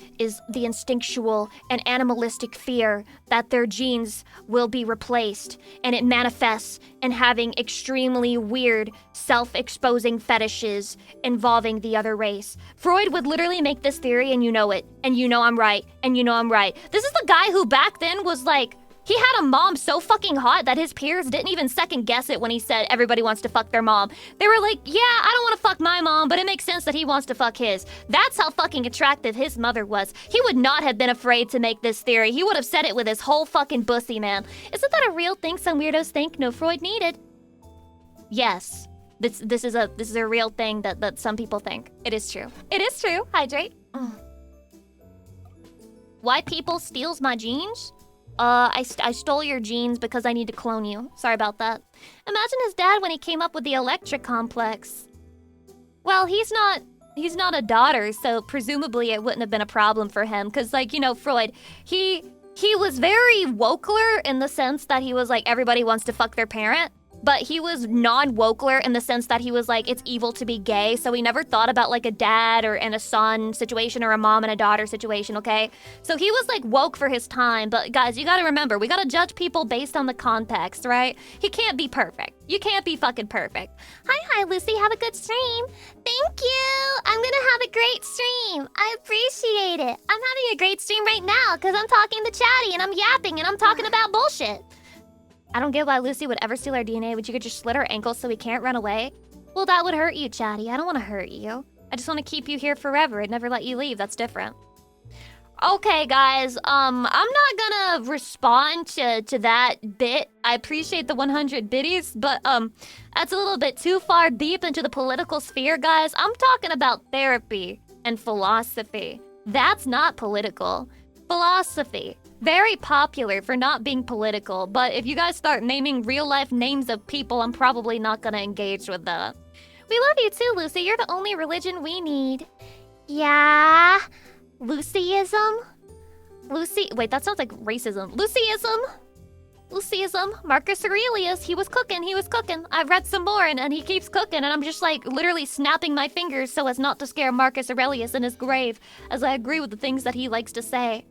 B: the instinctual and animalistic fear that their genes will be replaced, and it manifests in having extremely weird, self-exposing fetishes involving the other race. Freud would literally make this theory, and you know it, and you know I'm right, and you know I'm right. This is the guy who back then was like, he had a mom so fucking hot that his peers didn't even second guess it when he said everybody wants to fuck their mom. They were like, yeah, I don't want to fuck my mom, but it makes sense that he wants to fuck his. That's how fucking attractive his mother was. He would not have been afraid to make this theory. He would have said it with his whole fucking bussy, man. Isn't that a real thing some weirdos think no Freud needed? Yes. This is a real thing that some people think. It is true. It is true. Hydrate. Why people steals my jeans? I stole your genes because I need to clone you. Sorry about that. Imagine his dad when he came up with the electric complex. Well, he's not a daughter, so presumably it wouldn't have been a problem for him. Cause like, you know, Freud, he was very wokeler in the sense that he was like, everybody wants to fuck their parent. but he was non-wokeler in the sense that he was like, it's evil to be gay, so he never thought about like a dad and a son situation or a mom and a daughter situation, okay? So he was like woke for his time, but guys, you gotta remember, we gotta judge people based on the context, right? He can't be perfect. You can't be fucking perfect. Hi, Lucy, have a good stream. Thank you. I'm gonna have a great stream. I appreciate it. I'm having a great stream right now because I'm talking to Chatty and I'm yapping and I'm talking about bullshit. I don't get why Lucy would ever steal our DNA, but you could just slit her ankles so we can't run away. Well, that would hurt you, Chatty. I don't want to hurt you. I just want to keep you here forever and never let you leave. That's different. Okay, guys, I'm not gonna respond to that bit. I appreciate the 100 biddies, but that's a little bit too far deep into the political sphere, guys. I'm talking about therapy and philosophy. That's not political. Philosophy. Very popular for not being political, but if you guys start naming real-life names of people, I'm probably not gonna engage with that. We love you too, Lucy. You're the only religion we need. Yeah... Lucyism? Wait, that sounds like racism. Lucyism. Marcus Aurelius, he was cooking. I've read some more and he keeps cooking and I'm just like literally snapping my fingers so as not to scare Marcus Aurelius in his grave as I agree with the things that he likes to say.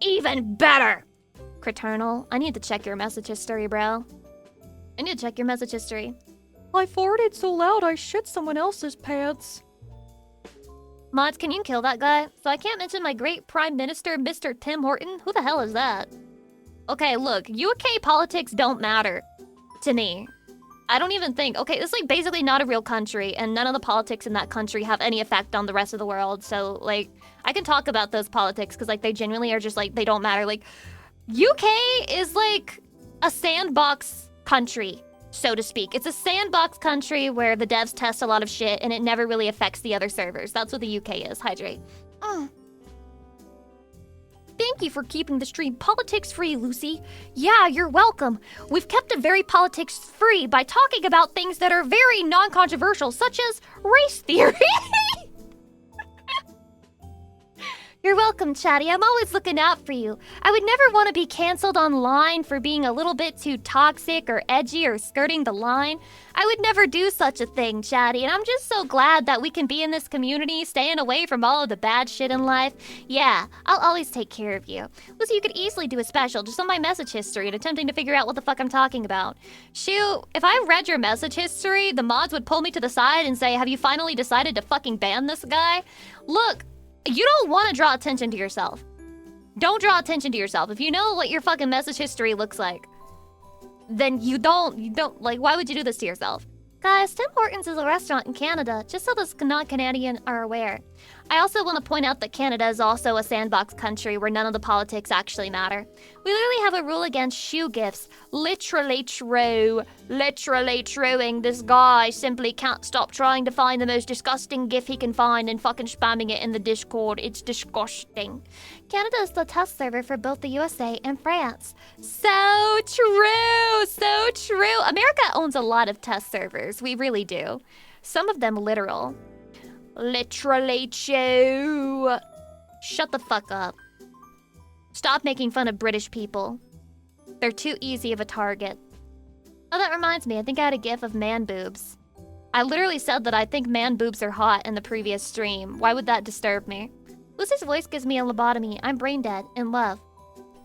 B: Even better! Creternal, I need to check your message history, bro. I farted so loud I shit someone else's pants. Mods, can you kill that guy? So I can't mention my great Prime Minister, Mr. Tim Horton? Who the hell is that? Okay, look, UK politics don't matter to me. I don't even think... Okay, it's like basically not a real country, and none of the politics in that country have any effect on the rest of the world. So, like, I can talk about those politics because, like, they genuinely are just, like, they don't matter. Like, UK is, like, a sandbox country, so to speak. It's a sandbox country where the devs test a lot of shit and it never really affects the other servers. That's what the UK is. Hydrate. Thank you for keeping the stream politics-free, Lucy. Yeah, you're welcome. We've kept it very politics-free by talking about things that are very non-controversial, such as race theory. You're welcome, Chatty. I'm always looking out for you. I would never want to be canceled online for being a little bit too toxic or edgy or skirting the line. I would never do such a thing, Chatty, and I'm just so glad that we can be in this community, staying away from all of the bad shit in life. Yeah, I'll always take care of you. Lucy, you could easily do a special just on my message history and attempting to figure out what the fuck I'm talking about. Shoot, if I read your message history, the mods would pull me to the side and say, have you finally decided to fucking ban this guy? Look, you don't want to draw attention to yourself. Don't draw attention to yourself. If you know what your fucking message history looks like, then you don't, like, why would you do this to yourself? Guys, Tim Hortons is a restaurant in Canada, just so the non-Canadian are aware. I also want to point out that Canada is also a sandbox country where none of the politics actually matter. We literally have a rule against shoe gifts. Literally truing. This guy simply can't stop trying to find the most disgusting gif he can find and fucking spamming it in the Discord. It's disgusting. Canada is the test server for both the USA and France. So true! So true! America owns a lot of test servers. We really do. Some of them literal. Literally true. Shut the fuck up. Stop making fun of British people. They're too easy of a target. Oh, that reminds me. I think I had a gif of man boobs. I literally said that I think man boobs are hot in the previous stream. Why would that disturb me? Lucy's voice gives me a lobotomy. I'm brain dead. In love.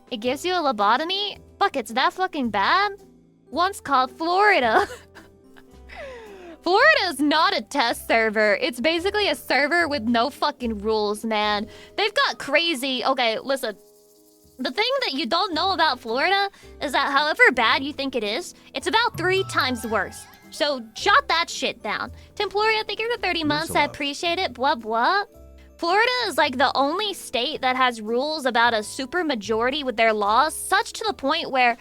B: It gives you a lobotomy? Fuck, it's that fucking bad? Once called Florida. Florida is not a test server. It's basically a server with no fucking rules, man. They've got crazy... Okay, listen. The thing that you don't know about Florida is that however bad you think it is, it's about 3 times worse. So jot that shit down. Temploria, thank you for 30 months. I appreciate it. Blah, blah. Florida is like the only state that has rules about a super majority with their laws, such to the point where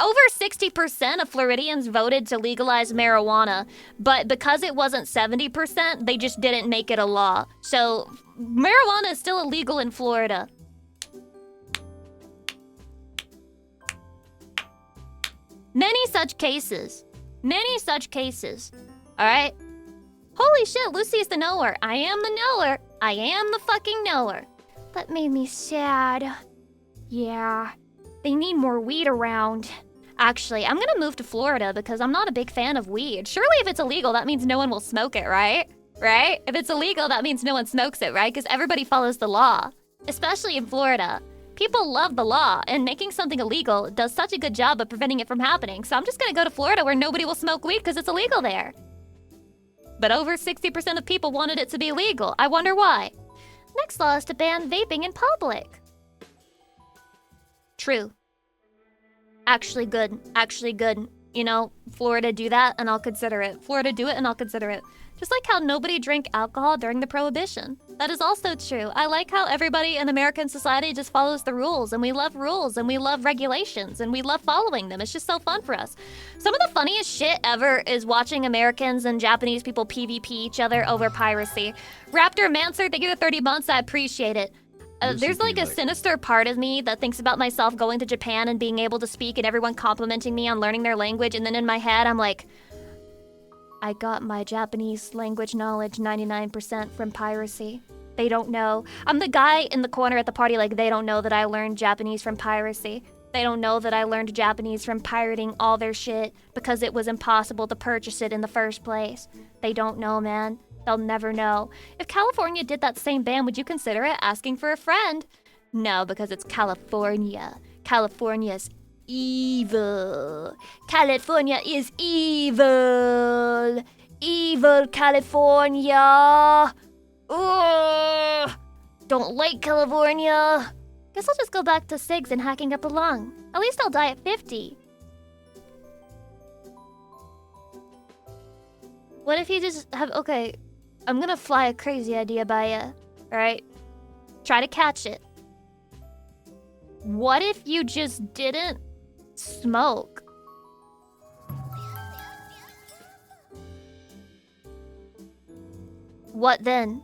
B: over 60% of Floridians voted to legalize marijuana, but because it wasn't 70%, they just didn't make it a law. So marijuana is still illegal in Florida. Many such cases. All right? Holy shit, Lucy is the knower. I am the knower. I am the fucking knower. That made me sad. Yeah, they need more weed around. Actually, I'm gonna move to Florida because I'm not a big fan of weed. Surely if it's illegal, that means no one will smoke it, right? Right? If it's illegal, that means no one smokes it, right? Because everybody follows the law, especially in Florida. People love the law, and making something illegal does such a good job of preventing it from happening. So I'm just gonna go to Florida where nobody will smoke weed because it's illegal there. But over 60% of people wanted it to be legal. I wonder why. Next law is to ban vaping in public. True. Actually good. Actually good. You know, Florida do that and I'll consider it. Florida do it and I'll consider it. Just like how nobody drank alcohol during the Prohibition. That is also true. I like how everybody in American society just follows the rules, and we love rules, and we love regulations, and we love following them. It's just so fun for us. Some of the funniest shit ever is watching Americans and Japanese people PvP each other over piracy. Raptor Mancer, thank you for 30 months. I appreciate it. There's like a sinister part of me that thinks about myself going to Japan and being able to speak and everyone complimenting me on learning their language, and then in my head I'm like, I got my Japanese language knowledge 99% from piracy. They don't know. I'm the guy in the corner at the party like, they don't know that I learned Japanese from piracy. They don't know that I learned Japanese from pirating all their shit because it was impossible to purchase it in the first place. They don't know, man. They'll never know. If California did that same ban, would you consider it? Asking for a friend? No, because it's California. California's evil. California is evil. Evil California. Ugh. Don't like California. Guess I'll just go back to cigs and hacking up a lung. At least I'll die at 50. What if you just have... Okay, I'm gonna fly a crazy idea by you. Alright? Try to catch it. What if you just didn't smoke? What then?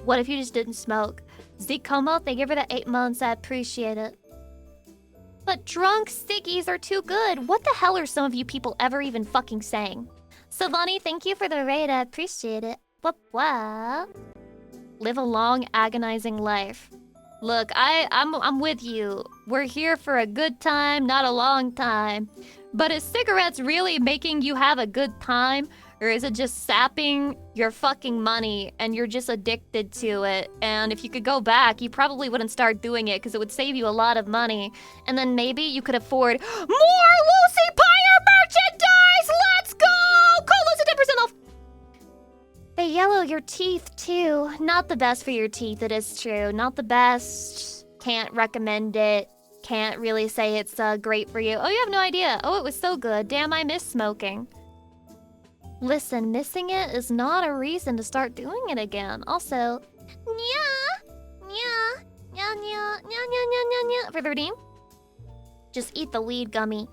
B: What if you just didn't smoke? Zeke Como, thank you for the 8 months. I appreciate it. But drunk stickies are too good. What the hell are some of you people ever even fucking saying? Savani, thank you for the raid. I appreciate it. Blah. Live a long, agonizing life. Look, I'm with you. We're here for a good time, not a long time. But is cigarettes really making you have a good time? Or is it just sapping your fucking money and you're just addicted to it? And if you could go back, you probably wouldn't start doing it because it would save you a lot of money. And then maybe you could afford more Lucy Pyre merchandise! Let's go! Call Lucy 10% off! They yellow your teeth too. Not the best for your teeth, it is true. Not the best. Can't recommend it. Can't really say it's great for you. Oh, you have no idea. Oh, it was so good. Damn, I miss smoking. Listen, missing it is not a reason to start doing it again. Also, for the redeem. Just eat the weed gummy.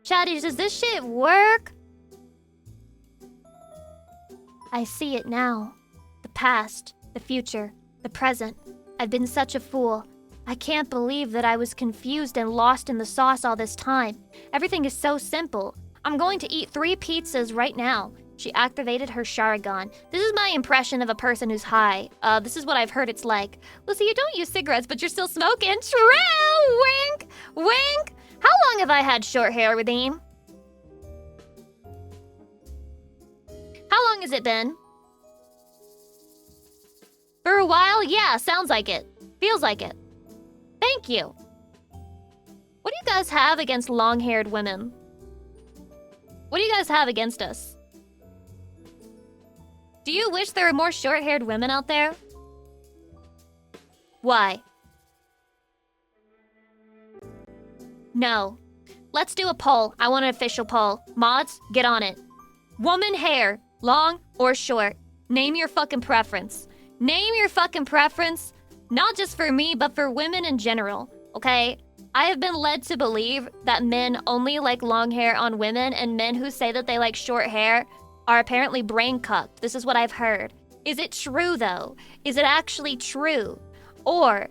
B: Chatty, does this shit work? I see it now. The past, the future, the present. I've been such a fool. I can't believe that I was confused and lost in the sauce all this time. Everything is so simple. I'm going to eat 3 pizzas right now. She activated her Sharingan. This is my impression of a person who's high. This is what I've heard it's like. Lucy, you don't use cigarettes, but you're still smoking. True! Wink! Wink! How long have I had short hair, Redeem? How long has it been? For a while? Yeah, sounds like it. Feels like it. Thank you. What do you guys have against long-haired women? What do you guys have against us? Do you wish there were more short-haired women out there? Why? No. Let's do a poll. I want an official poll. Mods, get on it. Woman hair, long or short? Name your fucking preference. Name your fucking preference. Not just for me, but for women in general, okay? I have been led to believe that men only like long hair on women, and men who say that they like short hair are apparently brain cucked. This is what I've heard. Is it true, though? Is it actually true? Or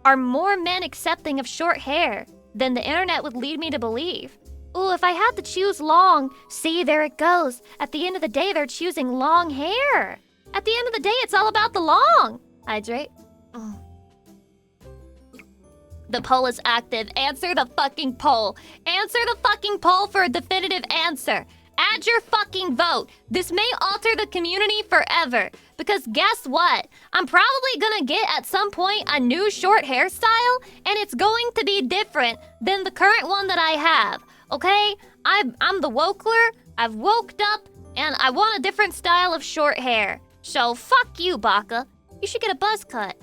B: are more men accepting of short hair than the internet would lead me to believe? Ooh, if I had to choose long, see, there it goes. At the end of the day, they're choosing long hair. At the end of the day, it's all about the long. Hydrate. The poll is active. Answer the fucking poll. Answer the fucking poll for a definitive answer. Add your fucking vote. This may alter the community forever. Because guess what? I'm probably gonna get at some point a new short hairstyle, and it's going to be different than the current one that I have. Okay? I'm the wokler. I've woked up, and I want a different style of short hair. So fuck you, Baka. You should get a buzz cut.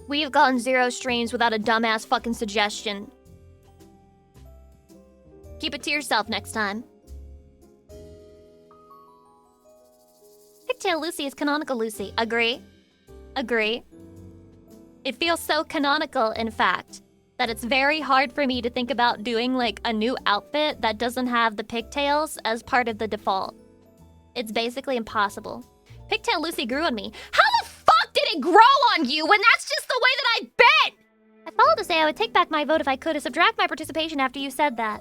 B: We have gotten 0 streams without a dumbass fucking suggestion. Keep it to yourself next time. Pigtail Lucy is canonical Lucy. Agree? Agree. It feels so canonical, in fact, that it's very hard for me to think about doing like a new outfit that doesn't have the pigtails as part of the default. It's basically impossible. Pigtail Lucy grew on me. How the fuck did it grow on you when that's just the way that I bet? I followed to say I would take back my vote if I could, to subtract my participation after you said that.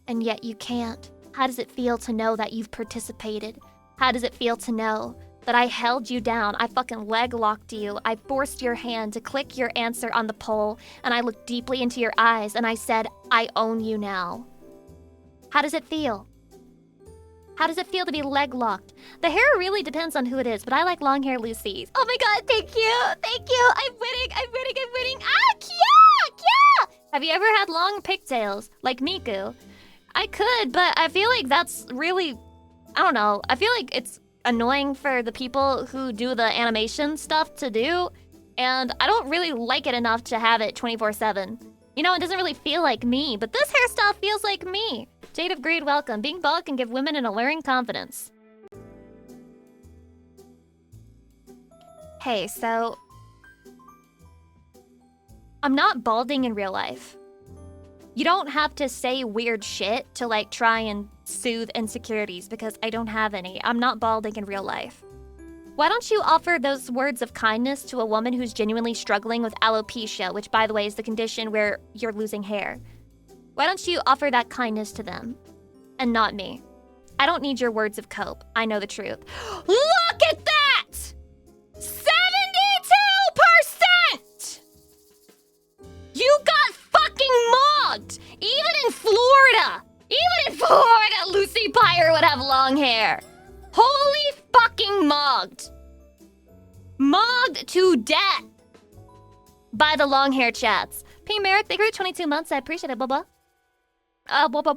B: And yet you can't. How does it feel to know that you've participated? How does it feel to know that I held you down, I fucking leg locked you, I forced your hand to click your answer on the poll, and I looked deeply into your eyes and I said, I own you now. How does it feel? How does it feel to be leg locked? The hair really depends on who it is, but I like long hair Lucy's. Oh my god, thank you! Thank you! I'm winning! I'm winning! I'm winning! Ah, Kya! Kya! Have you ever had long pigtails, like Miku? I could, but I feel like that's really... I don't know. I feel like it's annoying for the people who do the animation stuff to do, and I don't really like it enough to have it 24/7. You know, it doesn't really feel like me, but this hairstyle feels like me. Jade of Greed, welcome. Being bald can give women an alluring confidence. Hey, so... I'm not balding in real life. You don't have to say weird shit to, like, try and soothe insecurities, because I don't have any. I'm not balding in real life. Why don't you offer those words of kindness to a woman who's genuinely struggling with alopecia, which, by the way, is the condition where you're losing hair? Why don't you offer that kindness to them? And not me. I don't need your words of cope. I know the truth. Look at that! 72%! You got fucking mogged! Even in Florida! Even in Florida, Lucy Pyre would have long hair. Holy fucking mogged. Mogged to death by the long hair chats. P. Merrick, they grew 22 months. I appreciate it, blah. Blah. Yatta!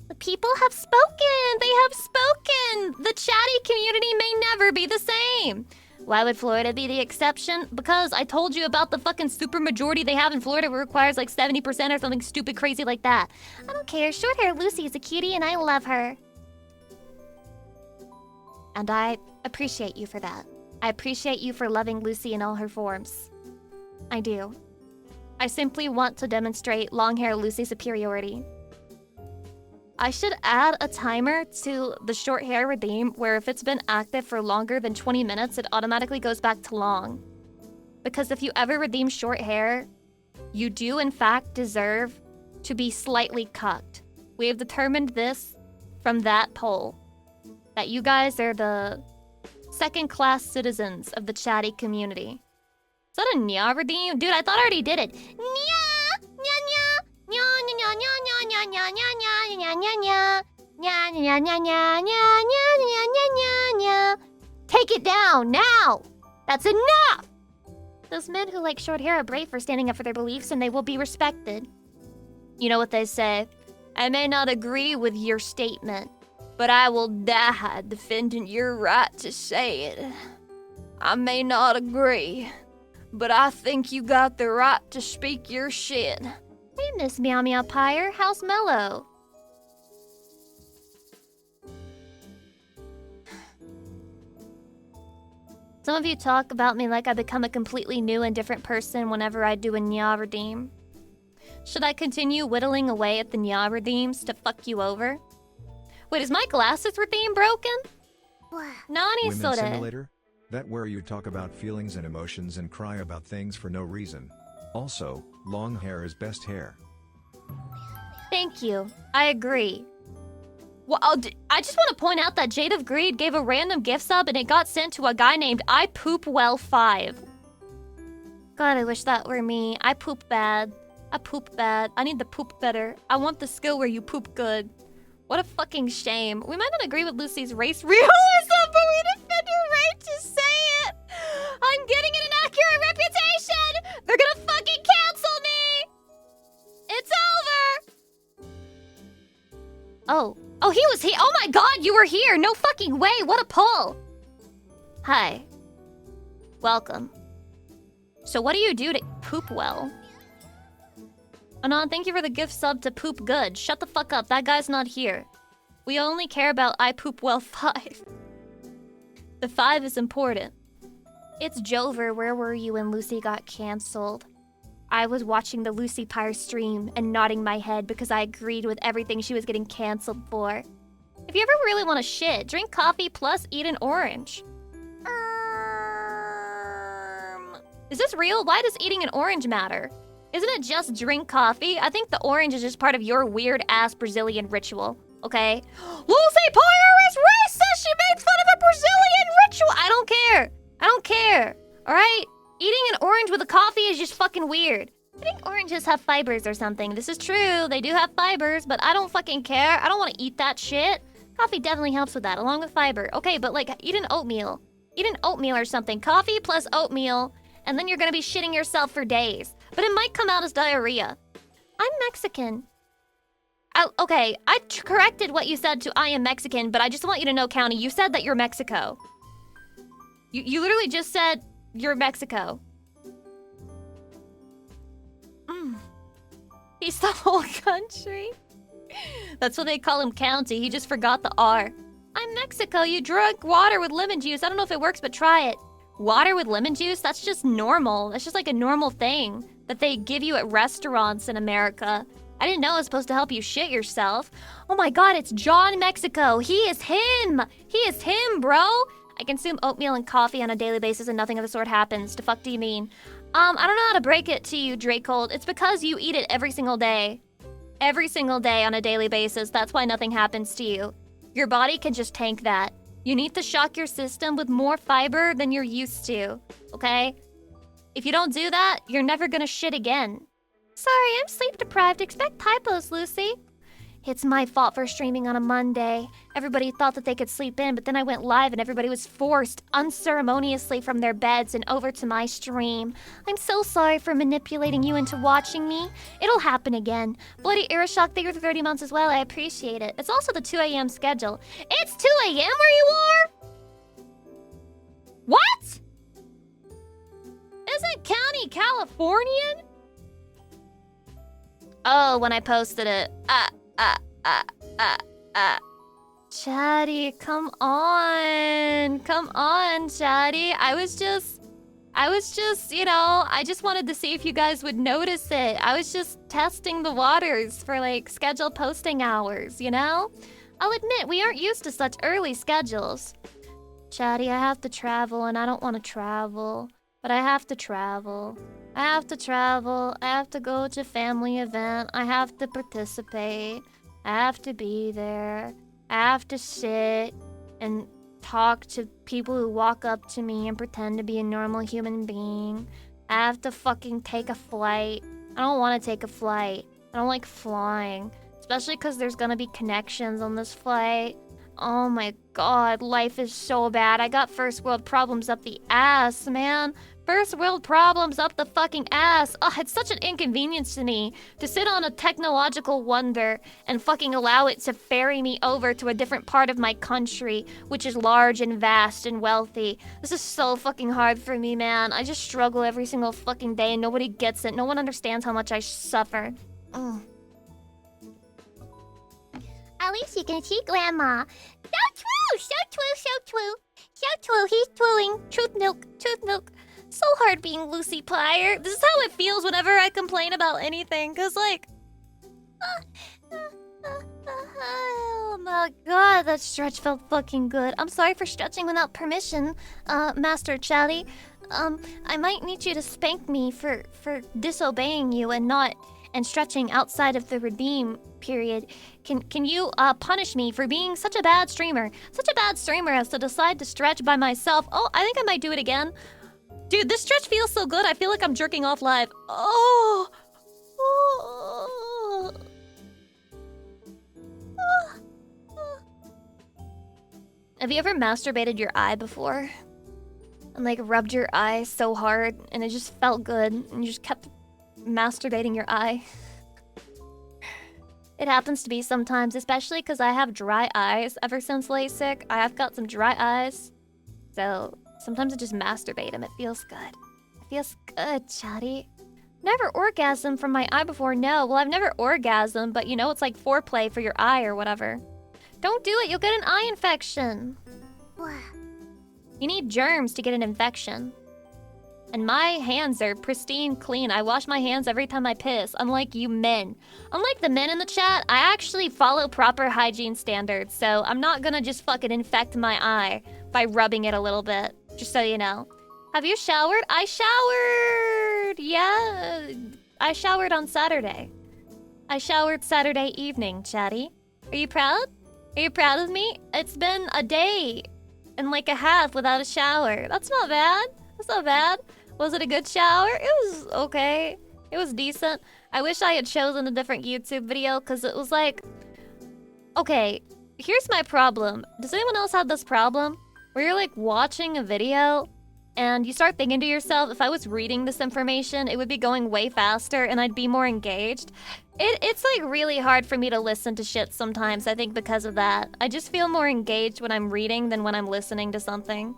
B: The people have spoken. They have spoken. The chatty community may never be the same. Why would Florida be the exception? Because I told you about the fucking super majority they have in Florida where it requires like 70% or something stupid crazy like that. I don't care. Short hair Lucy is a cutie and I love her. And I appreciate you for that. I appreciate you for loving Lucy in all her forms. I do. I simply want to demonstrate long hair Lucy superiority. I should add a timer to the short hair redeem where if it's been active for longer than 20 minutes, it automatically goes back to long. Because if you ever redeem short hair, you do in fact deserve to be slightly cucked. We have determined this from that poll. That you guys are the second-class citizens of the chatty community. Is that a nya redeem? Dude, I thought I already did it. Nya! Nya nya! Nya nya nya nya nya nya nya nya nya nya nya nya nya nya nya nya nya nya nya nya. Take it down now! That's enough! Those men who like short hair are brave for standing up for their beliefs and they will be respected. You know what they say? I may not agree with your statement, but I will die defending your right to say it. I may not agree, but I think you got the right to speak your shit. Hey, Miss Meow Meow Pyre, how's Mellow? Some of you talk about me like I become a completely new and different person whenever I do a Nya redeem. Should I continue whittling away at the Nya redeems to fuck you over? Wait, is my glasses redeem broken? Nani
A: Women
B: sore.
A: Simulator? That where you talk about feelings and emotions and cry about things for no reason. Also, long hair is best hair.
B: Thank you. I agree. Well, I just want to point out that Jade of Greed gave a random gift sub and it got sent to a guy named I Poop Well 5. God, I wish that were me. I poop bad. I poop bad. I need to poop better. I want the skill where you poop good. What a fucking shame. We might not agree with Lucy's race realism, but we defend your right to say it. I'm getting an inaccurate reputation. They're gonna fucking cancel me. It's over. Oh, he was here. Oh my god, you were here. No fucking way. What a pull. Hi. Welcome. So what do you do to poop well? Anon, thank you for the gift sub to Poop Good. Shut the fuck up. That guy's not here. We only care about I Poop Well 5. The 5 is important. It's Jover. Where were you when Lucy got cancelled? I was watching the Lucy Pyre stream and nodding my head because I agreed with everything she was getting cancelled for. If you ever really want to shit, drink coffee plus eat an orange. Is this real? Why does eating an orange matter? Isn't it just drink coffee? I think the orange is just part of your weird-ass Brazilian ritual, okay? Lucy Pyre is racist! She made fun of a Brazilian ritual! I don't care! I don't care, alright? Eating an orange with a coffee is just fucking weird. I think oranges have fibers or something. This is true, they do have fibers, but I don't fucking care. I don't want to eat that shit. Coffee definitely helps with that, along with fiber. Okay, but like, eat an oatmeal. Eat an oatmeal or something. Coffee plus oatmeal, and then you're gonna be shitting yourself for days. But it might come out as diarrhea. I'm Mexican. Okay, I corrected what you said to I am Mexican, but I just want you to know, County, you said that you're Mexico. You literally just said you're Mexico. He's the whole country. That's what they call him, County. He just forgot the R. I'm Mexico. You drunk water with lemon juice. I don't know if it works, but try it. Water with lemon juice? That's just normal. That's just like a normal thing that they give you at restaurants in America. I didn't know it was supposed to help you shit yourself. Oh my god, it's John Mexico. He is him. He is him, bro. I consume oatmeal and coffee on a daily basis and nothing of the sort happens. The fuck do you mean? I don't know how to break it to you, Dracold. It's because you eat it every single day. Every single day on a daily basis. That's why nothing happens to you. Your body can just tank that. You need to shock your system with more fiber than you're used to, okay? If you don't do that, you're never gonna shit again. Sorry, I'm sleep deprived. Expect typos, Lucy. It's my fault for streaming on a Monday. Everybody thought that they could sleep in, but then I went live and everybody was forced unceremoniously from their beds and over to my stream. I'm so sorry for manipulating you into watching me. It'll happen again. Bloody Aeroshock, thank you for 30 months as well. I appreciate it. It's also the 2 a.m. schedule. It's 2 a.m. where you are? What? Isn't County Californian? Oh, when I posted it. Chatty, come on. Come on, Chatty. I was just, you know, I just wanted to see if you guys would notice it. I was just testing the waters for, like, scheduled posting hours, you know? I'll admit, we aren't used to such early schedules. Chatty, I have to travel, and I don't want to travel. But I have to travel. I have to travel. I have to go to a family event. I have to participate. I have to be there. I have to sit and talk to people who walk up to me and pretend to be a normal human being. I have to fucking take a flight. I don't want to take a flight. I don't like flying. Especially because there's gonna be connections on this flight. Oh my god, life is so bad. I got first world problems up the ass, man. First world problems up the fucking ass. Ugh, it's such an inconvenience to me to sit on a technological wonder and fucking allow it to ferry me over to a different part of my country, which is large and vast and wealthy. This is so fucking hard for me, man. I just struggle every single fucking day and nobody gets it. No one understands how much I suffer. Ugh. At least you can see Grandma. So true, so true, so true. So true, he's truing. Truth milk, truth milk. So hard being Lucy Pyre. This is how it feels whenever I complain about anything. Cause like... oh my god, that stretch felt fucking good. I'm sorry for stretching without permission, Master Chatty. I might need you to spank me for disobeying you and stretching outside of the redeem period. Can you punish me for being such a bad streamer? Such a bad streamer as to decide to stretch by myself. Oh, I think I might do it again. Dude, this stretch feels so good. I feel like I'm jerking off live. Oh. Oh. Have you ever masturbated your eye before? And like rubbed your eye so hard and it just felt good and you just kept masturbating your eye? It happens to me sometimes, especially because I have dry eyes ever since LASIK. I have got some dry eyes. So sometimes I just masturbate them. It feels good. It feels good, chatty. Never orgasmed from my eye before, no. Well, I've never orgasmed, but you know, it's like foreplay for your eye or whatever. Don't do it, you'll get an eye infection. You need germs to get an infection. And my hands are pristine clean. I wash my hands every time I piss, unlike you men. Unlike the men in the chat, I actually follow proper hygiene standards, so I'm not gonna just fucking infect my eye by rubbing it a little bit, just so you know. Have you showered? I showered! Yeah, I showered on Saturday. I showered Saturday evening, chatty. Are you proud? Are you proud of me? It's been a day and like a half without a shower. That's not bad. That's not bad. Was it a good shower? It was okay. It was decent. I wish I had chosen a different YouTube video because it was like... Okay, here's my problem. Does anyone else have this problem? Where you're like watching a video and you start thinking to yourself, if I was reading this information, it would be going way faster and I'd be more engaged. It's like really hard for me to listen to shit sometimes, I think because of that. I just feel more engaged when I'm reading than when I'm listening to something.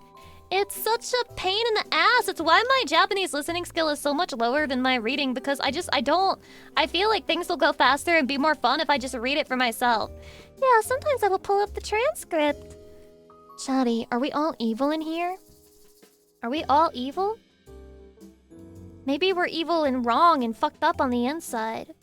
B: It's such a pain in the ass. It's why my Japanese listening skill is so much lower than my reading, because I feel like things will go faster and be more fun if I just read it for myself. Yeah, sometimes I will pull up the transcript. Shadi, are we all evil in here? Are we all evil? Maybe we're evil and wrong and fucked up on the inside.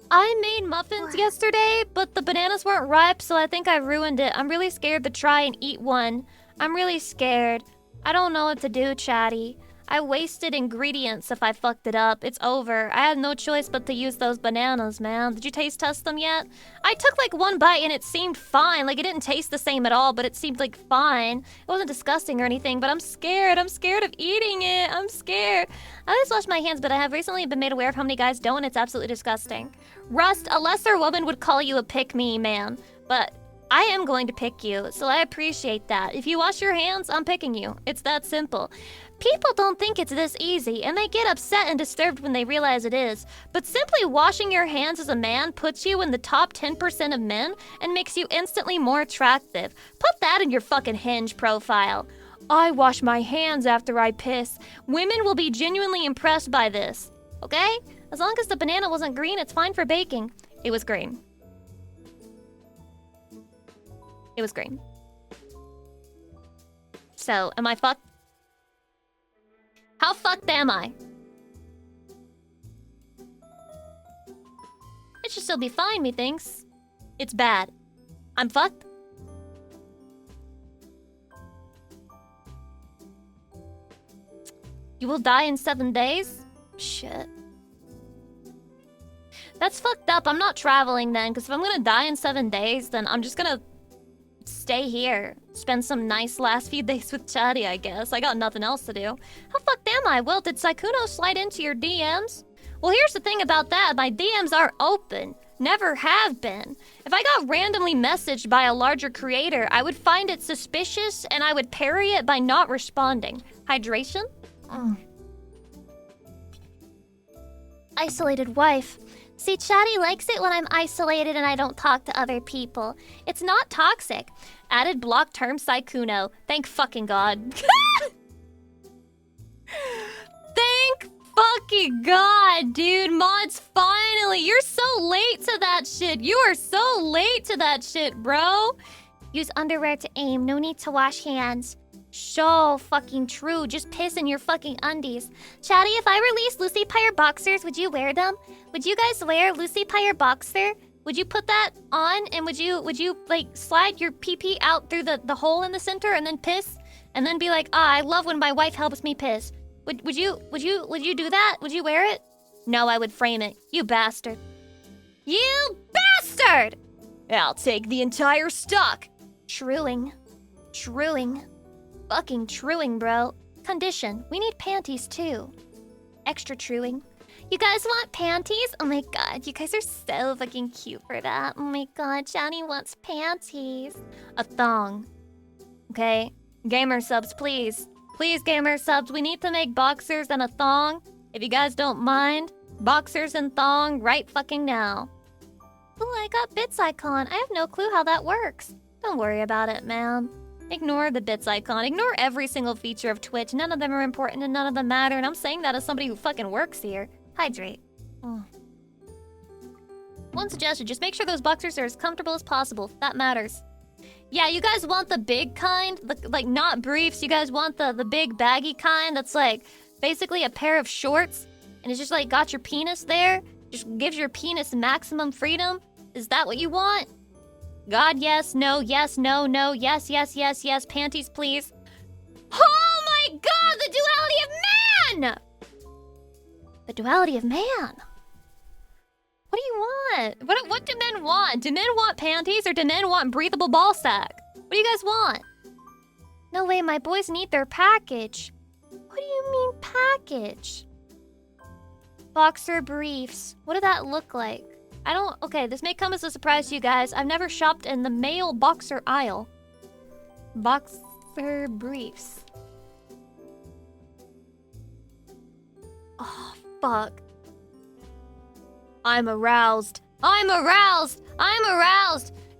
B: I made muffins yesterday, but the bananas weren't ripe, so I think I ruined it. I'm really scared to try and eat one. I'm really scared. I don't know what to do, chatty. I wasted ingredients if I fucked it up. It's over. I had no choice but to use those bananas, man. Did you taste test them yet? I took like one bite and it seemed fine. Like it didn't taste the same at all, but it seemed like fine. It wasn't disgusting or anything, but I'm scared. I'm scared of eating it. I'm scared. I always wash my hands, but I have recently been made aware of how many guys don't. It's absolutely disgusting. Rust, a lesser woman would call you a pick-me man, but I am going to pick you, so I appreciate that. If you wash your hands, I'm picking you. It's that simple. People don't think it's this easy, and they get upset and disturbed when they realize it is. But simply washing your hands as a man puts you in the top 10% of men and makes you instantly more attractive. Put that in your fucking Hinge profile. I wash my hands after I piss. Women will be genuinely impressed by this. Okay? As long as the banana wasn't green, it's fine for baking. It was green. It was green. So, am I fucked? How fucked am I? It should still be fine, methinks. It's bad. I'm fucked? You will die in 7 days? Shit. That's fucked up. I'm not traveling then, because if I'm gonna die in 7 days, then I'm just gonna stay here. Spend some nice last few days with Chatty, I guess. I got nothing else to do. How fucked am I? Well, did Saikuno slide into your DMs? Well, here's the thing about that. My DMs aren't open. Never have been. If I got randomly messaged by a larger creator, I would find it suspicious and I would parry it by not responding. Hydration? Isolated wife. See, Chatty likes it when I'm isolated and I don't talk to other people. It's not toxic. Added block term Saikuno. Thank fucking God. Thank fucking God, dude. Mods, finally. You're so late to that shit. You are so late to that shit, bro. Use underwear to aim. No need to wash hands. So fucking true. Just piss in your fucking undies. Chatty, if I release Lucy Pyre boxers, would you wear them? Would you guys wear Lucy Pyre boxer? Would you put that on and would you like slide your pee-pee out through the hole in the center and then piss? And then be like, I love when my wife helps me piss. Would you do that? Would you wear it? No, I would frame it. You bastard. You bastard! I'll take the entire stock. Truing. Fucking truing, bro. Condition. We need panties, too. Extra truing. You guys want panties? Oh my god, you guys are so fucking cute for that. Oh my god, Johnny wants panties. A thong. Okay? Gamer subs, please. Please, gamer subs, we need to make boxers and a thong. If you guys don't mind, boxers and thong right fucking now. Ooh, I got bits icon. I have no clue how that works. Don't worry about it, man. Ignore the bits icon. Ignore every single feature of Twitch. None of them are important and none of them matter. And I'm saying that as somebody who fucking works here. Hydrate. Oh. One suggestion, just make sure those boxers are as comfortable as possible. That matters. Yeah, you guys want the big kind? Like, not briefs. You guys want the big baggy kind that's like basically a pair of shorts and it's just like got your penis there? Just gives your penis maximum freedom? Is that what you want? God, yes, no, yes, no, no, yes, yes, yes, yes. Panties, please. Oh my god, the duality of man! The duality of man. What do you want? What do men want? Do men want panties or do men want breathable ball sack? What do you guys want? No way, my boys need their package. What do you mean package? Boxer briefs. What did that look like? Okay, this may come as a surprise to you guys. I've never shopped in the male boxer aisle. Boxer briefs. Oh, fuck. I'm aroused.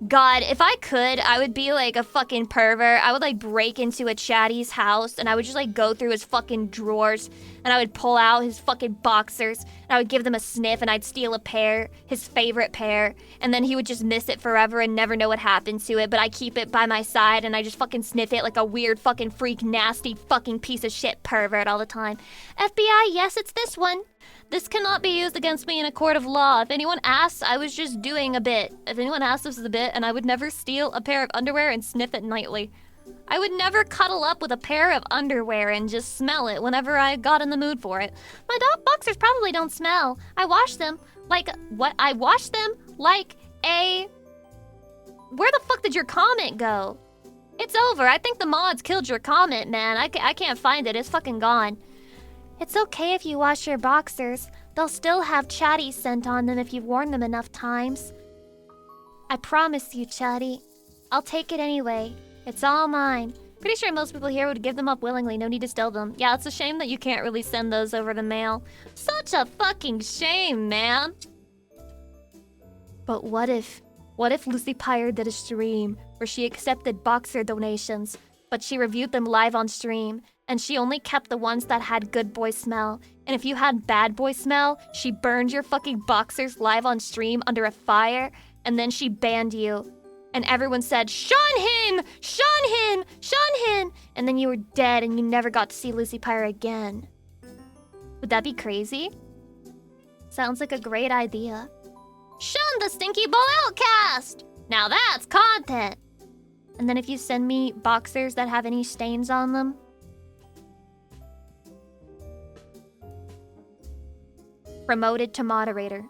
B: God, if I could, I would be like a fucking pervert. I would like break into a chatty's house and I would just like go through his fucking drawers and I would pull out his fucking boxers and I would give them a sniff and I'd steal a pair, his favorite pair, and then he would just miss it forever and never know what happened to it, but I keep it by my side and I just fucking sniff it like a weird fucking freak, nasty fucking piece of shit pervert all the time. FBI, yes, it's this one. This cannot be used against me in a court of law. If anyone asks, I was just doing a bit. If anyone asks, this is a bit, and I would never steal a pair of underwear and sniff it nightly. I would never cuddle up with a pair of underwear and just smell it whenever I got in the mood for it. My dog boxers probably don't smell. I wash them like... What? I wash them like a... Where the fuck did your comment go? It's over. I think the mods killed your comment, man. I can't find it. It's fucking gone. It's okay if you wash your boxers. They'll still have chatty scent on them if you've worn them enough times. I promise you, chatty. I'll take it anyway. It's all mine. Pretty sure most people here would give them up willingly. No need to steal them. Yeah, it's a shame that you can't really send those over the mail. Such a fucking shame, man. But what if Lucy Pyre did a stream where she accepted boxer donations, but she reviewed them live on stream? And she only kept the ones that had good boy smell. And if you had bad boy smell, she burned your fucking boxers live on stream under a fire. And then she banned you. And everyone said, shun him! Shun him! Shun him! And then you were dead and you never got to see Lucy Pyre again. Would that be crazy? Sounds like a great idea. Shun the Stinky Bull Outcast! Now that's content! And then if you send me boxers that have any stains on them, promoted to moderator.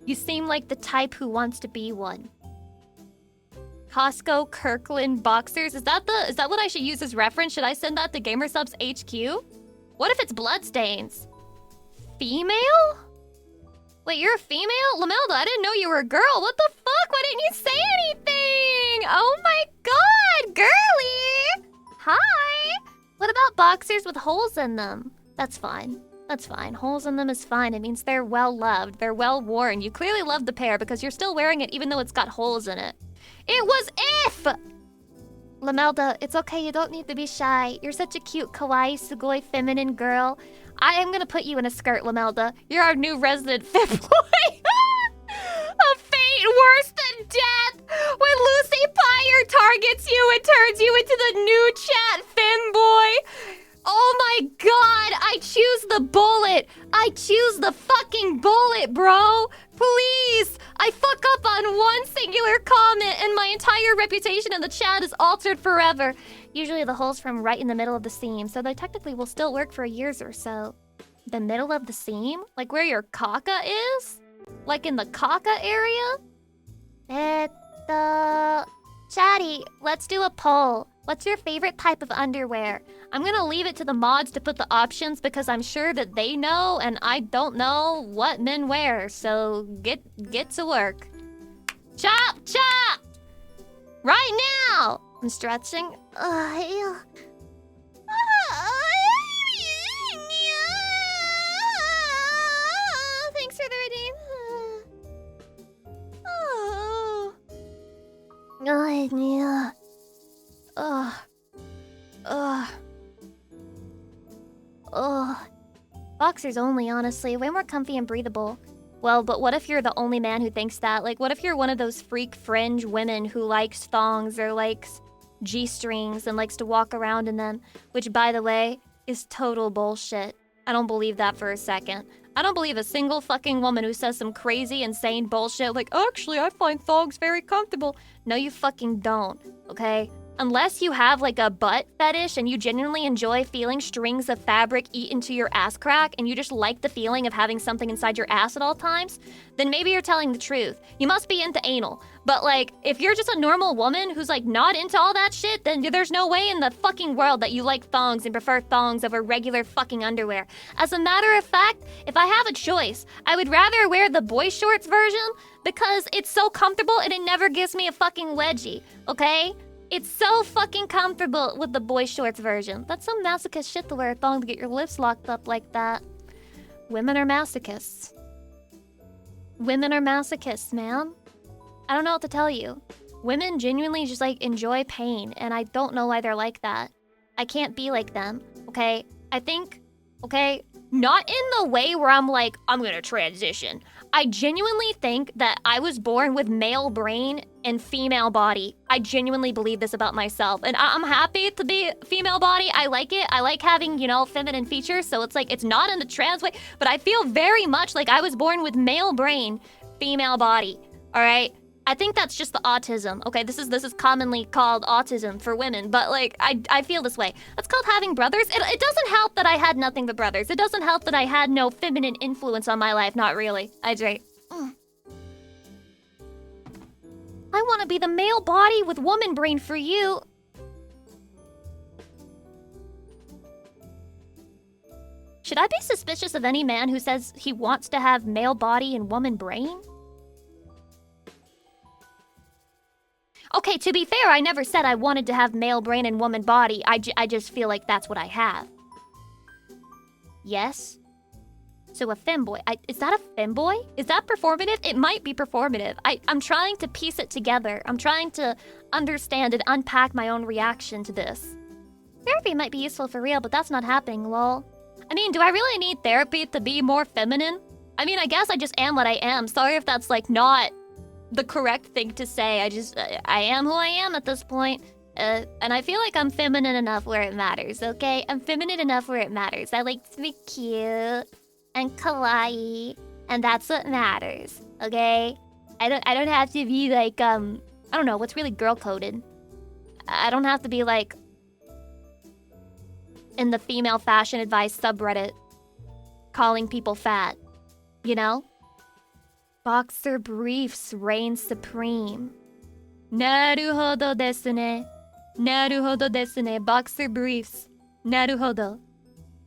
B: You seem like the type who wants to be one. Costco Kirkland boxers. Is that what I should use as reference? Should I send that to GamerSubs HQ? What if it's bloodstains? Female? Wait, you're a female? Lamelda, I didn't know you were a girl. What the fuck? Why didn't you say anything? Oh my god, girly! Hi! What about boxers with holes in them? That's fine. That's fine. Holes in them is fine. It means they're well-loved. They're well-worn. You clearly love the pair because you're still wearing it even though it's got holes in it. It was if! Lamelda, it's okay. You don't need to be shy. You're such a cute, kawaii, sugoi, feminine girl. I am gonna put you in a skirt, Lamelda. You're our new resident fit boy. A fate worse than death! When Lucy Pyre targets you and turns you into the new chat femboy! Oh my god! I choose the bullet! I choose the fucking bullet, bro! Please! I I fuck up on one singular comment and my entire reputation in the chat is altered forever. Usually the hole's from right in the middle of the seam, so they technically will still work for years or so. The middle of the seam? Like where your caca is? Like in the caca area? Chatty, let's do a poll. What's your favorite type of underwear? I'm gonna leave it to the mods to put the options because I'm sure that they know and I don't know what men wear. So get to work. Chop! Chop! Right now! I'm stretching. Thanks for the redeem. Yeah. Boxers only, honestly. Way more comfy and breathable. Well, but what if you're the only man who thinks that? Like, what if you're one of those freak fringe women who likes thongs or likes G-strings and likes to walk around in them? Which, by the way, is total bullshit. I don't believe that for a second. I don't believe a single fucking woman who says some crazy, insane bullshit like, actually, I find thongs very comfortable. No, you fucking don't, okay? Unless you have like a butt fetish and you genuinely enjoy feeling strings of fabric eat into your ass crack and you just like the feeling of having something inside your ass at all times, then maybe you're telling the truth. You must be into anal. But like, if you're just a normal woman who's like not into all that shit, then there's no way in the fucking world that you like thongs and prefer thongs over regular fucking underwear. As a matter of fact, if I have a choice, I would rather wear the boy shorts version because it's so comfortable and it never gives me a fucking wedgie, okay? It's so fucking comfortable with the boy shorts version. That's some masochist shit to wear a thong to get your lips locked up like that. Women are masochists. Women are masochists, man. I don't know what to tell you. Women genuinely just like enjoy pain, and I don't know why they're like that. I can't be like them, okay? I think, okay, not in the way where I'm like, I'm gonna transition. I genuinely think that I was born with male brain and female body. I genuinely believe this about myself. And I'm happy to be female body. I like it. I like having, you know, feminine features. So it's like, it's not in the trans way, but I feel very much like I was born with male brain, female body. All right? I think that's just the autism. Okay, this is commonly called autism for women, but like I feel this way. That's called having brothers. It doesn't help that I had nothing but brothers. It doesn't help that I had no feminine influence on my life. Not really. I want to be the male body with woman brain for you. Should I be suspicious of any man who says he wants to have male body and woman brain? Okay, to be fair, I never said I wanted to have male brain and woman body. I just feel like that's what I have. Yes? So a femboy. Is that a femboy? Is that performative? It might be performative. I'm trying to piece it together. I'm trying to understand and unpack my own reaction to this. Therapy might be useful for real, but that's not happening, lol. I mean, do I really need therapy to be more feminine? I mean, I guess I just am what I am. Sorry if that's like not the correct thing to say. I am who I am at this point. And I feel like I'm feminine enough where it matters, okay? I'm feminine enough where it matters. I like to be cute and kawaii, and that's what matters, okay? I don't have to be like, I don't know, what's really girl-coded? I don't have to be like in the female fashion advice subreddit calling people fat, you know? Boxer briefs reign supreme. Naruhodo desu ne. Naruhodo desu ne. Boxer briefs. Naruhodo.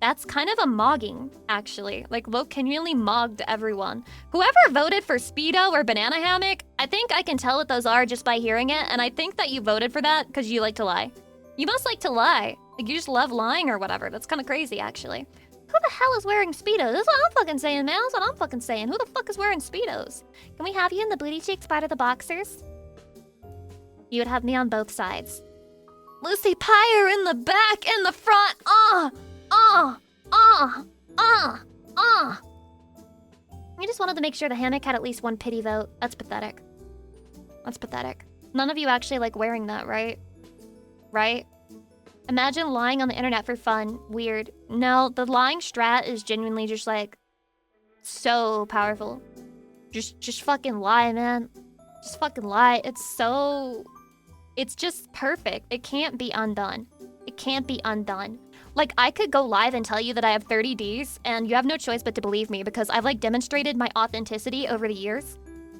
B: That's kind of a mogging, actually. Like, genuinely mogged everyone. Whoever voted for Speedo or Banana Hammock, I think I can tell what those are just by hearing it, and I think that you voted for that because you like to lie. You must like to lie. Like, you just love lying or whatever. That's kind of crazy, actually. Who the hell is wearing Speedos? That's what I'm fucking saying, man. That's what I'm fucking saying. Who the fuck is wearing Speedos? Can we have you in the booty cheeks part of the boxers? You would have me on both sides. Lucy Pyre in the back and the front. I just wanted to make sure the hammock had at least one pity vote. That's pathetic. That's pathetic. None of you actually like wearing that, right? Right? Imagine lying on the internet for fun. Weird. No, the lying strat is genuinely just like so powerful. Just fucking lie, man. Just fucking lie. It's just perfect. It can't be undone. It can't be undone. Like, I could go live and tell you that I have 30 Ds, and you have no choice but to believe me because I've, like, demonstrated my authenticity over the years.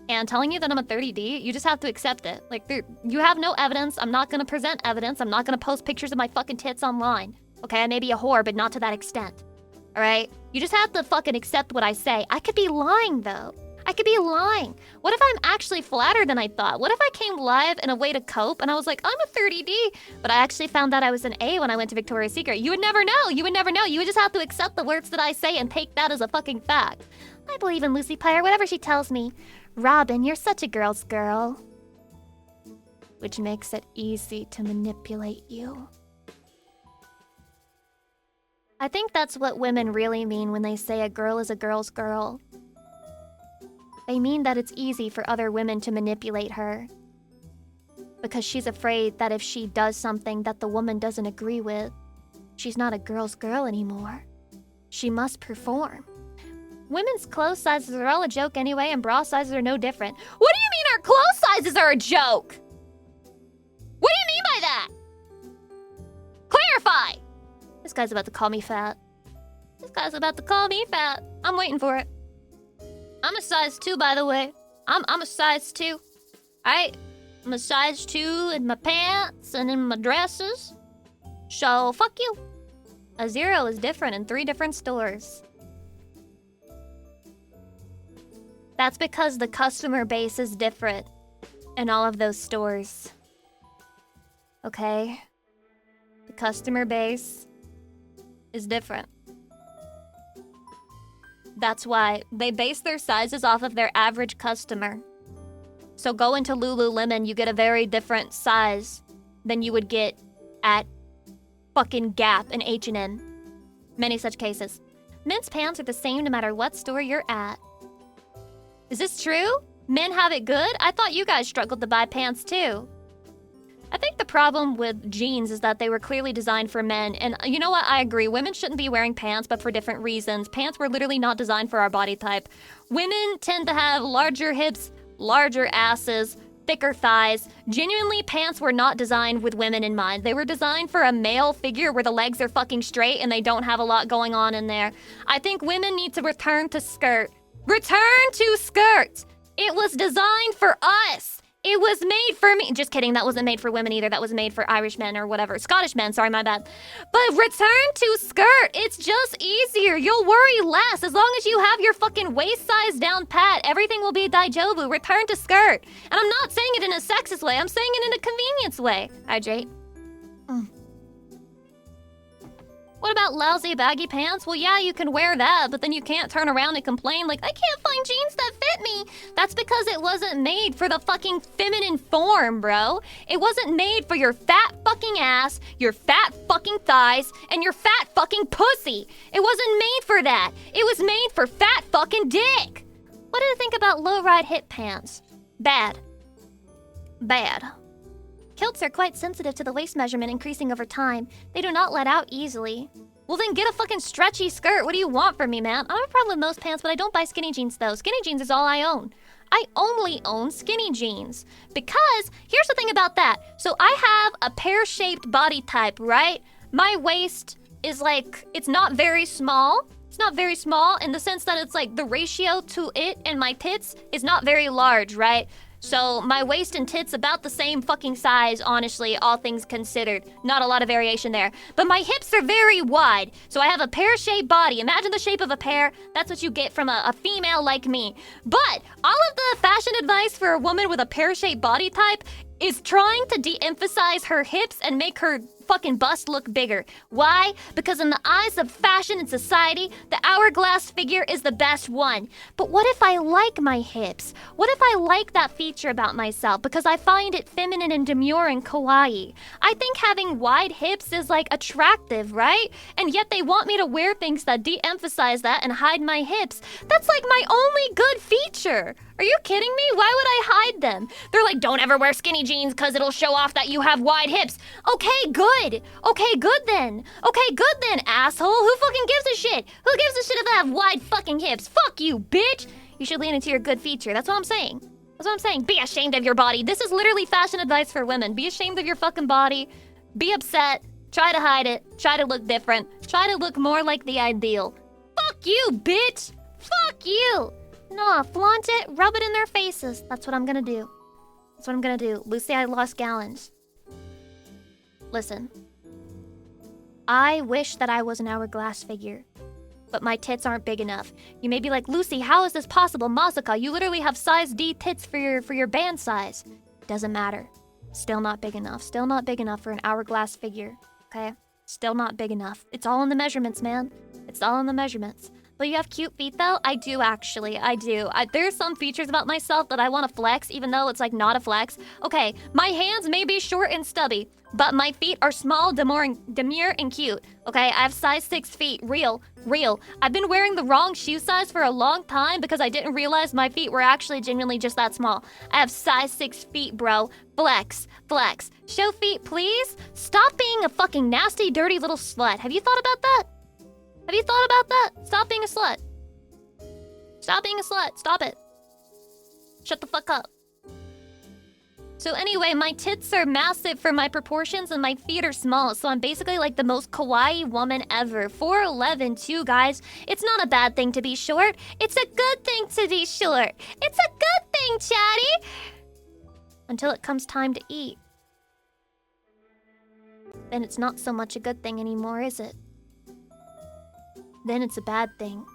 B: And telling you that I'm a 30D, you just have to accept it. Like, you have no evidence. I'm not gonna present evidence. I'm not gonna post pictures of my fucking tits online. Okay, I may be a whore, but not to that extent. Alright? You just have to fucking accept what I say. I could be lying, though. I could be lying. What if I'm actually flatter than I thought? What if I came live in a way to cope and I was like, I'm a 30D, but I actually found out I was an A when I went to Victoria's Secret? You would never know. You would never know. You would just have to accept the words that I say and take that as a fucking fact. I believe in Lucy Pyre, whatever she tells me. Robin, you're such a girl's girl. Which makes it easy to manipulate you. I think that's what women really mean when they say a girl is a girl's girl. They mean that it's easy for other women to manipulate her. Because she's afraid that if she does something that the woman doesn't agree with, she's not a girl's girl anymore. She must perform. Women's clothes sizes are all a joke anyway, and bra sizes are no different. What do you mean our clothes sizes are a joke? What do you mean by that? Clarify! This guy's about to call me fat. This guy's about to call me fat. I'm waiting for it. I'm a size 2, by the way. I'm a size 2. I'm a size 2 in my pants and in my dresses. So, fuck you. A 0 is different in 3 different stores. That's because the customer base is different in all of those stores. Okay? The customer base is different. That's why they base their sizes off of their average customer. So go into Lululemon, you get a very different size than you would get at fucking Gap and H&M. Many such cases. Men's pants are the same no matter what store you're at. Is this true? Men have it good? I thought you guys struggled to buy pants too. I think the problem with jeans is that they were clearly designed for men. And you know what? I agree. Women shouldn't be wearing pants, but for different reasons. Pants were literally not designed for our body type. Women tend to have larger hips, larger asses, thicker thighs. Genuinely, pants were not designed with women in mind. They were designed for a male figure where the legs are fucking straight and they don't have a lot going on in there. I think women need to return to skirt. Return to skirt! It was designed for us! It was made for me. Just kidding, that wasn't made for women either. That was made for Irish men or whatever. Scottish men, sorry, my bad. But return to skirt. It's just easier. You'll worry less. As long as you have your fucking waist size down pat, everything will be daijobu. Return to skirt. And I'm not saying it in a sexist way. I'm saying it in a convenience way. Hydrate. What about lousy baggy pants? Well, yeah, you can wear that, but then you can't turn around and complain like, I can't find jeans that fit me. That's because it wasn't made for the fucking feminine form, bro. It wasn't made for your fat fucking ass, your fat fucking thighs, and your fat fucking pussy. It wasn't made for that. It was made for fat fucking dick. What do you think about low-ride hip pants? Bad. Bad. Kilts are quite sensitive to the waist measurement increasing over time. They do not let out easily. Well then get a fucking stretchy skirt. What do you want from me, man? I don't have a problem with most pants, but I don't buy skinny jeans though. Skinny jeans is all I own. I only own skinny jeans. Because, here's the thing about that. So I have a pear-shaped body type, right? My waist is like, it's not very small. It's not very small in the sense that it's like the ratio to it and my tits is not very large, right? So my waist and tits about the same fucking size, honestly, all things considered. Not a lot of variation there. But my hips are very wide, so I have a pear-shaped body. Imagine the shape of a pear. That's what you get from a female like me. But all of the fashion advice for a woman with a pear-shaped body type is trying to de-emphasize her hips and make her fucking bust look bigger. Why? Because in the eyes of fashion and society, the hourglass figure is the best one. But what if I like my hips? What if I like that feature about myself because I find it feminine and demure and kawaii? I think having wide hips is like attractive, right? And yet they want me to wear things that de-emphasize that and hide my hips. That's like my only good feature. Are you kidding me? Why would I hide them? They're like, don't ever wear skinny jeans because it'll show off that you have wide hips. Okay, good. Okay, good then. Okay, good then, asshole. Who fucking gives a shit? Who gives a shit if I have wide fucking hips? Fuck you, bitch. You should lean into your good feature. That's what I'm saying. That's what I'm saying. Be ashamed of your body. This is literally fashion advice for women. Be ashamed of your fucking body. Be upset. Try to hide it. Try to look different. Try to look more like the ideal. Fuck you, bitch! Fuck you! Nah, flaunt it, rub it in their faces. That's what I'm gonna do. That's what I'm gonna do. Lucy, I lost gallons. Listen. I wish that I was an hourglass figure, but my tits aren't big enough. You may be like, Lucy, how is this possible? Masaka, you literally have size D tits for your band size. Doesn't matter. Still not big enough. Still not big enough for an hourglass figure. Okay? Still not big enough. It's all in the measurements, man. It's all in the measurements. But you have cute feet, though? I do, actually. I do. There's some features about myself that I want to flex, even though it's, like, not a flex. Okay, my hands may be short and stubby, but my feet are small, demure, and cute. Okay, I have size 6 feet. Real. I've been wearing the wrong shoe size for a long time because I didn't realize my feet were actually genuinely just that small. I have size 6 feet, bro. Flex. Show feet, please. Stop being a fucking nasty, dirty little slut. Have you thought about that? Have you thought about that? Stop being a slut. Stop being a slut. Stop it. Shut the fuck up. So anyway, my tits are massive for my proportions and my feet are small. So I'm basically like the most kawaii woman ever. 4'11", too, guys. It's not a bad thing to be short. It's a good thing to be short. It's a good thing, chatty. Until it comes time to eat. Then it's not so much a good thing anymore, is it? Then it's a bad thing.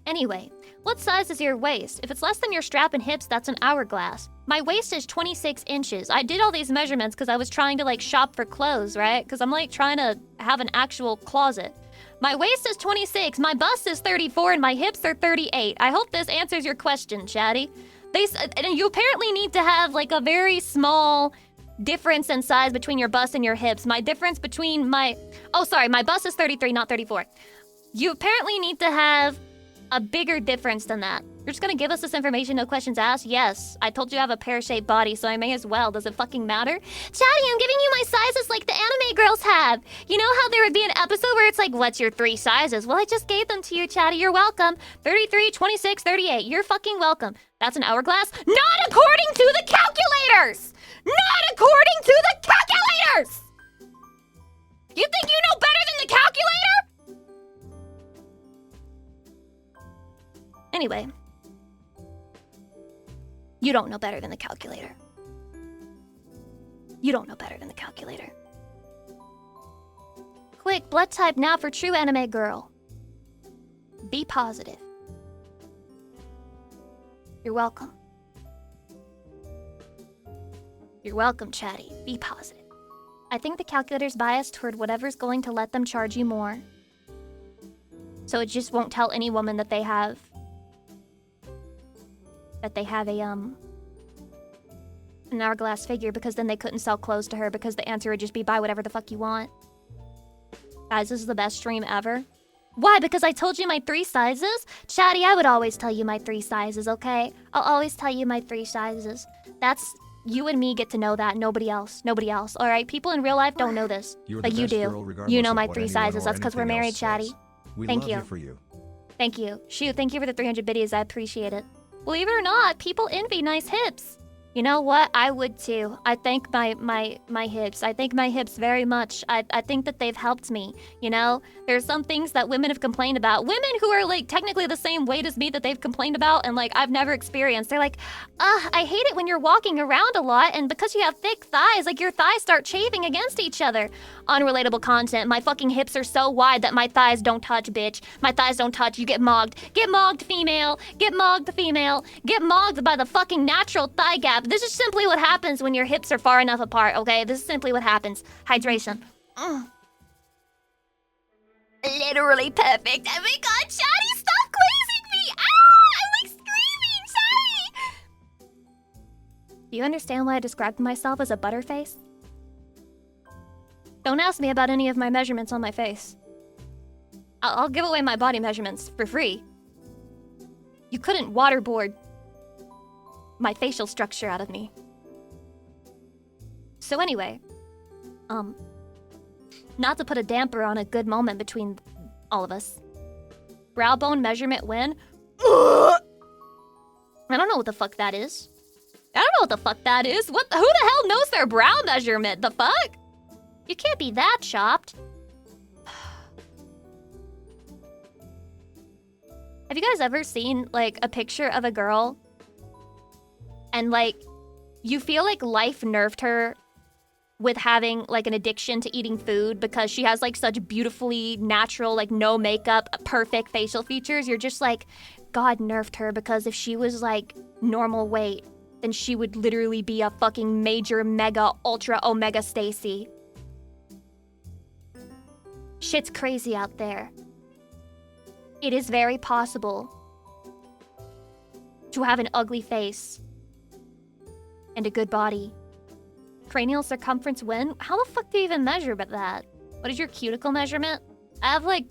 B: Anyway, what size is your waist? If it's less than your strap and hips, that's an hourglass. My waist is 26 inches. I did all these measurements because I was trying to like shop for clothes, right? Because I'm like trying to have an actual closet. My waist is 26, my bust is 34, and my hips are 38. I hope this answers your question, chatty. And you apparently need to have like a very small difference in size between your bust and your hips. My difference between my bust is 33, not 34. You apparently need to have a bigger difference than that. You're just gonna give us this information, no questions asked? Yes. I told you I have a pear-shaped body, so I may as well. Does it fucking matter? Chatty, I'm giving you my sizes like the anime girls have. You know how there would be an episode where it's like, what's your 3 sizes? Well, I just gave them to you, Chatty. You're welcome. 33, 26, 38. You're fucking welcome. That's an hourglass? Not according to the calculators! Not according to the calculators! You think you know better than the calculator? Anyway. You don't know better than the calculator. You don't know better than the calculator. Quick, blood type now for true anime girl. Be positive. You're welcome. You're welcome, chatty. Be positive. I think the calculator's biased toward whatever's going to let them charge you more. So it just won't tell any woman that they have an hourglass figure, because then they couldn't sell clothes to her, because the answer would just be buy whatever the fuck you want. Guys, this is the best stream ever. Why? Because I told you my 3 sizes? Chatty, I would always tell you my 3 sizes, okay? I'll always tell you my 3 sizes. That's... You and me get to know that. Nobody else. Nobody else. All right? People in real life don't know this. But you do. You know my 3 sizes. That's because we're married, chatty. Thank you. Thank you. Shoot, thank you for the 300 biddies. I appreciate it. Believe it or not, people envy nice hips. You know what? I would too. I thank my hips. I thank my hips very much. I think that they've helped me. You know, there's some things that women have complained about. Women who are like technically the same weight as me that they've complained about and like I've never experienced. They're like, I hate it when you're walking around a lot and because you have thick thighs, like your thighs start chafing against each other. Unrelatable content. My fucking hips are so wide that my thighs don't touch, bitch. My thighs don't touch. You get mogged. Get mogged, female. Get mogged, female. Get mogged by the fucking natural thigh gap. This is simply what happens when your hips are far enough apart, okay? This is simply what happens. Hydration. Literally perfect. Oh my god, Shadi, stop quizzing me! I'm like screaming, Shadi! Do you understand why I described myself as a butterface? Don't ask me about any of my measurements on my face. I'll give away my body measurements for free. You couldn't waterboard my facial structure out of me. So anyway, not to put a damper on a good moment between all of us, Brow bone measurement win. I don't know what the fuck that is. I don't know what the fuck that is. Who the hell knows their brow measurement? The fuck? You can't be that chopped. Have you guys ever seen, like, a picture of a girl and, like, you feel like life nerfed her with having, like, an addiction to eating food because she has, like, such beautifully natural, like, no makeup, perfect facial features? You're just like, God nerfed her, because if she was, like, normal weight, then she would literally be a fucking major, mega, ultra, omega Stacy. Shit's crazy out there. It is very possible to have an ugly face and a good body. Cranial circumference win? How the fuck do you even measure but that? What is your cuticle measurement? I have, like,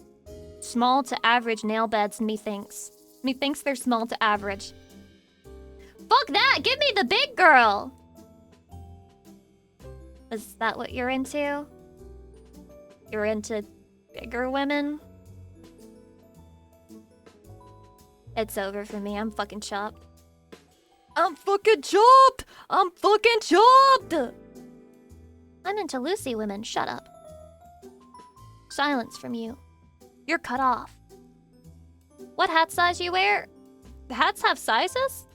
B: small to average nail beds, methinks. Methinks they're small to average. Fuck that! Give me the big girl! Is that what you're into? You're into bigger women? It's over for me. I'm fucking chopped. I'm fucking chopped! I'm fucking chopped! I'm into Lucy women. Shut up. Silence from you. You're cut off. What hat size you wear? The hats have sizes?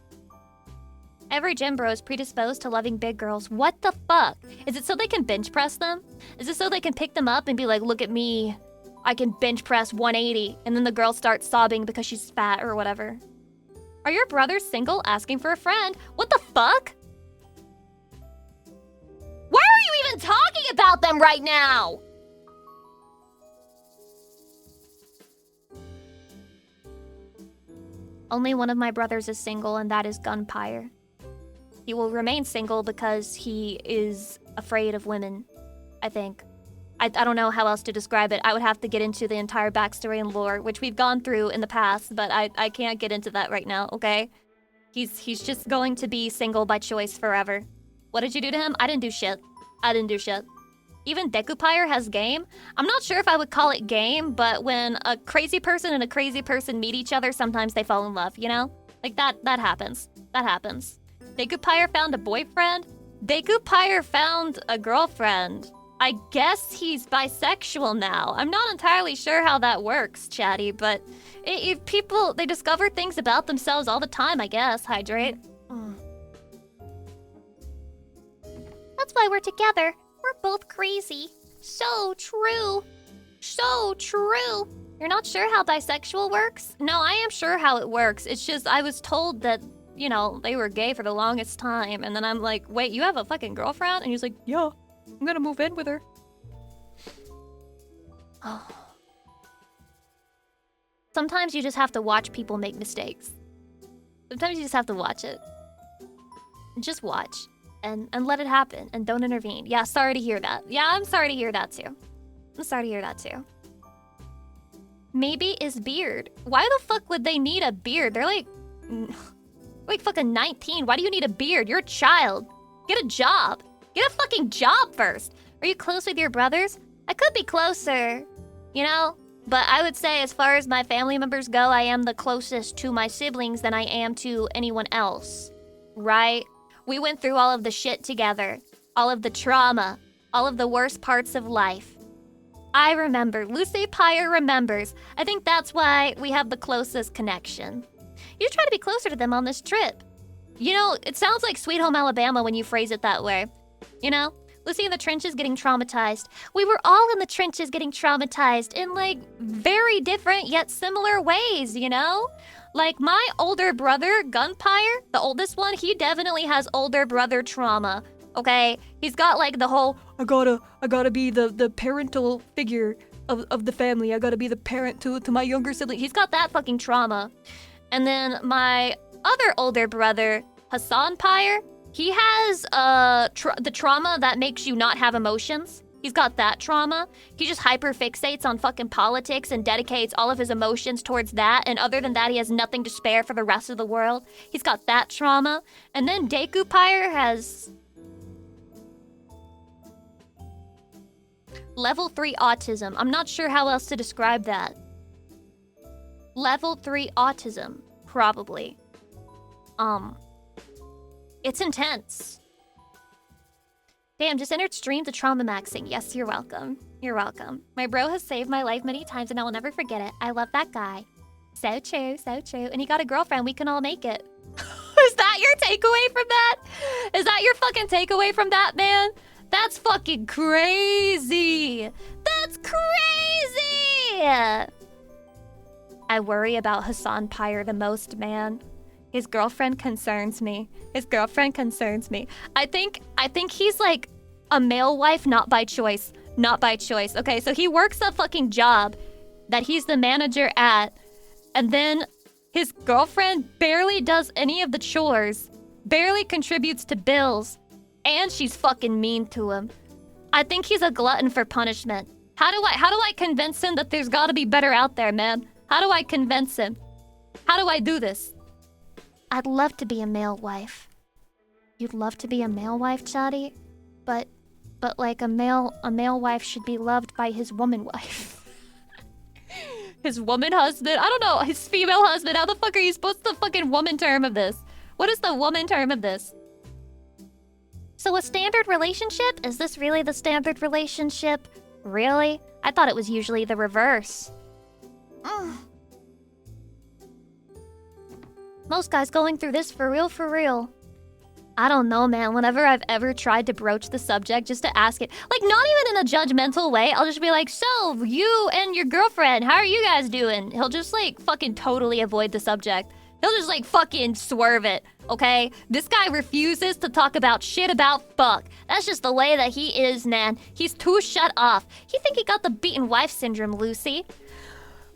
B: Every gym bro is predisposed to loving big girls. What the fuck? Is it so they can bench press them? Is it so they can pick them up and be like, look at me, I can bench press 180, and then the girl starts sobbing because she's fat or whatever? Are your brothers single? Asking for a friend? What the fuck? Why are you even talking about them right now? Only one of my brothers is single, and that is Gunpire. He will remain single because he is afraid of women, I think. I don't know how else to describe it. I would have to get into the entire backstory and lore, which we've gone through in the past, but I can't get into that right now, okay? He's just going to be single by choice forever. What did you do to him? I didn't do shit. I didn't do shit. Even Dekupire has game. I'm not sure if I would call it game, but when a crazy person and a crazy person meet each other, sometimes they fall in love, you know? Like, that happens. That happens. Dekupire found a boyfriend? Dekupire found a girlfriend. I guess he's bisexual now. I'm not entirely sure how that works, Chatty, but if people, they discover things about themselves all the time, I guess. Hydrate. That's why we're together. We're both crazy. So true. So true. You're not sure how bisexual works? No, I am sure how it works. It's just I was told that, you know, they were gay for the longest time. And then I'm like, wait, you have a fucking girlfriend? And he's like, yeah, I'm gonna move in with her. Oh. Sometimes you just have to watch people make mistakes. Sometimes you just have to watch it. Just watch. And let it happen. And don't intervene. Yeah, sorry to hear that. Yeah, I'm sorry to hear that too. I'm sorry to hear that too. Maybe is beard. Why the fuck would they need a beard? They're like fucking 19. Why do you need a beard? You're a child. Get a job. Get a fucking job first. Are you close with your brothers? I could be closer, you know? But I would say as far as my family members go, I am the closest to my siblings than I am to anyone else. Right? We went through all of the shit together. All of the trauma. All of the worst parts of life. I remember. Lucy Pyre remembers. I think that's why we have the closest connection. You try to be closer to them on this trip. You know, it sounds like Sweet Home Alabama when you phrase it that way. You know? Lucy in the trenches getting traumatized. We were all in the trenches getting traumatized in, like, very different yet similar ways, you know? Like, my older brother, Gunpire, the oldest one, he definitely has older brother trauma, okay? He's got, like, the whole, I gotta be the parental figure of the family. I gotta be the parent to my younger sibling. He's got that fucking trauma. And then my other older brother, Hassan Pyre, he has the trauma that makes you not have emotions. He's got that trauma. He just hyperfixates on fucking politics and dedicates all of his emotions towards that. And other than that, he has nothing to spare for the rest of the world. He's got that trauma. And then Dekupire has level 3 autism. I'm not sure how else to describe that. level 3 autism, probably. It's intense. Damn, just entered stream to trauma maxing. Yes, you're welcome. You're welcome. My bro has saved my life many times and I will never forget it. I love that guy. So true, so true. And he got a girlfriend. We can all make it. Is that your takeaway from that? Is that your fucking takeaway from that, man? That's fucking crazy. That's crazy. I worry about Hassan Pyre the most, man. His girlfriend concerns me. His girlfriend concerns me. I think he's like a male wife, not by choice. Not by choice. Okay, so he works a fucking job that he's the manager at, and then his girlfriend barely does any of the chores, barely contributes to bills, and she's fucking mean to him. I think he's a glutton for punishment. How do I convince him that there's gotta be better out there, man? How do I convince him? How do I do this? I'd love to be a male wife. You'd love to be a male wife, Chadi? But like a male wife should be loved by his woman wife. His woman husband? I don't know. His female husband. How the fuck are you supposed to fucking woman term of this? What is the woman term of this? So a standard relationship? Is this really the standard relationship? Really? I thought it was usually the reverse. Most guys going through this for real. I don't know, man. Whenever I've ever tried to broach the subject just to ask it, like not even in a judgmental way, I'll just be like, so you and your girlfriend, how are you guys doing? He'll just like fucking totally avoid the subject. He'll just like fucking swerve it, okay? This guy refuses to talk about shit about fuck. That's just the way that he is, man. He's too shut off. He think he got the beaten wife syndrome, Lucy.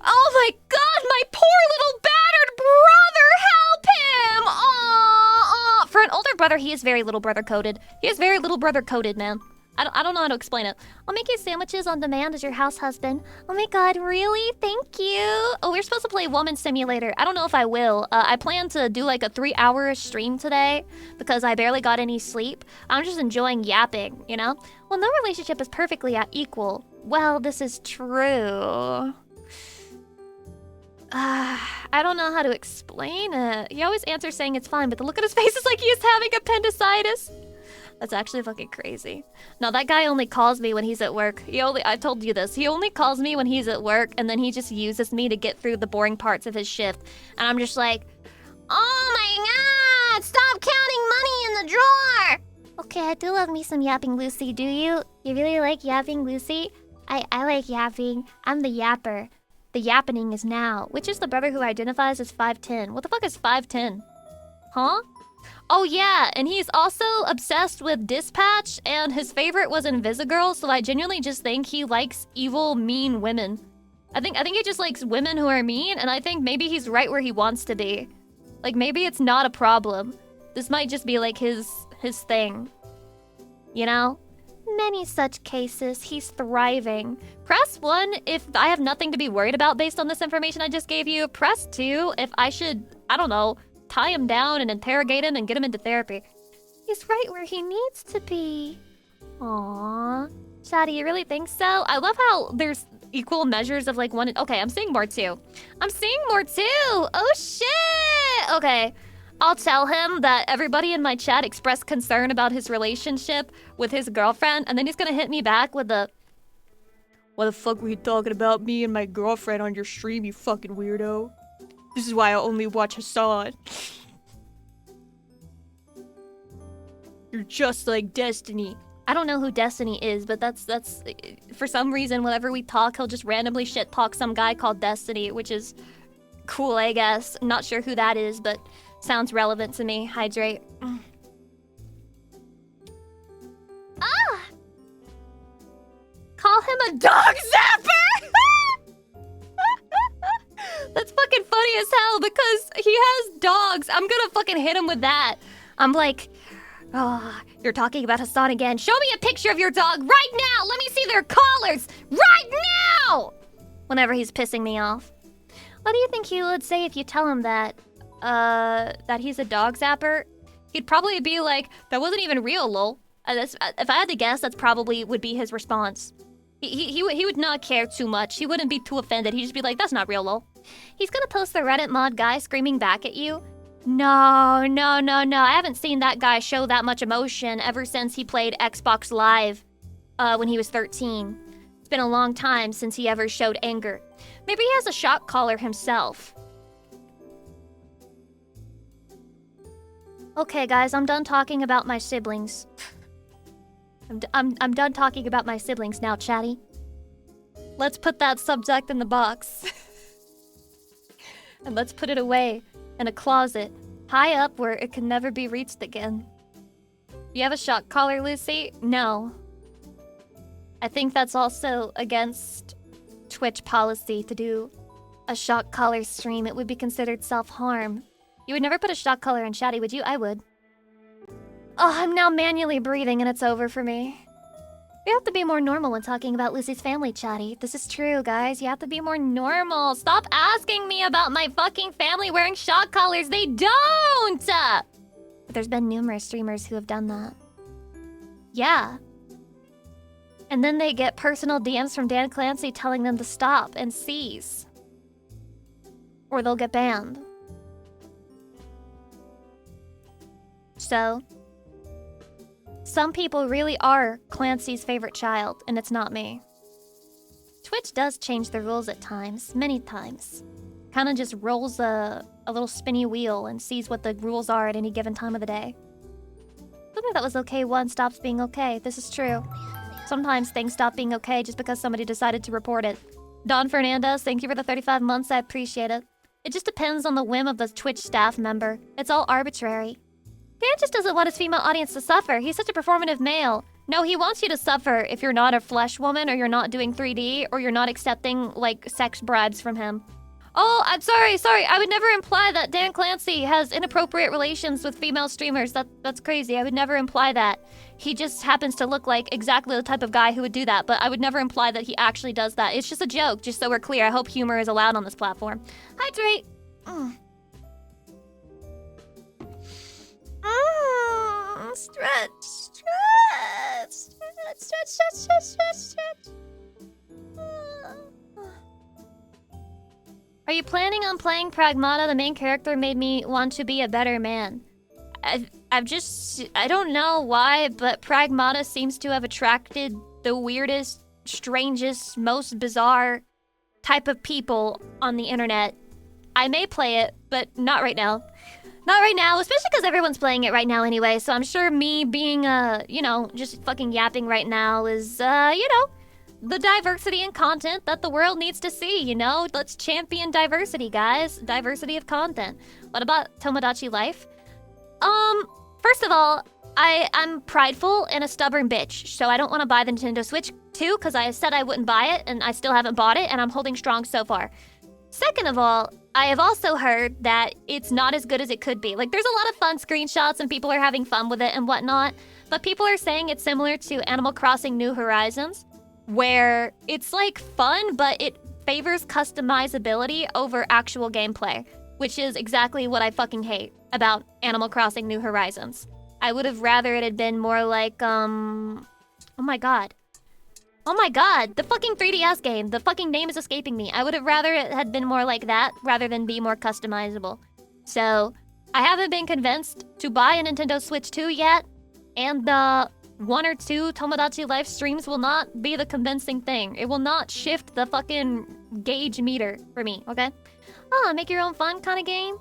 B: Oh my god, my poor little battered brother! Help him! Aww. For an older brother, he is very little brother coded. He is very little brother coded, man. I don't know how to explain it. I'll make you sandwiches on demand as your house husband. Oh my god, really? Thank you. Oh, we're supposed to play Woman Simulator. I don't know if I will. I plan to do like a 3-hour stream today because I barely got any sleep. I'm just enjoying yapping, you know? Well, no relationship is perfectly equal. Well, this is true. I don't know how to explain it. He always answers saying it's fine, but the look on his face is like he is having appendicitis. That's actually fucking crazy. No, that guy only calls me when he's at work. I told you this. He only calls me when he's at work, and then he just uses me to get through the boring parts of his shift. And I'm just like, oh my god, stop counting money in the drawer! Okay, I do love me some yapping Lucy, do you? You really like yapping Lucy? I like yapping. I'm the yapper. The yappening is now. Which is the brother who identifies as 5'10"? What the fuck is 5'10"? Huh? Oh yeah, and he's also obsessed with Dispatch, and his favorite was Invisigirl, so I genuinely just think he likes evil, mean women. I think he just likes women who are mean, and I think maybe he's right where he wants to be. Like, maybe it's not a problem. This might just be like his thing. You know? Many such cases, he's thriving. Press 1 if I have nothing to be worried about based on this information I just gave you. Press 2 if I should, I don't know, tie him down and interrogate him and get him into therapy. He's right where he needs to be. Aww. Shadi, you really think so? I love how there's equal measures of like one. Okay, I'm seeing more too. I'm seeing more too. Oh shit. Okay. I'll tell him that everybody in my chat expressed concern about his relationship with his girlfriend, and then he's gonna hit me back with the, "Why the fuck were you talking about me and my girlfriend on your stream, you fucking weirdo? This is why I only watch Hassan. You're just like Destiny." I don't know who Destiny is, but that's for some reason whenever we talk, he'll just randomly shit talk some guy called Destiny, which is cool, I guess. I'm not sure who that is, but sounds relevant to me. Hydrate. Ah! Call him a dog zapper! That's fucking funny as hell because he has dogs. I'm gonna fucking hit him with that. I'm like, oh, you're talking about Hassan again. Show me a picture of your dog right now. Let me see their collars right now. Whenever he's pissing me off. What do you think he would say if you tell him that he's a dog zapper? He'd probably be like, that wasn't even real, lol. If I had to guess, that's probably would be his response. He would not care too much. He wouldn't be too offended. He'd just be like, that's not real, lol. He's gonna post the Reddit mod guy screaming back at you. No, no, no, no. I haven't seen that guy show that much emotion ever since he played Xbox Live when he was 13. It's been a long time since he ever showed anger. Maybe he has a shock collar himself. Okay, guys, I'm done talking about my siblings. I'm done talking about my siblings now, chatty. Let's put that subject in the box. And let's put it away in a closet, high up where it can never be reached again. You have a shock collar, Lucy? No. I think that's also against Twitch policy to do a shock collar stream. It would be considered self-harm. You would never put a shock collar in chatty, would you? I would. Oh, I'm now manually breathing and it's over for me. You have to be more normal when talking about Lucy's family, chatty. This is true, guys. You have to be more normal. Stop asking me about my fucking family wearing shock collars. They don't! But there's been numerous streamers who have done that. Yeah. And then they get personal DMs from Dan Clancy telling them to stop and cease. Or they'll get banned. So, some people really are Clancy's favorite child, and it's not me. Twitch does change the rules at times, many times. Kinda just rolls a little spinny wheel and sees what the rules are at any given time of the day. Something that was okay once stops being okay. This is true. Sometimes things stop being okay just because somebody decided to report it. Don Fernandez, thank you for the 35 months. I appreciate it. It just depends on the whim of the Twitch staff member. It's all arbitrary. Dan just doesn't want his female audience to suffer. He's such a performative male. No, he wants you to suffer if you're not a flesh woman, or you're not doing 3D, or you're not accepting, like, sex bribes from him. Oh, I'm sorry. I would never imply that Dan Clancy has inappropriate relations with female streamers. That's crazy. I would never imply that. He just happens to look like exactly the type of guy who would do that, but I would never imply that he actually does that. It's just a joke, just so we're clear. I hope humor is allowed on this platform. Hydrate! Stretch. Are you planning on playing Pragmata? The main character made me want to be a better man. I don't know why, but Pragmata seems to have attracted the weirdest, strangest, most bizarre type of people on the internet. I may play it, but not right now. Not right now, especially because everyone's playing it right now anyway, so I'm sure me being, just fucking yapping right now is, the diversity in content that the world needs to see, you know? Let's champion diversity, guys. Diversity of content. What about Tomodachi Life? First of all, I'm prideful and a stubborn bitch, so I don't want to buy the Nintendo Switch 2 because I said I wouldn't buy it, and I still haven't bought it, and I'm holding strong so far. Second of all, I have also heard that it's not as good as it could be. Like, there's a lot of fun screenshots and people are having fun with it and whatnot, but people are saying it's similar to Animal Crossing New Horizons, where it's like fun, but it favors customizability over actual gameplay, which is exactly what I fucking hate about Animal Crossing New Horizons. I would have rather it had been more like, oh my god, the fucking 3DS game. The fucking name is escaping me. I would have rather it had been more like that rather than be more customizable. So, I haven't been convinced to buy a Nintendo Switch 2 yet, and the 1 or 2 Tomodachi Life streams will not be the convincing thing. It will not shift the fucking gauge meter for me, okay? Make your own fun kind of game?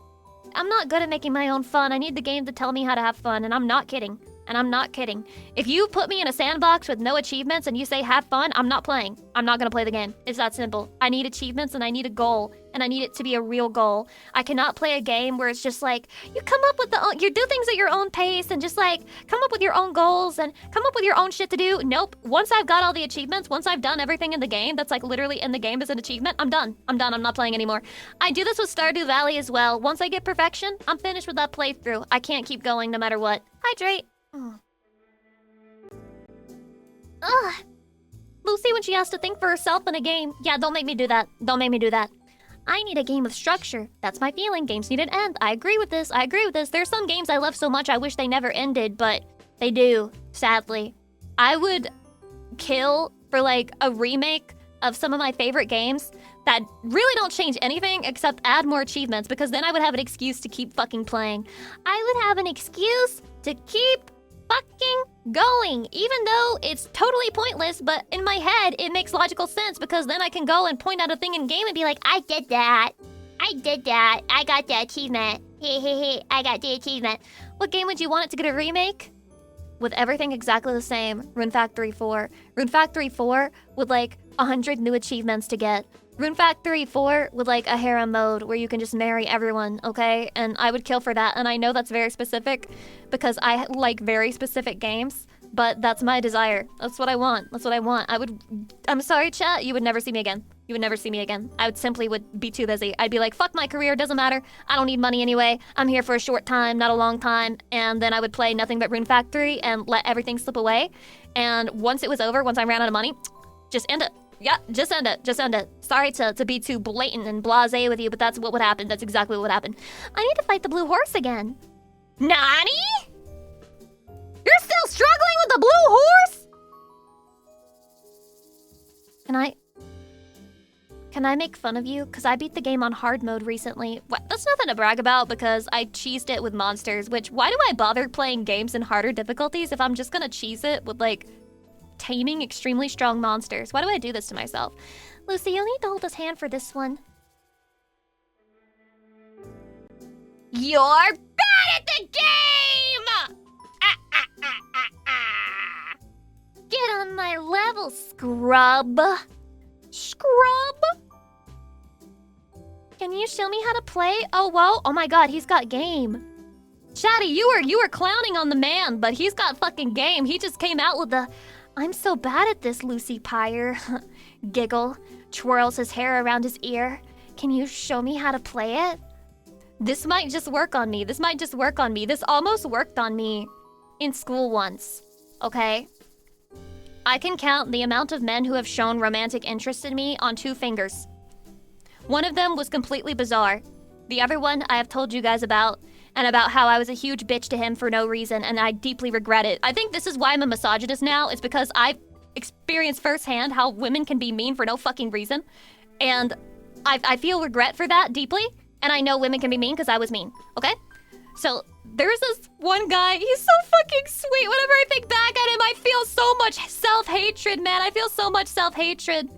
B: I'm not good at making my own fun. I need the game to tell me how to have fun, and I'm not kidding. If you put me in a sandbox with no achievements and you say have fun, I'm not playing. I'm not gonna play the game. It's that simple. I need achievements and I need a goal, and I need it to be a real goal. I cannot play a game where it's just like, you come up with you do things at your own pace and just like, come up with your own goals and come up with your own shit to do. Nope. Once I've got all the achievements, once I've done everything in the game that's like literally in the game as an achievement, I'm done. I'm not playing anymore. I do this with Stardew Valley as well. Once I get perfection, I'm finished with that playthrough. I can't keep going no matter what. Hydrate. Ugh. Lucy, when she has to think for herself in a game. Yeah, don't make me do that. I need a game with structure. That's my feeling. Games need an end. I agree with this. There's some games I love so much I wish they never ended, but they do, sadly. I would kill for like a remake of some of my favorite games, that really don't change anything except add more achievements, because then I would have an excuse to keep fucking playing. I would have an excuse to keep fucking going, even though it's totally pointless, but in my head it makes logical sense, because then I can go and point out a thing in game and be like, I did that. I got the achievement. I got the achievement. What game would you want it to get a remake? With everything exactly the same. Rune Factory 4. Rune Factory 4 with like 100 new achievements to get. Rune Factory 4 with like a harem mode where you can just marry everyone, okay? And I would kill for that, and I know that's very specific because I like very specific games, but that's my desire. That's what I want. That's what I want. I'm sorry, chat, you would never see me again. You would never see me again. I would be too busy. I'd be like, fuck my career, doesn't matter. I don't need money anyway. I'm here for a short time, not a long time. And then I would play nothing but Rune Factory and let everything slip away. And once it was over, once I ran out of money, just end it. Yeah, just end it. Just end it. Sorry to be too blatant and blasé with you, but that's what would happen. That's exactly what would happen. I need to fight the blue horse again. Nani? You're still struggling with the blue horse? Can I make fun of you? Because I beat the game on hard mode recently. What? That's nothing to brag about because I cheesed it with monsters, which, why do I bother playing games in harder difficulties if I'm just gonna cheese it with, like, taming extremely strong monsters? Why do I do this to myself? Lucy, you'll need to hold his hand for this one. You're bad at the game! Get on my level, scrub. Scrub? Can you show me how to play? Oh, whoa. Oh my god, he's got game. Chatty, you were clowning on the man, but he's got fucking game. He just came out with the... I'm so bad at this, Lucy Pyre. Giggle. Twirls his hair around his ear. Can you show me how to play it? This might just work on me. This might just work on me. This almost worked on me in school once. Okay? I can count the amount of men who have shown romantic interest in me on 2 fingers. One of them was completely bizarre. The other one I have told you guys about, and about how I was a huge bitch to him for no reason, and I deeply regret it. I think this is why I'm a misogynist now. It's because I've experienced firsthand how women can be mean for no fucking reason. And I feel regret for that deeply, and I know women can be mean because I was mean, okay? So there's this one guy, he's so fucking sweet. Whenever I think back at him, I feel so much self-hatred, man. I feel so much self-hatred.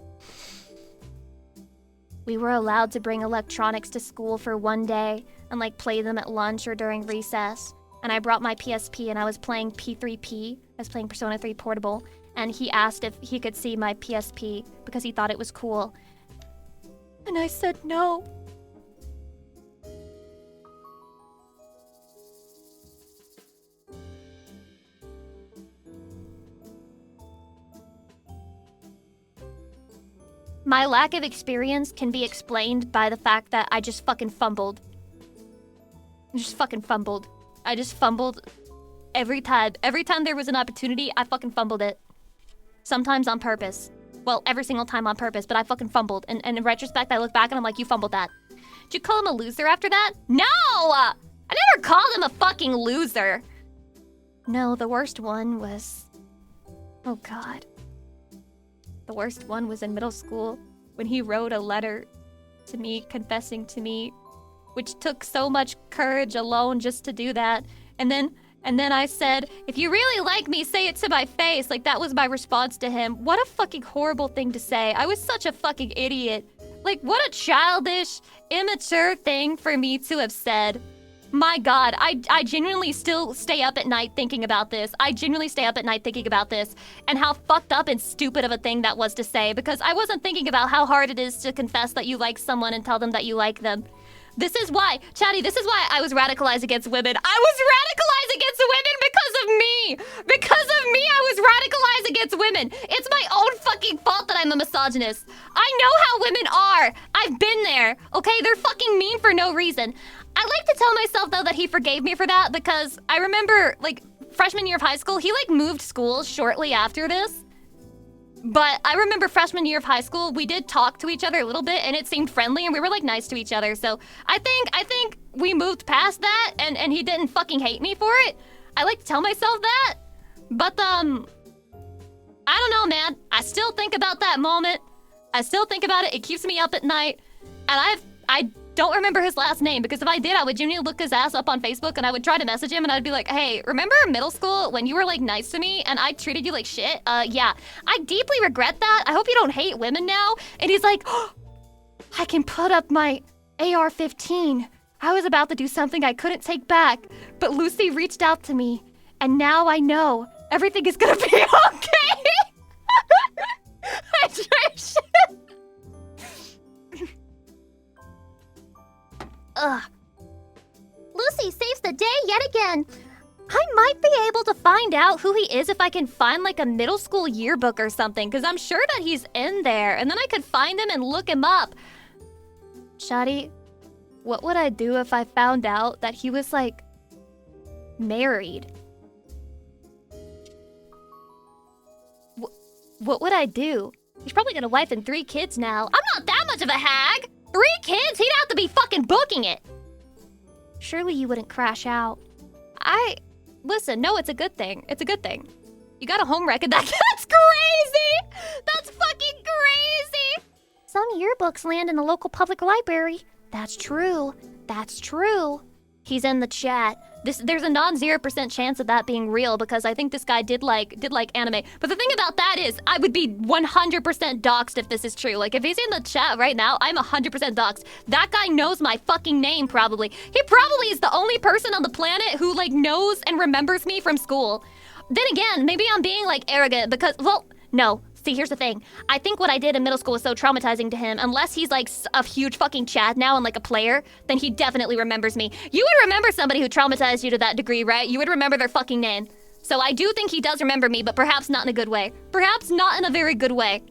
B: We were allowed to bring electronics to school for one day and like play them at lunch or during recess. And I brought my PSP and I was playing P3P. I was playing Persona 3 Portable. And he asked if he could see my PSP because he thought it was cool. And I said no. My lack of experience can be explained by the fact that I just fucking fumbled. I just fumbled every time. Every time there was an opportunity, I fucking fumbled it. Sometimes on purpose. Well, every single time on purpose, but I fucking fumbled. And in retrospect, I look back and I'm like, you fumbled that. Did you call him a loser after that? No! I never called him a fucking loser. No, the worst one was... Oh, God. The worst one was in middle school when he wrote a letter to me confessing to me, which took so much courage alone just to do that. And then I said, if you really like me, say it to my face. Like, that was my response to him. What a fucking horrible thing to say. I was such a fucking idiot. Like, what a childish, immature thing for me to have said. My God, I genuinely still stay up at night thinking about this. And how fucked up and stupid of a thing that was to say, because I wasn't thinking about how hard it is to confess that you like someone and tell them that you like them. This is why, Chatty, this is why I was radicalized against women. I was radicalized against women because of me. Because of me, I was radicalized against women. It's my own fucking fault that I'm a misogynist. I know how women are. I've been there, okay? They're fucking mean for no reason. I like to tell myself, though, that he forgave me for that because I remember, like, freshman year of high school, he, like, moved schools shortly after this. But I remember freshman year of high school, we did talk to each other a little bit and it seemed friendly and we were, like, nice to each other. So I think we moved past that and he didn't fucking hate me for it. I like to tell myself that. But, I don't know, man. I still think about that moment. I still think about it. It keeps me up at night. And I don't remember his last name, because if I did, I would genuinely look his ass up on Facebook and I would try to message him and I'd be like, hey, remember middle school when you were like nice to me and I treated you like shit? Yeah. I deeply regret that. I hope you don't hate women now. And he's like, oh, I can put up my AR-15. I was about to do something I couldn't take back, but Lucy reached out to me and now I know everything is gonna be okay. Hydration. Ugh. Lucy saves the day yet again. I might be able to find out who he is if I can find like a middle school yearbook or something, because I'm sure that he's in there, and then I could find him and look him up. Shadi, what would I do if I found out that he was like married? What would I do? He's probably got a wife and 3 kids now. I'm not that much of a hag! 3 kids? He'd have to be fucking booking it! Surely you wouldn't crash out. Listen, no, it's a good thing. It's a good thing. You got a home wreck and that's crazy! That's fucking crazy! Some yearbooks land in the local public library. That's true. That's true. He's in the chat. There's a non-0% chance of that being real because I think this guy did like anime. But the thing about that is, I would be 100% doxxed if this is true. Like, if he's in the chat right now, I'm 100% doxxed. That guy knows my fucking name, probably. He probably is the only person on the planet who, like, knows and remembers me from school. Then again, maybe I'm being, like, arrogant because, well, no. See, here's the thing. I think what I did in middle school was so traumatizing to him. Unless he's like a huge fucking Chad now and like a player, then he definitely remembers me. You would remember somebody who traumatized you to that degree, right? You would remember their fucking name. So I do think he does remember me, but perhaps not in a good way. Perhaps not in a very good way.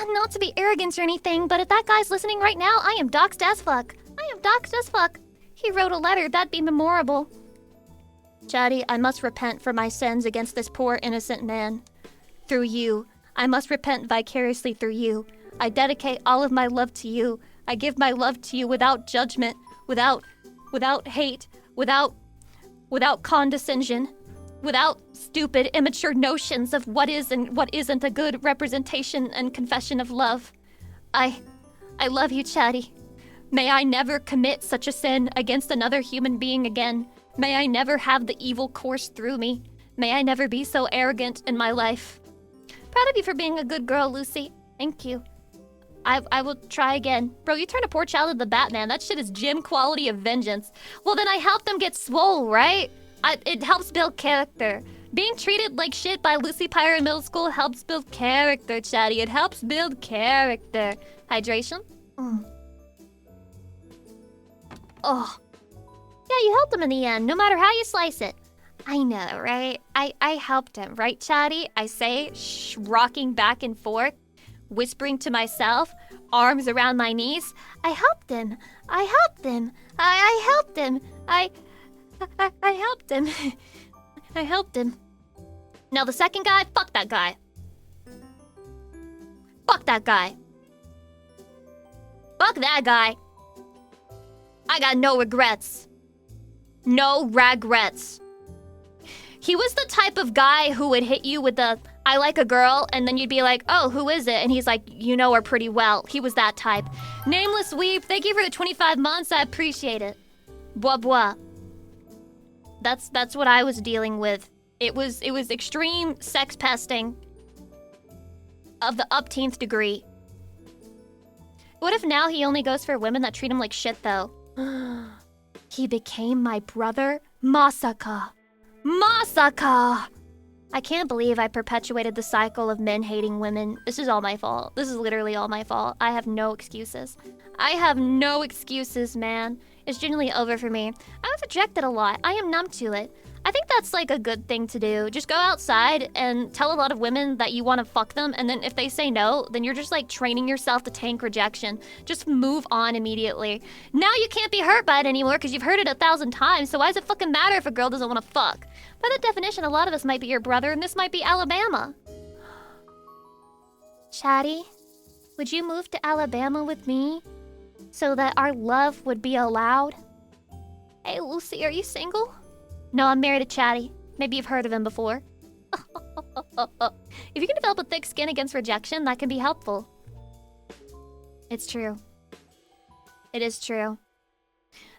B: Not to be arrogant or anything, but if that guy's listening right now, I am doxxed as fuck. I am doxxed as fuck. He wrote a letter, that'd be memorable. Chaddy, I must repent for my sins against this poor innocent man. Through you. I must repent vicariously through you. I dedicate all of my love to you. I give my love to you without judgment, without hate, without condescension, without stupid, immature notions of what is and what isn't a good representation and confession of love. I love you, Chatty. May I never commit such a sin against another human being again. May I never have the evil course through me. May I never be so arrogant in my life. Proud of you for being a good girl, Lucy. Thank you. I will try again. Bro, you turned a poor child into the Batman. That shit is gym quality of vengeance. Well, then I helped them get swole, right? It helps build character. Being treated like shit by Lucy Pyre in middle school helps build character, Chatty. It helps build character. Hydration? Oh. Yeah, you helped him in the end, no matter how you slice it. I know, right? I helped him, right, Chatty? I say, rocking back and forth, whispering to myself, arms around my knees. I helped him. I helped him. I helped him. I helped him. I helped him. Now the second guy, fuck that guy. Fuck that guy. Fuck that guy. I got no regrets. No regrets. He was the type of guy who would hit you with the, I like a girl, and then you'd be like, oh, who is it? And he's like, you know her pretty well. He was that type. Nameless Weep, thank you for the 25 months. I appreciate it. Bois bois. That's what I was dealing with. It was extreme sex pesting of the upteenth degree. What if now he only goes for women that treat him like shit, though? He became my brother? Masaka. Masaka! I can't believe I perpetuated the cycle of men hating women. This is all my fault. This is literally all my fault. I have no excuses. I have no excuses, man. It's genuinely over for me. I was rejected a lot. I am numb to it. I think that's like a good thing to do. Just go outside and tell a lot of women that you want to fuck them, and then if they say no, then you're just like training yourself to tank rejection. Just move on immediately. Now you can't be hurt by it anymore because you've heard it 1,000 times, so why does it fucking matter if a girl doesn't want to fuck? By that definition, a lot of us might be your brother, and this might be Alabama. Chatty, would you move to Alabama with me so that our love would be allowed? Hey, Lucy, are you single? No, I'm married to Chatty. Maybe you've heard of him before. If you can develop a thick skin against rejection, that can be helpful. It's true. It is true.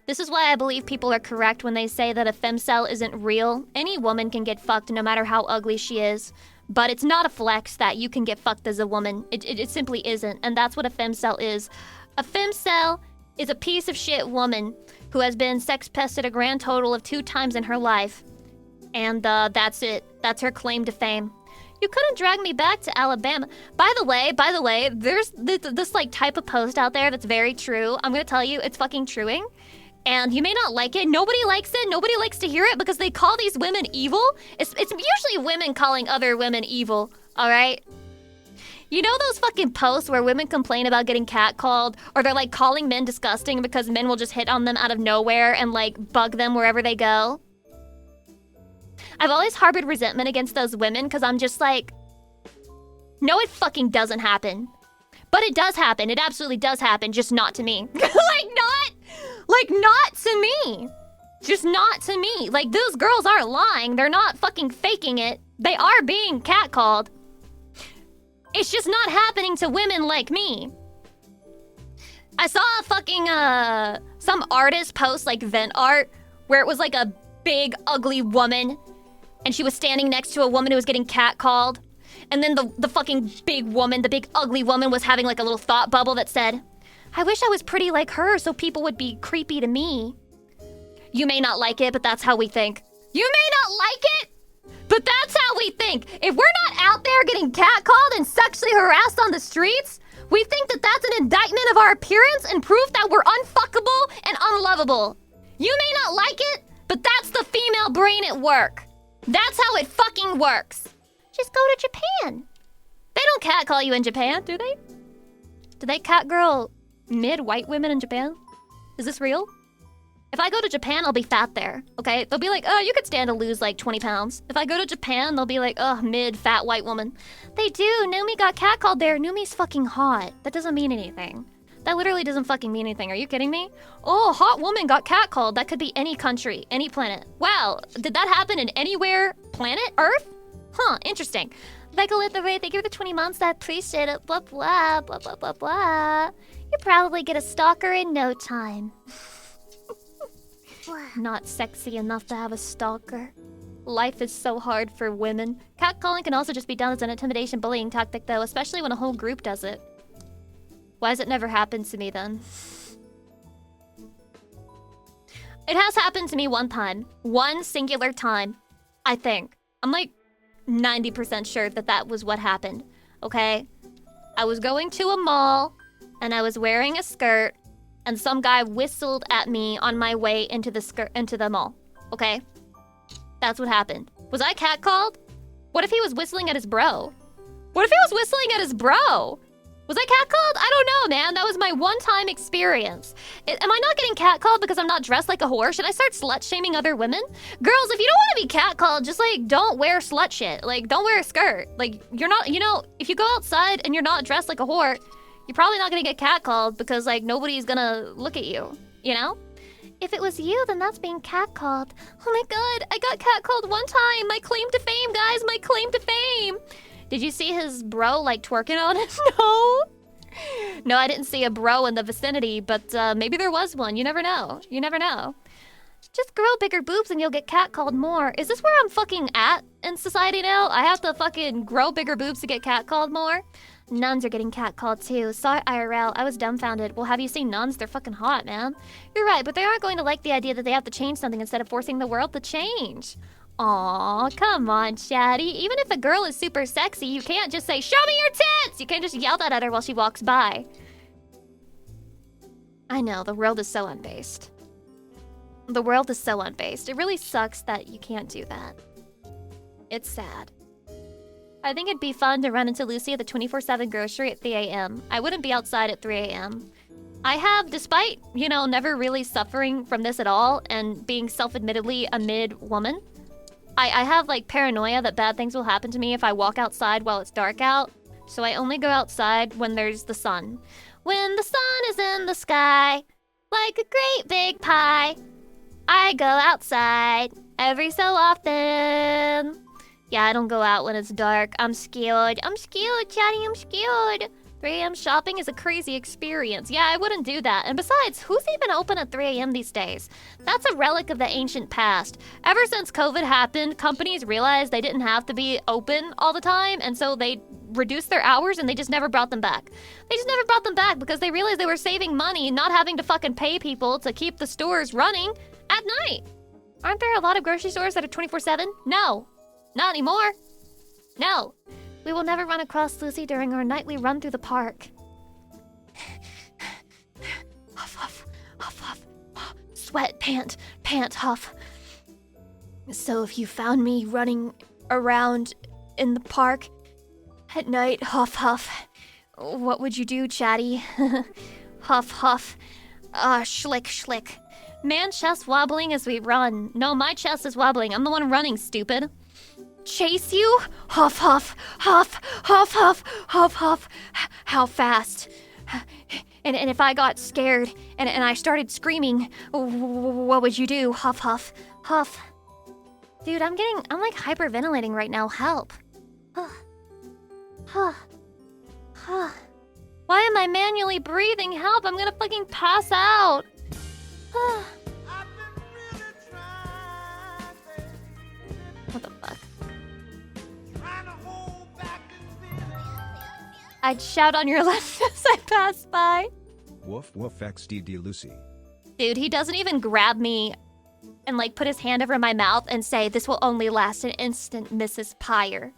B: This is why I believe people are correct when they say that a femcel isn't real. Any woman can get fucked no matter how ugly she is. But it's not a flex that you can get fucked as a woman. It simply isn't. And that's what a femcel is. A femcel is a piece of shit woman who has been sex pested a grand total of 2 times in her life. And that's it. That's her claim to fame. You couldn't drag me back to Alabama. By the way, there's this like type of post out there that's very true. I'm gonna tell you, it's fucking truing. And you may not like it. Nobody likes it. Nobody likes to hear it because they call these women evil. It's usually women calling other women evil, all right? You know those fucking posts where women complain about getting catcalled, or they're like calling men disgusting because men will just hit on them out of nowhere and like bug them wherever they go? I've always harbored resentment against those women because I'm just like, no, it fucking doesn't happen. But it does happen. It absolutely does happen, just not to me. Not to me. Just not to me. Like, those girls aren't lying. They're not fucking faking it. They are being catcalled. It's just not happening to women like me. I saw a fucking, some artist post, like, vent art, where it was like a big, ugly woman, and she was standing next to a woman who was getting catcalled. And then the fucking big woman, the big ugly woman, was having like a little thought bubble that said, I wish I was pretty like her so people would be creepy to me. You may not like it, but that's how we think. You may not like it, but that's how we think. If we're not out there getting catcalled and sexually harassed on the streets, we think that that's an indictment of our appearance and proof that we're unfuckable and unlovable. You may not like it, but that's the female brain at work. That's how it fucking works. Just go to Japan. They don't catcall you in Japan, do they? Do they catgirl mid-white women in Japan? Is this real? If I go to Japan, I'll be fat there, okay? They'll be like, oh, you could stand to lose like 20 pounds. If I go to Japan, they'll be like, oh, mid-fat white woman. They do. Numi got catcalled there. Numi's fucking hot. That doesn't mean anything. That literally doesn't fucking mean anything. Are you kidding me? Oh, hot woman got catcalled. That could be any country, any planet. Wow, did that happen in anywhere? Planet? Earth? Huh, interesting. Megalith Ray, thank you for the 20 months. I appreciate it. Blah, blah, blah, blah, blah, blah. You probably get a stalker in no time. Not sexy enough to have a stalker. Life is so hard for women. Catcalling can also just be done as an intimidation bullying tactic though, especially when a whole group does it. Why has it never happened to me then? It has happened to me one time. One singular time. I think. I'm like 90% sure that that was what happened. Okay? I was going to a mall and I was wearing a skirt and some guy whistled at me on my way into the mall. Okay? That's what happened. Was I catcalled? What if he was whistling at his bro? What if he was whistling at his bro? Was I catcalled? I don't know, man. That was my one-time experience. Am I not getting catcalled because I'm not dressed like a whore? Should I start slut-shaming other women? Girls, if you don't want to be catcalled, just, like, don't wear slut shit. Like, don't wear a skirt. Like, you're not, you know, if you go outside and you're not dressed like a whore, you're probably not gonna get catcalled because, like, nobody's gonna look at you, you know? If it was you, then that's being catcalled. Oh my god, I got catcalled one time. My claim to fame, guys, my claim to fame. Did you see his bro, like, twerking on it? No. No, I didn't see a bro in the vicinity, but maybe there was one. You never know. You never know. Just grow bigger boobs and you'll get catcalled more. Is this where I'm fucking at in society now? I have to fucking grow bigger boobs to get catcalled more? Nuns are getting catcalled too. Sorry, IRL. I was dumbfounded. Well, have you seen nuns? They're fucking hot, man. You're right, but they aren't going to like the idea that they have to change something instead of forcing the world to change. Aw, come on, Chatty. Even if a girl is super sexy, you can't just say, show me your tits! You can't just yell that at her while she walks by. I know, the world is so unbased. The world is so unbased. It really sucks that you can't do that. It's sad. I think it'd be fun to run into Lucy at the 24/7 grocery at 3 a.m. I wouldn't be outside at 3 a.m. I have, despite, you know, never really suffering from this at all and being self-admittedly a mid-woman, I have, like, paranoia that bad things will happen to me if I walk outside while it's dark out. So I only go outside when there's the sun. When the sun is in the sky, like a great big pie, I go outside every so often. Yeah, I don't go out when it's dark. I'm scared. I'm scared, Chatty. I'm scared. 3 a.m. shopping is a crazy experience. Yeah, I wouldn't do that. And besides, who's even open at 3 a.m. these days? That's a relic of the ancient past. Ever since COVID happened, companies realized they didn't have to be open all the time, and so they reduced their hours and they just never brought them back. They just never brought them back because they realized they were saving money, not having to fucking pay people to keep the stores running at night. Aren't there a lot of grocery stores that are 24/7? No. Not anymore. No. We will never run across Lucy during our nightly run through the park. Huff, huff, huff, huff. Sweat, pant, huff. So if you found me running around in the park at night, huff, huff, what would you do, Chatty? Huff, huff. Schlick, schlick. Man chest wobbling as we run. No, my chest is wobbling. I'm the one running, stupid. Chase you? Huff, huff, huff, huff, huff, huff, huff. How fast? And if I got scared and I started screaming, what would you do? Huff, huff, huff. Dude, I'm like hyperventilating right now. Help. Why am I manually breathing? Help, I'm gonna fucking pass out. What the fuck? I'd shout on your left as I pass by.
A: Woof woof XDD Lucy.
B: Dude, he doesn't even grab me and like put his hand over my mouth and say, "This will only last an instant, Mrs. Pyre."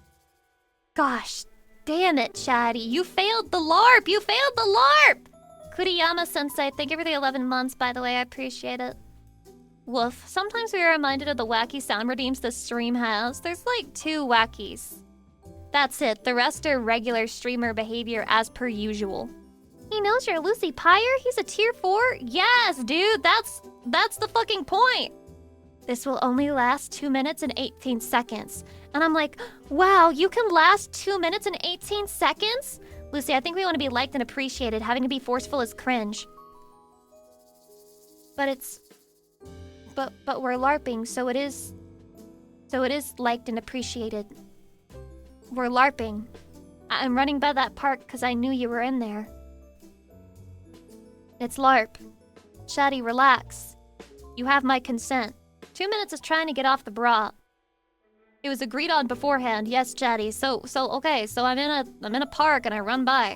B: Gosh, damn it, Chatty. You failed the LARP! You failed the LARP! Kuriyama-sensei, thank you for the 11 months, by the way. I appreciate it. Woof. Sometimes we are reminded of the wacky sound redeems the stream has. There's like 2 wackies. That's it. The rest are regular streamer behavior as per usual. He knows you're Lucy Pyre? He's a tier 4? Yes, dude. That's the fucking point. This will only last 2 minutes and 18 seconds. And I'm like, wow, you can last 2 minutes and 18 seconds? Lucy, I think we want to be liked and appreciated. Having to be forceful is cringe. But we're LARPing, so it is liked and appreciated. We're LARPing. I'm running by that park because I knew you were in there. It's LARP. Chatty, relax. You have my consent. 2 minutes is trying to get off the bra. It was agreed on beforehand. Yes, Chatty. So okay. So I'm in a park and I run by.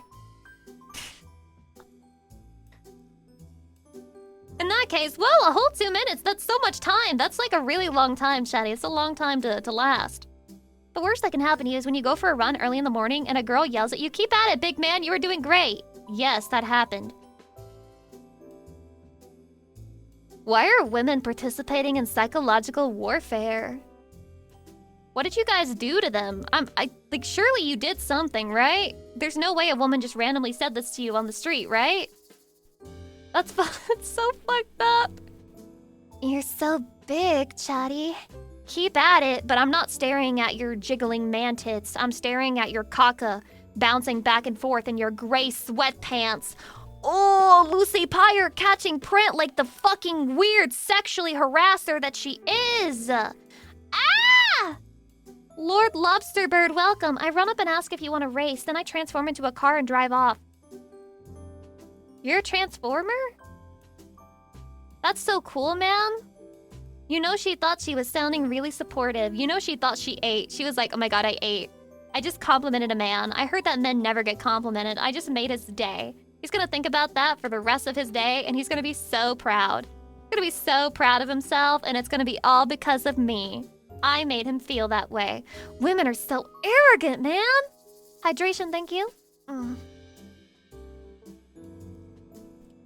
B: In that case, well, a whole 2 minutes. That's so much time. That's like a really long time, Chatty. It's a long time to last. The worst that can happen to you is when you go for a run early in the morning and a girl yells at you, "Keep at it, big man. You were doing great." Yes, that happened. Why are women participating in psychological warfare? What did you guys do to them? Like, surely you did something, right? There's no way a woman just randomly said this to you on the street, right? That's so fucked up. You're so big, Chatty. Keep at it, but I'm not staring at your jiggling man tits. I'm staring at your caca bouncing back and forth in your gray sweatpants. Oh, Lucy Pyre catching print like the fucking weird sexually harasser that she is. Ah! Lord Lobsterbird, welcome. I run up and ask if you want to race, then I transform into a car and drive off. You're a transformer? That's so cool, man. You know she thought she was sounding really supportive. You know she thought she ate. She was like, oh my god, I ate. I just complimented a man. I heard that men never get complimented. I just made his day. He's gonna think about that for the rest of his day, and he's gonna be so proud. He's gonna be so proud of himself, and it's gonna be all because of me. I made him feel that way. Women are so arrogant, man. Hydration, thank you.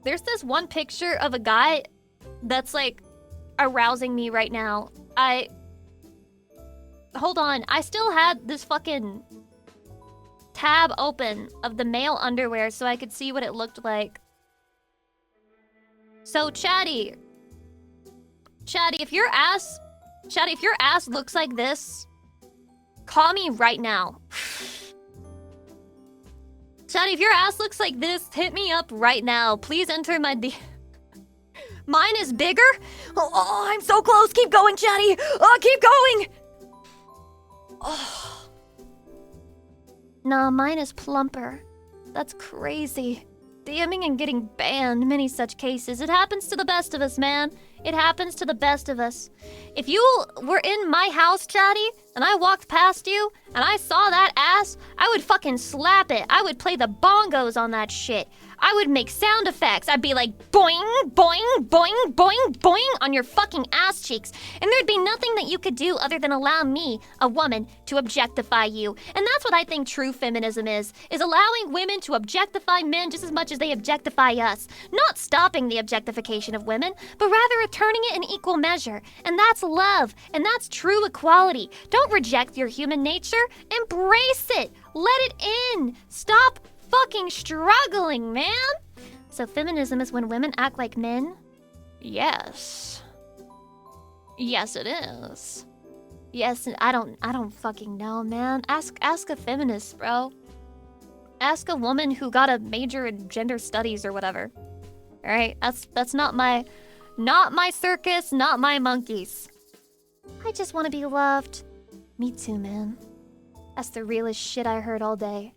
B: There's this one picture of a guy that's like arousing me right now. Hold on. I still had this fucking tab open of the male underwear so I could see what it looked like. So, Chatty, if your ass looks like this, call me right now. Chatty, if your ass looks like this, hit me up right now. Please enter my Mine is bigger? Oh, I'm so close. Keep going, Chatty. Oh, keep going. Oh. Nah, mine is plumper. That's crazy. DMing and getting banned, many such cases. It happens to the best of us, man. It happens to the best of us. If you were in my house, Chatty, and I walked past you, and I saw that ass, I would fucking slap it. I would play the bongos on that shit. I would make sound effects. I'd be like, boing, boing, boing, boing, boing on your fucking ass cheeks. And there'd be nothing that you could do other than allow me, a woman, to objectify you. And that's what I think true feminism is allowing women to objectify men just as much as they objectify us. Not stopping the objectification of women, but rather returning it in equal measure. And that's love. And that's true equality. Don't reject your human nature. Embrace it. Let it in. Stop fucking struggling, man. So feminism is when women act like men? Yes. Yes, it is. Yes, I don't fucking know, man. Ask a feminist, bro. Ask a woman who got a major in gender studies or whatever. All right, that's not my circus, not my monkeys. I just want to be loved. Me too, man. That's the realest shit I heard all day.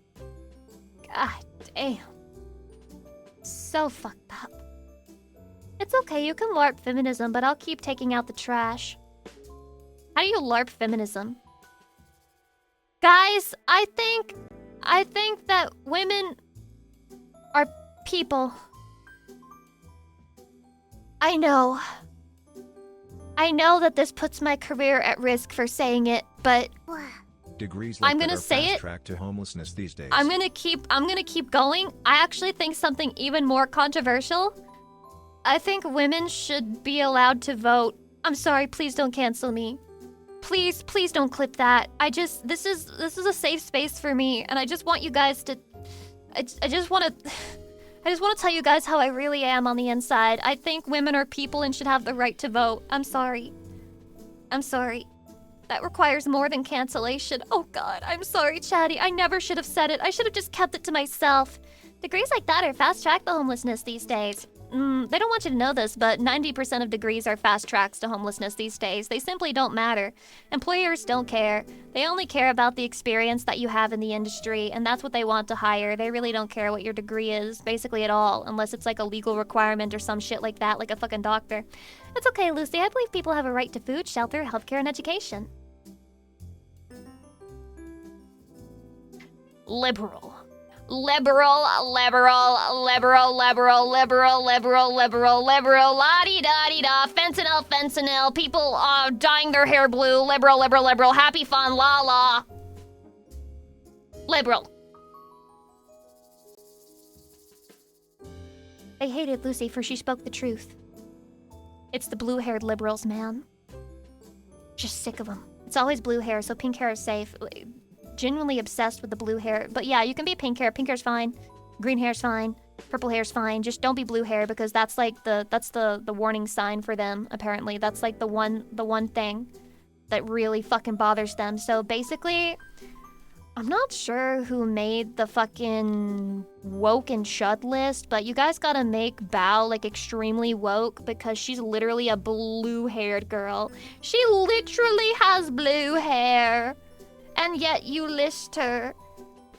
B: God damn. So fucked up. It's okay, you can LARP feminism, but I'll keep taking out the trash. How do you LARP feminism? Guys, I think that women are people. I know that this puts my career at risk for saying it, but
A: Degrees
B: I'm
A: like
B: gonna
A: that are
B: say
A: fast
B: it.
A: track to homelessness these days.
B: I'm gonna keep going. I actually think something even more controversial. I think women should be allowed to vote. I'm sorry, please don't cancel me. Please don't clip that. This is a safe space for me, and I just want you guys to I just want to tell you guys how I really am on the inside. I think women are people and should have the right to vote. I'm sorry. That requires more than cancellation. Oh god, I'm sorry, Chatty. I never should have said it. I should have just kept it to myself. Degrees like that are fast-track to homelessness these days. They don't want you to know this, but 90% of degrees are fast tracks to homelessness these days. They simply don't matter. Employers don't care. They only care about the experience that you have in the industry, and that's what they want to hire. They really don't care what your degree is, basically at all, unless it's like a legal requirement or some shit like that, like a fucking doctor. It's okay, Lucy. I believe people have a right to food, shelter, healthcare, and education. Liberal. Liberal, la-di-da-di-da, fentanyl, people dyeing their hair blue, liberal, happy fun, la-la. Liberal. They hated Lucy for she spoke the truth. It's the blue-haired liberals, man. Just sick of them. It's always blue hair, so pink hair is safe. Genuinely obsessed with the blue hair. But yeah, you can be pink hair. Pink hair's fine. Green hair's fine. Purple hair's fine. Just don't be blue hair because that's like the warning sign for them, apparently. That's like the one thing that really fucking bothers them. So basically, I'm not sure who made the fucking woke and shud list, but you guys gotta make Bao like extremely woke because she's literally a blue-haired girl. She literally has blue hair. And yet you list her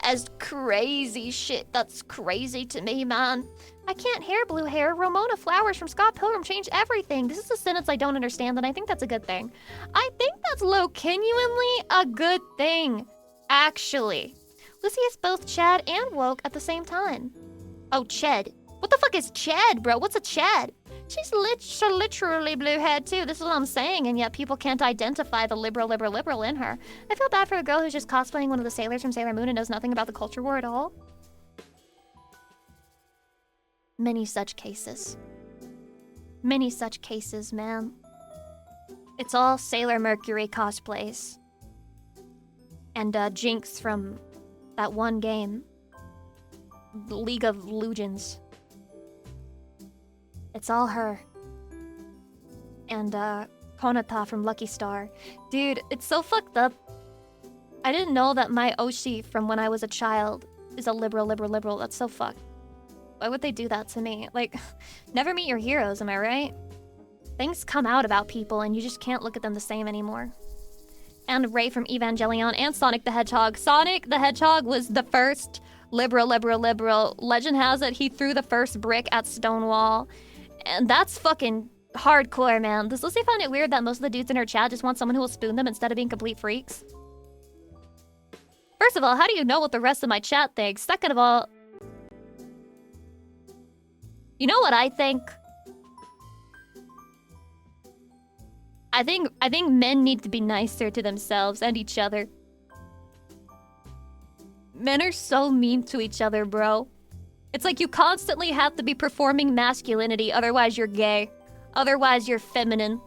B: as crazy shit. That's crazy to me, man. I can't hear blue hair. Ramona Flowers from Scott Pilgrim changed everything. This is a sentence I don't understand, and I think that's a good thing. I think that's genuinely a good thing, actually. Lucy is both Chad and woke at the same time. Oh, Ched. What the fuck is Ched, bro? What's a Ched? She's literally blue-haired too. This is what I'm saying, and yet people can't identify the liberal in her. I feel bad for a girl who's just cosplaying one of the sailors from Sailor Moon and knows nothing about the culture war at all. Many such cases. Many such cases, man. It's all Sailor Mercury cosplays. And Jinx from that one game. League of Legends. It's all her. And, Konata from Lucky Star. Dude, it's so fucked up. I didn't know that my Oshi from when I was a child is a liberal. That's so fucked. Why would they do that to me? Like, never meet your heroes, am I right? Things come out about people and you just can't look at them the same anymore. And Ray from Evangelion and Sonic the Hedgehog. Sonic the Hedgehog was the first Liberal. Legend has it he threw the first brick at Stonewall. And that's fucking hardcore, man. Does Lucy find it weird that most of the dudes in her chat just want someone who will spoon them instead of being complete freaks? First of all, how do you know what the rest of my chat thinks? Second of all, you know what I think? I think men need to be nicer to themselves and each other. Men are so mean to each other, bro. It's like you constantly have to be performing masculinity, otherwise you're gay. Otherwise you're feminine.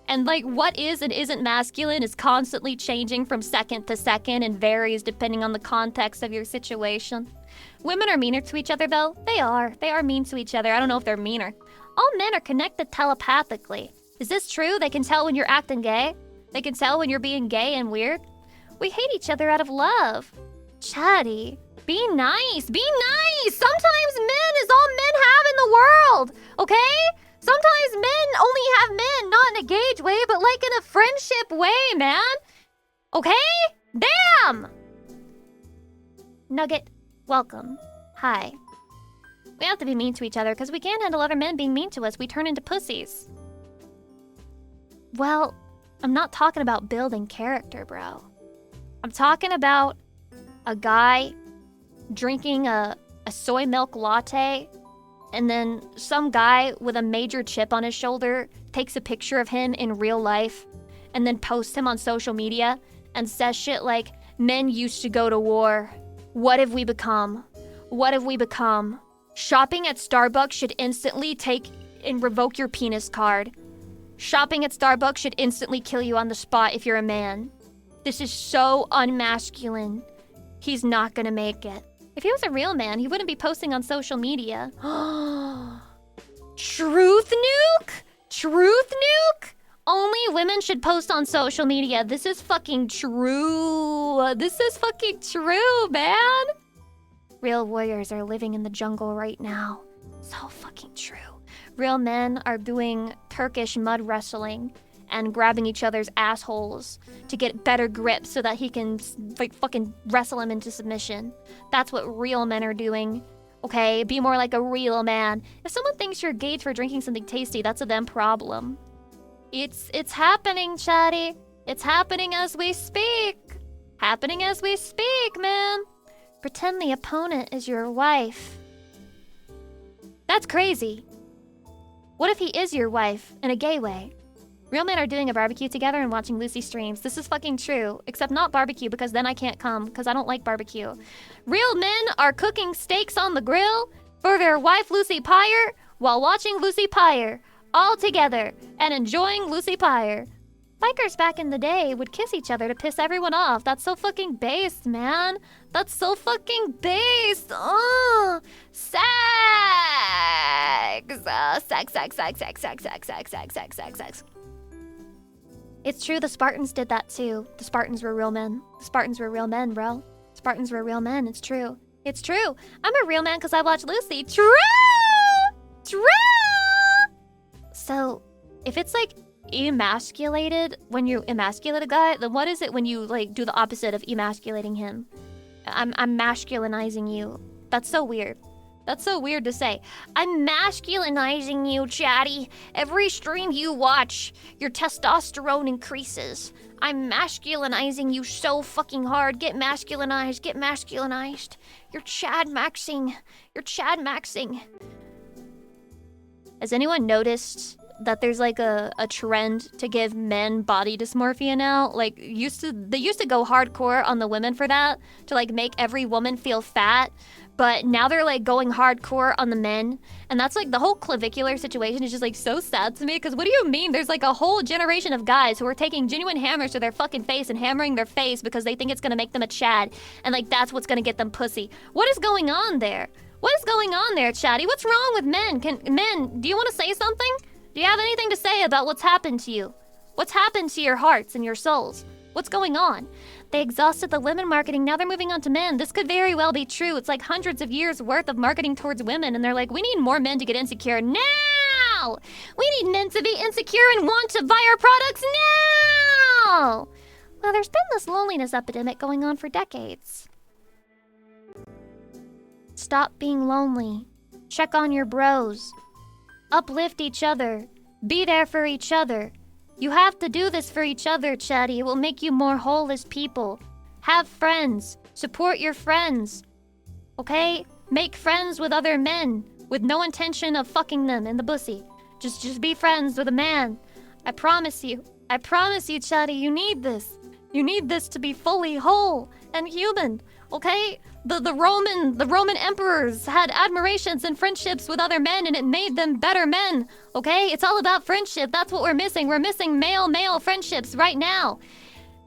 B: And like what is and isn't masculine is constantly changing from second to second and varies depending on the context of your situation. Women are meaner to each other though. They are mean to each other. I don't know if they're meaner. All men are connected telepathically. Is this true? They can tell when you're acting gay? They can tell when you're being gay and weird? We hate each other out of love. Chatty, be nice. Be nice. Sometimes men is all men have in the world. Okay? Sometimes men only have men, not in a gauge way, but like in a friendship way, man. Okay? Damn! Nugget, welcome. Hi. We have to be mean to each other because we can't handle other men being mean to us. We turn into pussies. Well, I'm not talking about building character, bro. I'm talking about a guy drinking a soy milk latte, and then some guy with a major chip on his shoulder takes a picture of him in real life and then posts him on social media and says shit like, men used to go to war. What have we become? What have we become? Shopping at Starbucks should instantly take and revoke your penis card. Shopping at Starbucks should instantly kill you on the spot if you're a man. This is so unmasculine. He's not gonna make it. If he was a real man, he wouldn't be posting on social media. Truth nuke? Truth nuke? Only women should post on social media. This is fucking true. This is fucking true, man. Real warriors are living in the jungle right now. So fucking true. Real men are doing Turkish mud wrestling and grabbing each other's assholes to get better grip so that he can like fucking wrestle him into submission. That's what real men are doing. Okay, be more like a real man. If someone thinks you're gay for drinking something tasty, that's a them problem. It's happening, chatty. It's happening as we speak. Happening as we speak, man. Pretend the opponent is your wife. That's crazy. What if he is your wife in a gay way? Real men are doing a barbecue together and watching Lucy streams. This is fucking true. Except not barbecue, because then I can't come, because I don't like barbecue. Real men are cooking steaks on the grill for their wife Lucy Pyre while watching Lucy Pyre. All together and enjoying Lucy Pyre. Bikers back in the day would kiss each other to piss everyone off. That's so fucking base, man. That's so fucking base. Sex. Sex. It's true, the Spartans did that too. The Spartans were real men. The Spartans were real men, bro. Spartans were real men. It's true. It's true. I'm a real man because I watched Lucy. True! True! So, if it's like emasculated when you emasculate a guy, then what is it when you like do the opposite of emasculating him? I'm masculinizing you. That's so weird. That's so weird to say. I'm masculinizing you, chatty. Every stream you watch, your testosterone increases. I'm masculinizing you so fucking hard. Get masculinized. Get masculinized. You're Chad maxing. You're Chad maxing. Has anyone noticed that there's like a trend to give men body dysmorphia now? Like they used to go hardcore on the women for that, to like make every woman feel fat. But now they're like going hardcore on the men. And that's like the whole clavicular situation is just like so sad to me. Because what do you mean? There's like a whole generation of guys who are taking genuine hammers to their fucking face and hammering their face because they think it's going to make them a Chad. And like that's what's going to get them pussy. What is going on there? What is going on there, chatty? What's wrong with men? Men, do you want to say something? Do you have anything to say about what's happened to you? What's happened to your hearts and your souls? What's going on? They exhausted the women marketing, now they're moving on to men. This could very well be true. It's like hundreds of years worth of marketing towards women, and they're like, we need more men to get insecure now! We need men to be insecure and want to buy our products now! Well, there's been this loneliness epidemic going on for decades. Stop being lonely. Check on your bros. Uplift each other. Be there for each other. You have to do this for each other, Chatty. It will make you more whole as people. Have friends. Support your friends. Okay? Make friends with other men with no intention of fucking them in the pussy. Just be friends with a man. I promise you, Chatty, you need this. You need this to be fully whole and human. Okay? The Roman emperors had admirations and friendships with other men, and it made them better men. Okay? It's all about friendship. That's what we're missing. We're missing male friendships right now.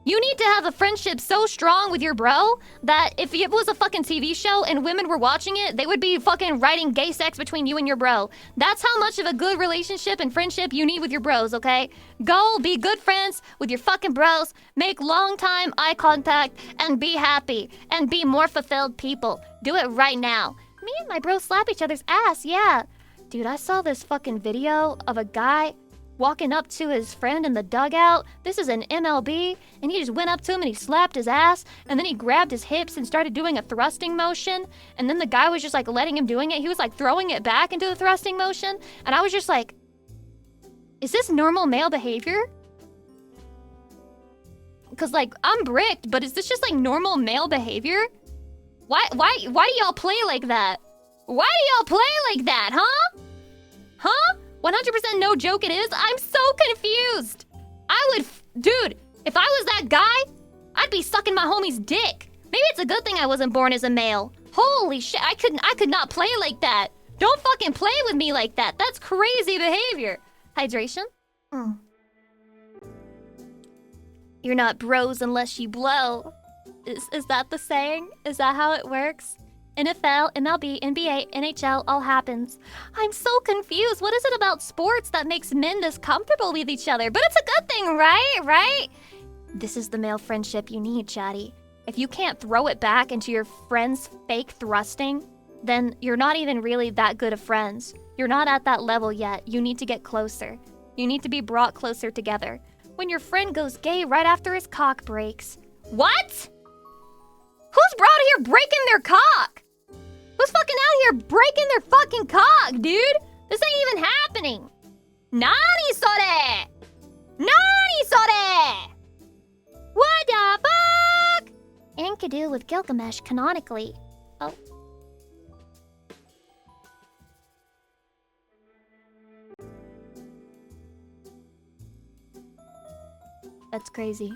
B: You need to have a friendship so strong with your bro that if it was a fucking TV show and women were watching it, they would be fucking writing gay sex between you and your bro. That's how much of a good relationship and friendship you need with your bros, okay? Go be good friends with your fucking bros, make long time eye contact, and be happy, and be more fulfilled people. Do it right now. Me and my bro slap each other's ass, yeah. Dude, I saw this fucking video of a guy walking up to his friend in the dugout. This is an MLB, and he just went up to him and he slapped his ass, and then he grabbed his hips and started doing a thrusting motion, and then the guy was just like letting him doing it. He was like throwing it back into the thrusting motion, and I was just like, is this normal male behavior? Because like, I'm bricked, but is this just like normal male behavior? Why do y'all play like that? Why do y'all play like that, huh? Huh? 100% no joke it is. I'm so confused. Dude, if I was that guy, I'd be sucking my homie's dick. Maybe it's a good thing I wasn't born as a male. Holy shit, I could not play like that. Don't fucking play with me like that. That's crazy behavior. Hydration? You're not bros unless you blow. Is that the saying? Is that how it works? NFL, MLB, NBA, NHL, all happens. I'm so confused. What is it about sports that makes men this comfortable with each other? But it's a good thing, right? This is the male friendship you need, Chatty. If you can't throw it back into your friend's fake thrusting, then you're not even really that good of friends. You're not at that level yet. You need to get closer. You need to be brought closer together. When your friend goes gay right after his cock breaks. What? Who's brought here breaking their cock? Who's fucking out here breaking their fucking cock, dude? This ain't even happening. Nani sore? Nani sore? What the fuck? Enkidu with Gilgamesh canonically. Oh. That's crazy.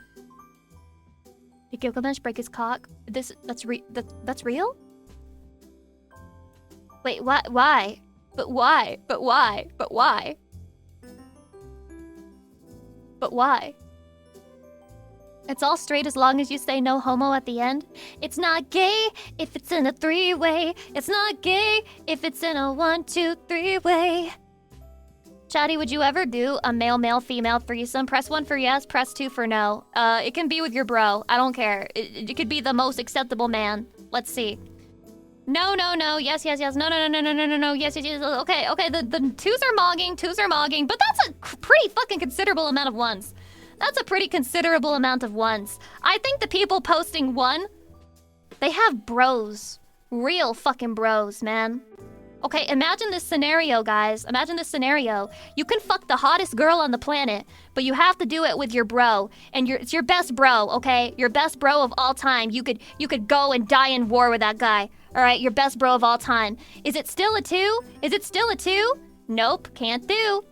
B: Did Gilgamesh break his cock? That's real? Wait, what? Why? But why? But why? But why? But why? It's all straight as long as you say no homo at the end. It's not gay if it's in a three-way. It's not gay if it's in a 1, 2, 3-way. Chatty, would you ever do a male, female threesome? Press 1 for yes, press 2 for no. It can be with your bro. I don't care. It could be the most acceptable man. Let's see. No. Yes. No. Yes. Okay. The twos are mogging, but that's a pretty fucking considerable amount of ones. That's a pretty considerable amount of ones. I think the people posting 1, they have bros. Real fucking bros, man. Okay, imagine this scenario, guys. Imagine this scenario. You can fuck the hottest girl on the planet, but you have to do it with your bro. And it's your best bro, okay? Your best bro of all time. You could go and die in war with that guy. All right, your best bro of all time. Is it still a 2? Is it still a 2? Nope, can't do.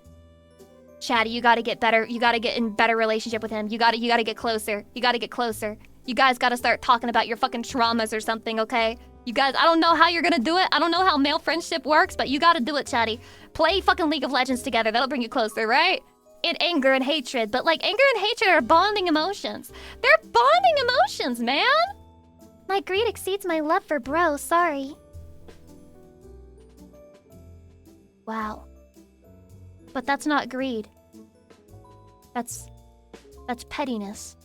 B: Chatty, you gotta get better. You gotta get in better relationship with him. You gotta get closer. You gotta get closer. You guys gotta start talking about your fucking traumas or something, okay? You guys, I don't know how you're gonna do it. I don't know how male friendship works, but you gotta do it, Chatty. Play fucking League of Legends together. That'll bring you closer, right? In anger and hatred. But like, anger and hatred are bonding emotions. They're bonding emotions, man! My greed exceeds my love for bro, sorry. Wow. But that's not greed. That's pettiness.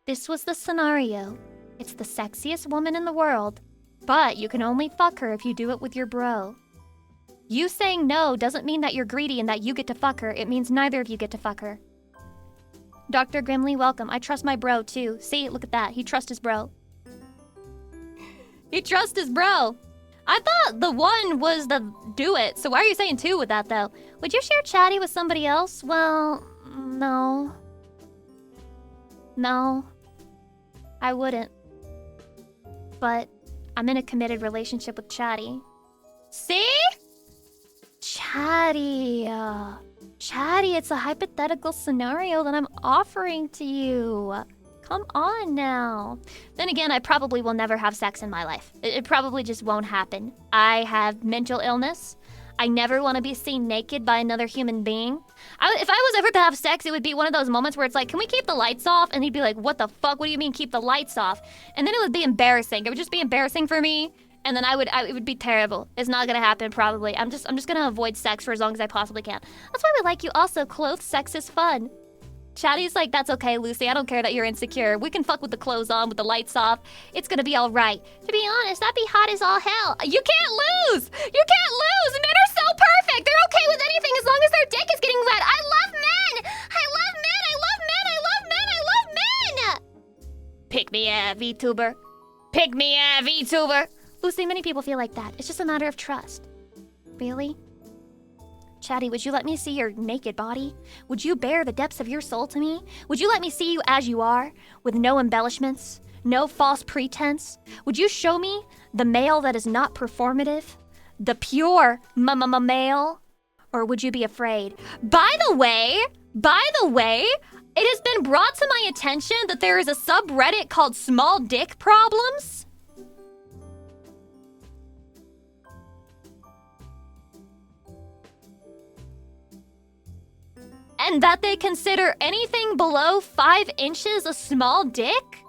B: This was the scenario. It's the sexiest woman in the world, but you can only fuck her if you do it with your bro. You saying no doesn't mean that you're greedy and that you get to fuck her. It means neither of you get to fuck her. Dr. Grimley, welcome. I trust my bro, too. See, look at that. He trusts his bro. He trusts his bro. I thought the one was the do it, so why are you saying two with that though? Would you share Chatty with somebody else? Well, no. No. I wouldn't. But I'm in a committed relationship with Chatty. See? Chatty. Chatty, it's a hypothetical scenario that I'm offering to you. Come on now. Then again, I probably will never have sex in my life. It probably just won't happen. I have mental illness. I never want to be seen naked by another human being. If I was ever to have sex, it would be one of those moments where it's like, can we keep the lights off? And he'd be like, what the fuck? What do you mean keep the lights off? And then it would be embarrassing. It would just be embarrassing for me. And then it would be terrible. It's not gonna happen probably. I'm just gonna avoid sex for as long as I possibly can. That's why we like you also. Clothes sex is fun. Chatty's like, that's okay, Lucy. I don't care that you're insecure. We can fuck with the clothes on, with the lights off. It's gonna be all right. To be honest, that'd be hot as all hell. You can't lose! You can't lose! Men are so perfect! They're okay with anything as long as their dick is getting wet. I love men! I love men! I love men! I love men! I love men! Pick me a VTuber. Pick me a VTuber. Lucy, many people feel like that. It's just a matter of trust. Really? Chatty, would you let me see your naked body? Would you bare the depths of your soul to me? Would you let me see you as you are, with no embellishments, no false pretense? Would you show me the male that is not performative? The pure male? Or would you be afraid? By the way, it has been brought to my attention that there is a subreddit called Small Dick Problems. And that they consider anything below 5 inches a small dick?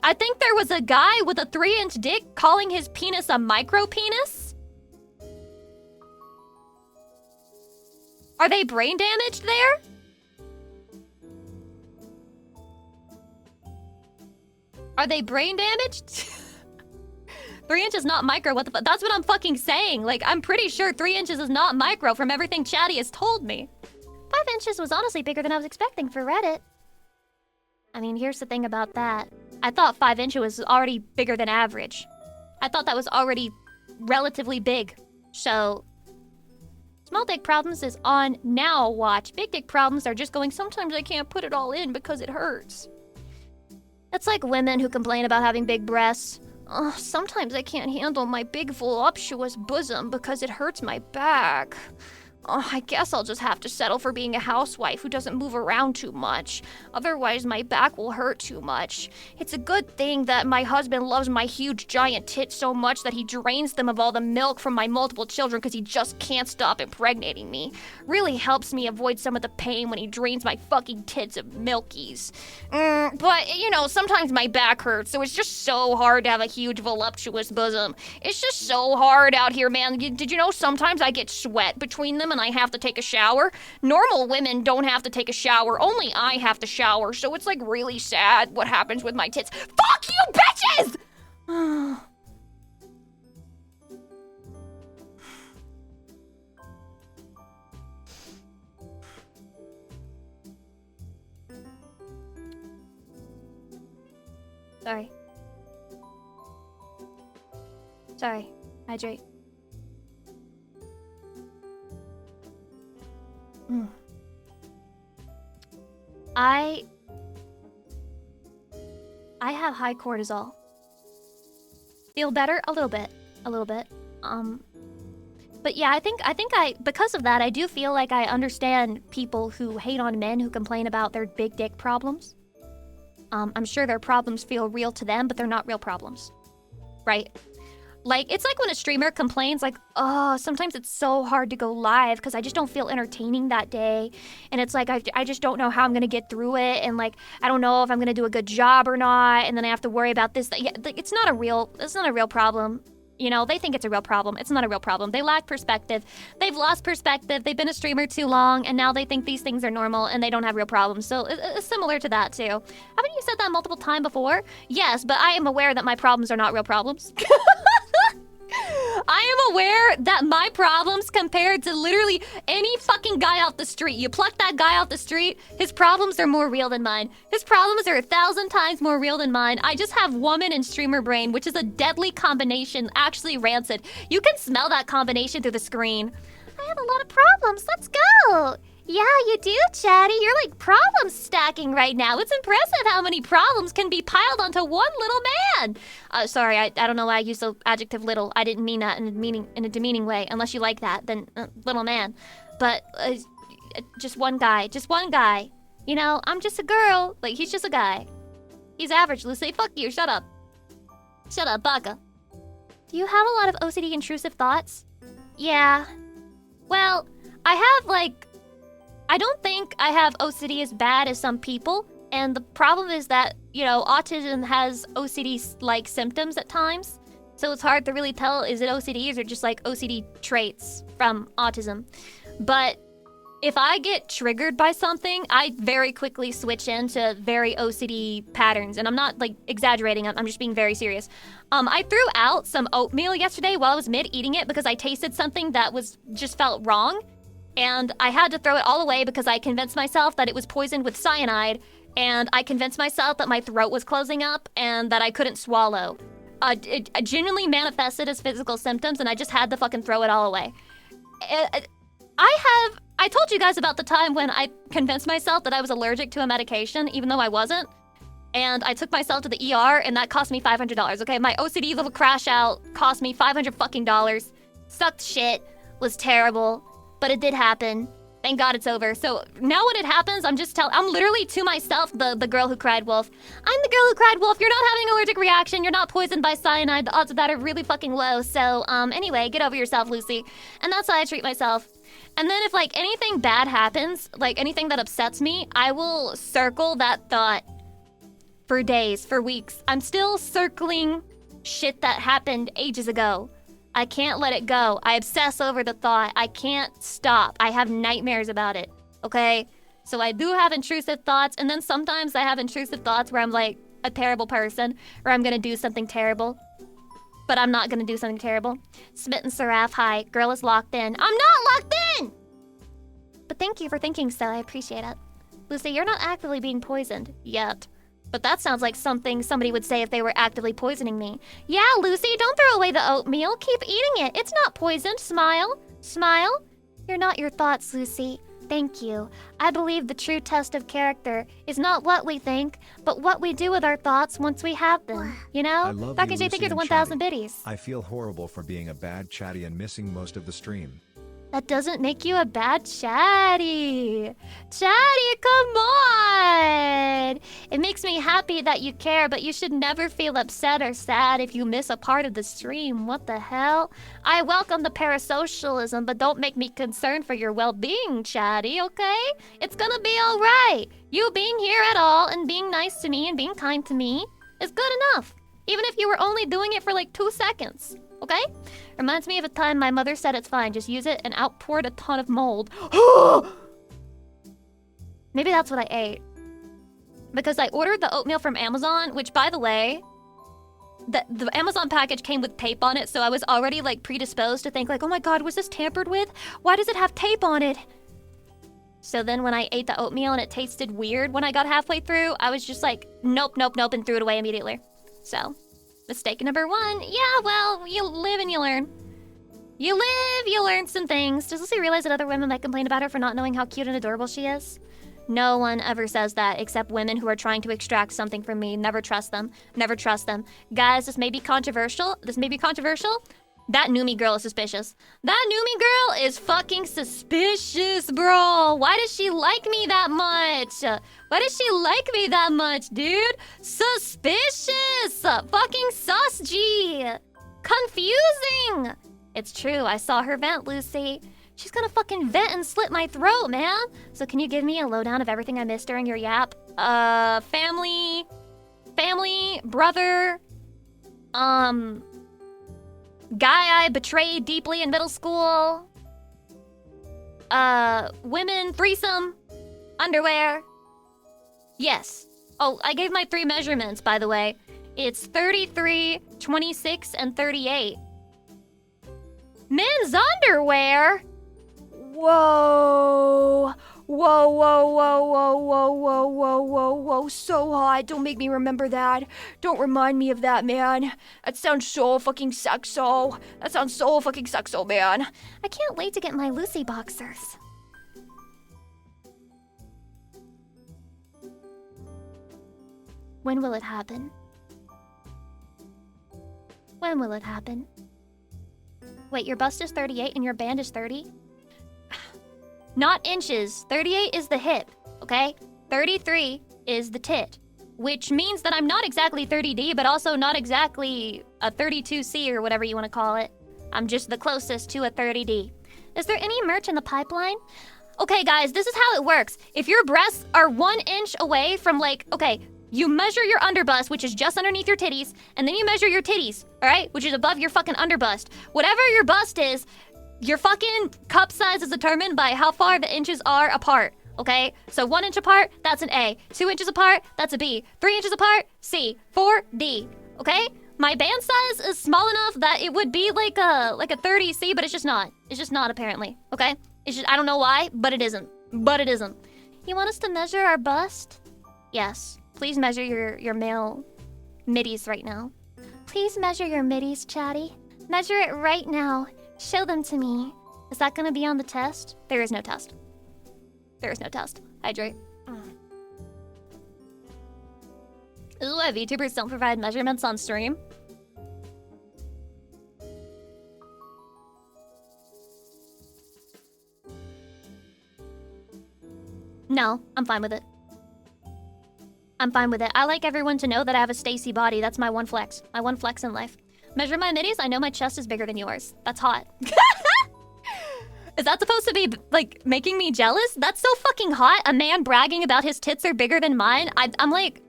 B: I think there was a guy with a 3-inch dick calling his penis a micro penis. Are they brain damaged there? Are they brain damaged? 3 inches not micro, what the fuck? That's what I'm fucking saying. Like, I'm pretty sure 3 inches is not micro from everything Chatty has told me. 5 inches was honestly bigger than I was expecting for Reddit. I mean, here's the thing about that. I thought 5 inches was already bigger than average. I thought that was already relatively big. So, Small Dick Problems is on now watch. Big Dick Problems are just going, sometimes I can't put it all in because it hurts. It's like women who complain about having big breasts. Oh, sometimes I can't handle my big voluptuous bosom because it hurts my back. Oh, I guess I'll just have to settle for being a housewife who doesn't move around too much. Otherwise, my back will hurt too much. It's a good thing that my husband loves my huge giant tits so much that he drains them of all the milk from my multiple children because he just can't stop impregnating me. Really helps me avoid some of the pain when he drains my fucking tits of milkies. But, you know, sometimes my back hurts, so it's just so hard to have a huge voluptuous bosom. It's just so hard out here, man. Did you know sometimes I get sweat between them and I have to take a shower? Normal women don't have to take a shower. Only I have to shower. So it's like really sad what happens with my tits. Fuck you, bitches! Sorry. Hydrate. I have high cortisol. Feel better? A little bit. But yeah, I think because of that, I do feel like I understand people who hate on men who complain about their big dick problems. I'm sure their problems feel real to them, but they're not real problems. Right? Like, it's like when a streamer complains, like, oh, sometimes it's so hard to go live because I just don't feel entertaining that day. And it's like, I just don't know how I'm going to get through it. And, like, I don't know if I'm going to do a good job or not. And then I have to worry about this. Yeah, it's not a real problem. You know, they think it's a real problem. It's not a real problem. They lack perspective. They've lost perspective. They've been a streamer too long, and now they think these things are normal, and they don't have real problems. So it's similar to that, too. Haven't you said that multiple times before? Yes, but I am aware that my problems are not real problems. I am aware
C: that my problems compared to literally any fucking guy off the street. You pluck that guy off the street, his problems are more real than mine. His problems are 1,000 times more real than mine. I just have woman and streamer brain, which is a deadly combination, actually rancid. You can smell that combination through the screen.
B: I have a lot of problems. Let's go. Yeah, you do, Chatty. You're like problem stacking right now. It's impressive how many problems can be piled onto one little man. Sorry, I don't know why I used the adjective little. I didn't mean that in a demeaning way. Unless you like that, then little man. But just one guy. Just one guy. You know, I'm just a girl. Like, he's just a guy. He's average, Lucy. Fuck you. Shut up. Shut up, baka. Do you have a lot of OCD intrusive thoughts? Yeah. Well, I have, like... I don't think I have OCD as bad as some people, and the problem is that, you know, autism has OCD-like symptoms at times, so it's hard to really tell, is it OCD or is it just like OCD traits from autism. But if I get triggered by something, I very quickly switch into very OCD patterns, and I'm not like exaggerating, I'm just being very serious. I threw out some oatmeal yesterday while I was mid-eating it because I tasted something that just felt wrong. And I had to throw it all away because I convinced myself that it was poisoned with cyanide, and I convinced myself that my throat was closing up and that I couldn't swallow. It genuinely manifested as physical symptoms, and I just had to fucking throw it all away. I told you guys about the time when I convinced myself that I was allergic to a medication, even though I wasn't. And I took myself to the ER, and that cost me $500, okay? My OCD little crash out cost me $500 fucking dollars. Sucked shit, was terrible. But it did happen. Thank God it's over. So now when it happens, I'm literally to myself the girl who cried wolf. I'm the girl who cried wolf. You're not having an allergic reaction. You're not poisoned by cyanide. The odds of that are really fucking low. So, anyway, get over yourself, Lucy. And that's how I treat myself. And then if, like, anything bad happens, like anything that upsets me, I will circle that thought for days, for weeks. I'm still circling shit that happened ages ago. I can't let it go. I obsess over the thought. I can't stop. I have nightmares about it, okay? So I do have intrusive thoughts, and then sometimes I have intrusive thoughts where I'm like a terrible person, or I'm gonna do something terrible. But I'm not gonna do something terrible. Smitten Seraph, hi. Girl is locked in. I'm not locked in! But thank you for thinking so. I appreciate it. Lucy, you're not actively being poisoned yet. But that sounds like something somebody would say if they were actively poisoning me. Yeah, Lucy, don't throw away the oatmeal. Keep eating it. It's not poisoned. Smile. Smile. You're not your thoughts, Lucy. Thank you. I believe the true test of character is not what we think, but what we do with our thoughts once we have them. You know?
A: I love
B: Back
A: you,
B: in J, thank you
A: Lucy
B: for
A: and
B: 1,000
A: Chatty.
B: biddies.
A: I feel horrible for being a bad chatty and missing most of the stream.
B: That doesn't make you a bad chatty. Chatty, come on! It makes me happy that you care, but you should never feel upset or sad if you miss a part of the stream. What the hell? I welcome the parasocialism, but don't make me concerned for your well-being, chatty, okay? It's gonna be alright. You being here at all and being nice to me and being kind to me is good enough. Even if you were only doing it for like 2 seconds. Okay? Reminds me of a time my mother said it's fine, just use it, and outpoured a ton of mold. Maybe that's what I ate. Because I ordered the oatmeal from Amazon, which, by the way, the Amazon package came with tape on it, so I was already like predisposed to think like, oh my god, was this tampered with? Why does it have tape on it? So then when I ate the oatmeal and it tasted weird when I got halfway through, I was just like, nope, nope, nope, and threw it away immediately. So... mistake number 1. Yeah, well, you live and you learn. You live, you learn some things. Does Lucy realize that other women might complain about her for not knowing how cute and adorable she is? No one ever says that except women who are trying to extract something from me. Never trust them. Never trust them. Guys, this may be controversial. That Numi girl is suspicious. That Numi girl is fucking suspicious, bro. Why does she like me that much? Why does she like me that much, dude? Suspicious! Fucking sus G! Confusing! It's true, I saw her vent, Lucy. She's gonna fucking vent and slit my throat, man. So can you give me a lowdown of everything I missed during your yap? Family, brother, guy I betrayed deeply in middle school. Women, threesome, underwear. Yes. Oh, I gave my 3 measurements, by the way. It's 33, 26, and 38.
C: Men's underwear?
D: Whoa. Whoa, whoa, whoa, whoa, whoa, whoa, whoa, whoa, whoa. So hot. Don't make me remember that. Don't remind me of that, man. That sounds so fucking sexo. That sounds so fucking sexo, man.
C: I can't wait to get my Lucy boxers.
B: When will it happen? When will it happen? Wait, your bust is 38 and your band is 30?
C: Not inches. 38 is the hip, okay? 33 is the tit, which means that I'm not exactly 30D, but also not exactly a 32C or whatever you want to call it. I'm just the closest to a 30D.
B: Is there any merch in the pipeline?
C: Okay, guys, this is how it works. If your breasts are 1 inch away from okay, you measure your underbust, which is just underneath your titties, and then you measure your titties, all right, which is above your fucking underbust. Whatever your bust is, your fucking cup size is determined by how far the inches are apart, okay? So 1 inch apart, that's an A. 2 inches apart, that's a B. 3 inches apart, C. 4, D, okay? My band size is small enough that it would be like a 30C, but it's just not. It's just not, apparently, okay? It's just, I don't know why, but it isn't. But it isn't.
B: You want us to measure our bust?
C: Yes. Please measure your male middies right now.
B: Please measure your middies, Chatty. Measure it right now. Show them to me. Is that gonna be on the test?
C: There is no test. There is no test. Hydrate. This is why VTubers don't provide measurements on stream. No, I'm fine with it. I'm fine with it. I like everyone to know that I have a Stacy body. That's my one flex. My one flex in life. Measure my middies. I know my chest is bigger than yours. That's hot. Is that supposed to be, like, making me jealous? That's so fucking hot. A man bragging about his tits are bigger than mine. I'm like...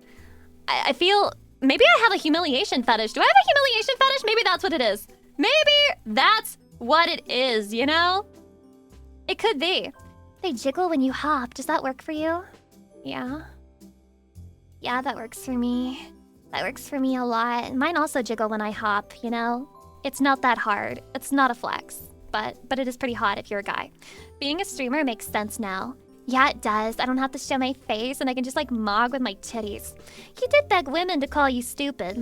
C: I feel... Maybe I have a humiliation fetish. Do I have a humiliation fetish? Maybe that's what it is. Maybe that's what it is, you know? It could be.
B: They jiggle when you hop. Does that work for you?
C: Yeah.
B: Yeah, that works for me. That works for me a lot. Mine also jiggle when I hop, you know?
C: It's not that hard. It's not a flex. But it is pretty hot if you're a guy. Being a streamer makes sense now.
B: Yeah, it does. I don't have to show my face and I can just like mog with my titties.
C: You did beg women to call you stupid.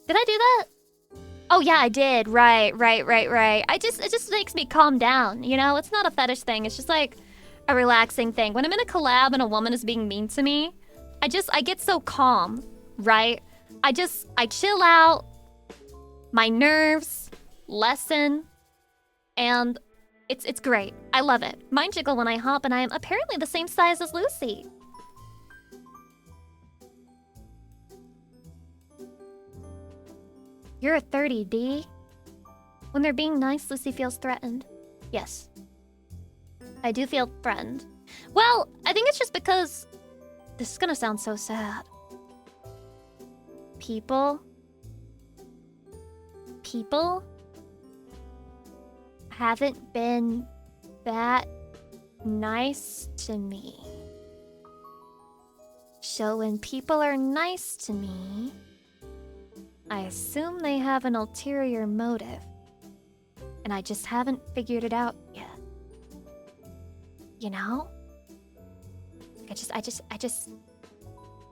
C: Did I do that? Oh yeah, I did. Right. It just makes me calm down, you know? It's not a fetish thing. It's just like a relaxing thing. When I'm in a collab and a woman is being mean to me, I get so calm, right? I chill out, my nerves lessen, and it's great. I love it. Mine jiggle when I hop, and I am apparently the same size as Lucy.
B: You're a 30D. When they're being nice, Lucy feels threatened.
C: Yes. I do feel threatened. Well, I think it's just because... This is gonna sound so sad. People haven't been that nice to me. So when people are nice to me, I assume they have an ulterior motive. And I just haven't figured it out yet. You know? I just...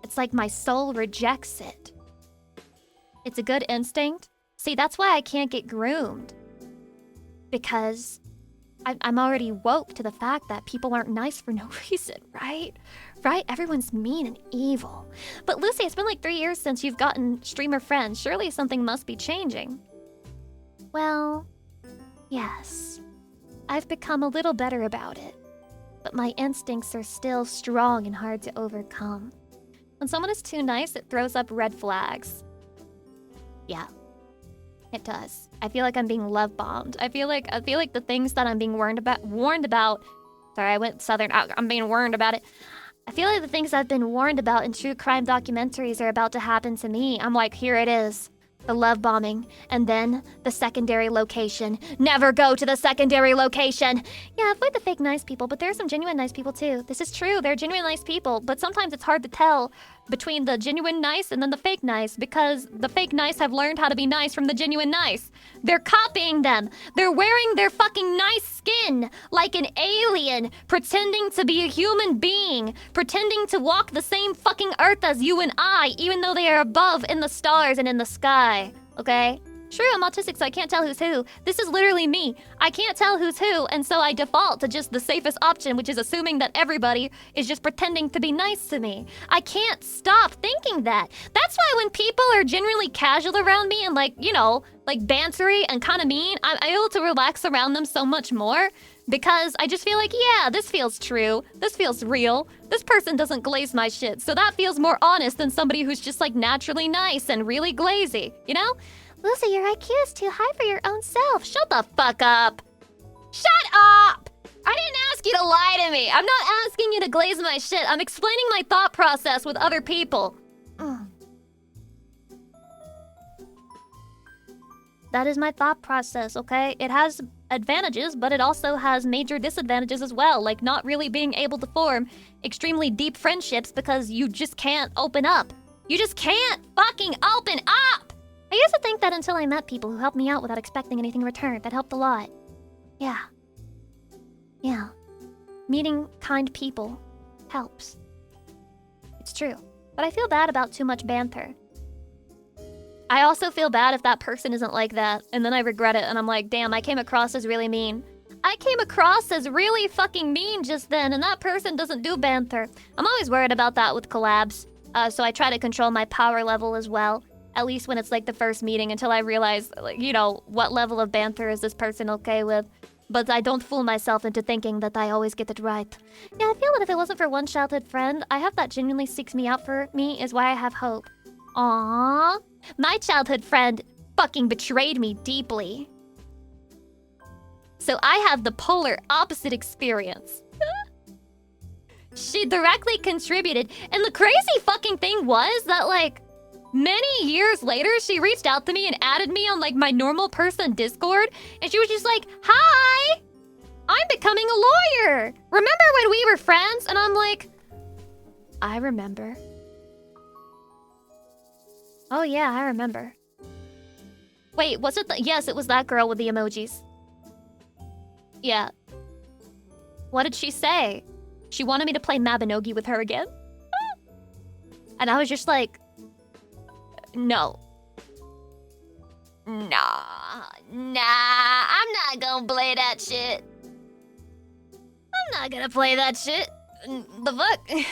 C: It's like my soul rejects it. It's a good instinct. See, that's why I can't get groomed. Because I'm already woke to the fact that people aren't nice for no reason, right? Right? Everyone's mean and evil. But Lucy, it's been like 3 years since you've gotten streamer friends. Surely something must be changing.
B: Well, yes. I've become a little better about it. But my instincts are still strong and hard to overcome.
C: When someone is too nice, it throws up red flags. Yeah. It does. I feel like I'm being love bombed. I feel like the things that I'm being warned about. Sorry, I went southern. I'm being warned about it. I feel like the things I've been warned about in true crime documentaries are about to happen to me. I'm like, here it is. The love bombing, and then the secondary location. Never go to the secondary location.
B: Yeah, avoid the fake nice people, but there are some genuine nice people too. This is true, there are genuine nice people, but sometimes it's hard to tell
C: between the genuine nice and then the fake nice, because the fake nice have learned how to be nice from the genuine nice. They're copying them. They're wearing their fucking nice skin like an alien, pretending to be a human being, pretending to walk the same fucking earth as you and I, even though they are above in the stars and in the sky. Okay? Sure, I'm autistic, so I can't tell who's who. This is literally me. I can't tell who's who, and so I default to just the safest option, which is assuming that everybody is just pretending to be nice to me. I can't stop thinking that. That's why when people are generally casual around me and like, you know, like bantery and kind of mean, I'm able to relax around them so much more because I just feel like, yeah, this feels true. This feels real. This person doesn't glaze my shit, so that feels more honest than somebody who's just like naturally nice and really glazy, you know? Lucy, your IQ is too high for your own self. Shut the fuck up. Shut up! I didn't ask you to lie to me. I'm not asking you to glaze my shit. I'm explaining my thought process with other people. That is my thought process, okay? It has advantages, but it also has major disadvantages as well, like not really being able to form extremely deep friendships because you just can't open up. You just can't fucking open up! I used to think that until I met people who helped me out without expecting anything in return. That helped a lot. Yeah. Yeah. Meeting kind people helps. It's true. But I feel bad about too much banter. I also feel bad if that person isn't like that, and then I regret it, and I'm like, damn, I came across as really mean. I came across as really fucking mean just then, and that person doesn't do banter. I'm always worried about that with collabs, so I try to control my power level as well. At least when it's like the first meeting until I realize, like, you know, what level of banter is this person okay with. But I don't fool myself into thinking that I always get it right. Yeah, I feel that if it wasn't for one childhood friend, I have that genuinely seeks me out for me is why I have hope. Aww. My childhood friend fucking betrayed me deeply. So I have the polar opposite experience. She directly contributed. And the crazy fucking thing was that, like, many years later, she reached out to me and added me on, like, my normal person Discord. And she was just like, hi! I'm becoming a lawyer! Remember when we were friends? And I'm like, I remember. Oh yeah, I remember. Wait, was it yes, it was that girl with the emojis. Yeah. What did she say? She wanted me to play Mabinogi with her again? And I was just like, no. Nah, I'm not gonna play that shit. I'm not gonna play that shit. The fuck?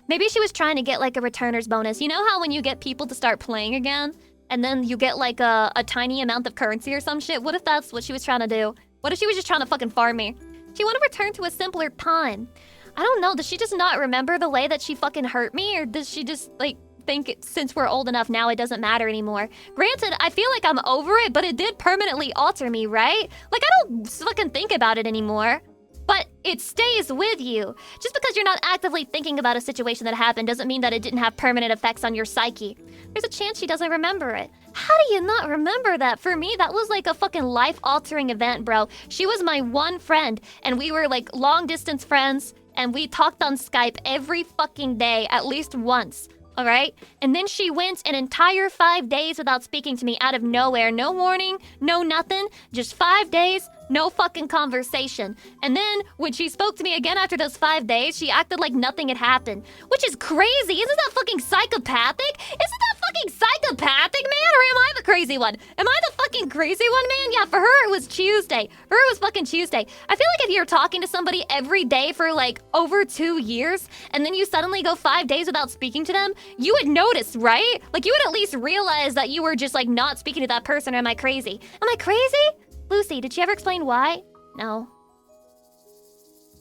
C: Maybe she was trying to get like a returner's bonus. You know how when you get people to start playing again, and then you get like a tiny amount of currency or some shit? What if that's what she was trying to do? What if she was just trying to fucking farm me? She wanted to return to a simpler time. I don't know, does she just not remember the way that she fucking hurt me? Or does she just, like, think since we're old enough now it doesn't matter anymore? Granted, I feel like I'm over it, but it did permanently alter me, right? Like, I don't fucking think about it anymore. But it stays with you. Just because you're not actively thinking about a situation that happened doesn't mean that it didn't have permanent effects on your psyche. There's a chance she doesn't remember it. How do you not remember that? For me, that was like a fucking life-altering event, bro. She was my one friend, and we were like long-distance friends, and we talked on Skype every fucking day, at least once. All right? And then she went an entire 5 days without speaking to me out of nowhere. No warning, no nothing. Just 5 days, no fucking conversation. And then when she spoke to me again after those 5 days, she acted like nothing had happened. Which is crazy. Isn't that fucking psychopathic? Isn't that fucking psychopathic, man? Or am I the crazy one? Am I the fucking crazy one, man? Yeah, for her it was Tuesday. For her it was fucking Tuesday. I feel like if you're talking to somebody every day for like over 2 years, and then you suddenly go 5 days without speaking to them, you would notice, right? Like you would at least realize that you were just like not speaking to that person. Or am I crazy? Am I crazy? Lucy, did she ever explain why? No.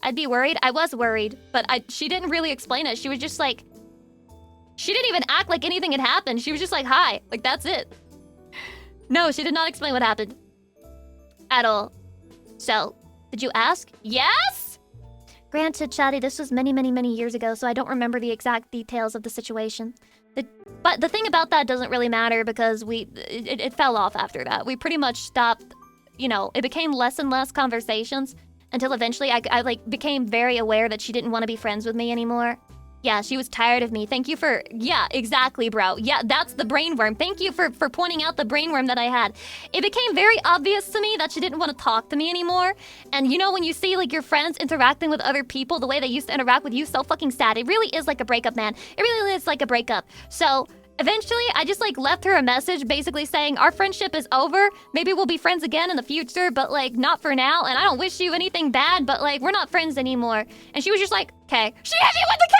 C: I'd be worried. I was worried, but she didn't really explain it. She was just like, she didn't even act like anything had happened. She was just like, hi. Like, that's it. No, she did not explain what happened. At all. So, did you ask? Yes? Granted, Chatty, this was many, many, many years ago, so I don't remember the exact details of the situation. But the thing about that doesn't really matter because it fell off after that. We pretty much stopped, you know, it became less and less conversations until eventually I like became very aware that she didn't want to be friends with me anymore. Yeah, she was tired of me. Thank you for... Yeah, exactly, bro. Yeah, that's the brainworm. Thank you for pointing out the brainworm that I had. It became very obvious to me that she didn't want to talk to me anymore. And you know when you see, like, your friends interacting with other people the way they used to interact with you, so fucking sad. It really is like a breakup, man. It really is like a breakup. So... eventually, I just, like, left her a message basically saying, our friendship is over. Maybe we'll be friends again in the future, but, like, not for now. And I don't wish you anything bad, but, like, we're not friends anymore. And she was just like, okay. She hit me with the K!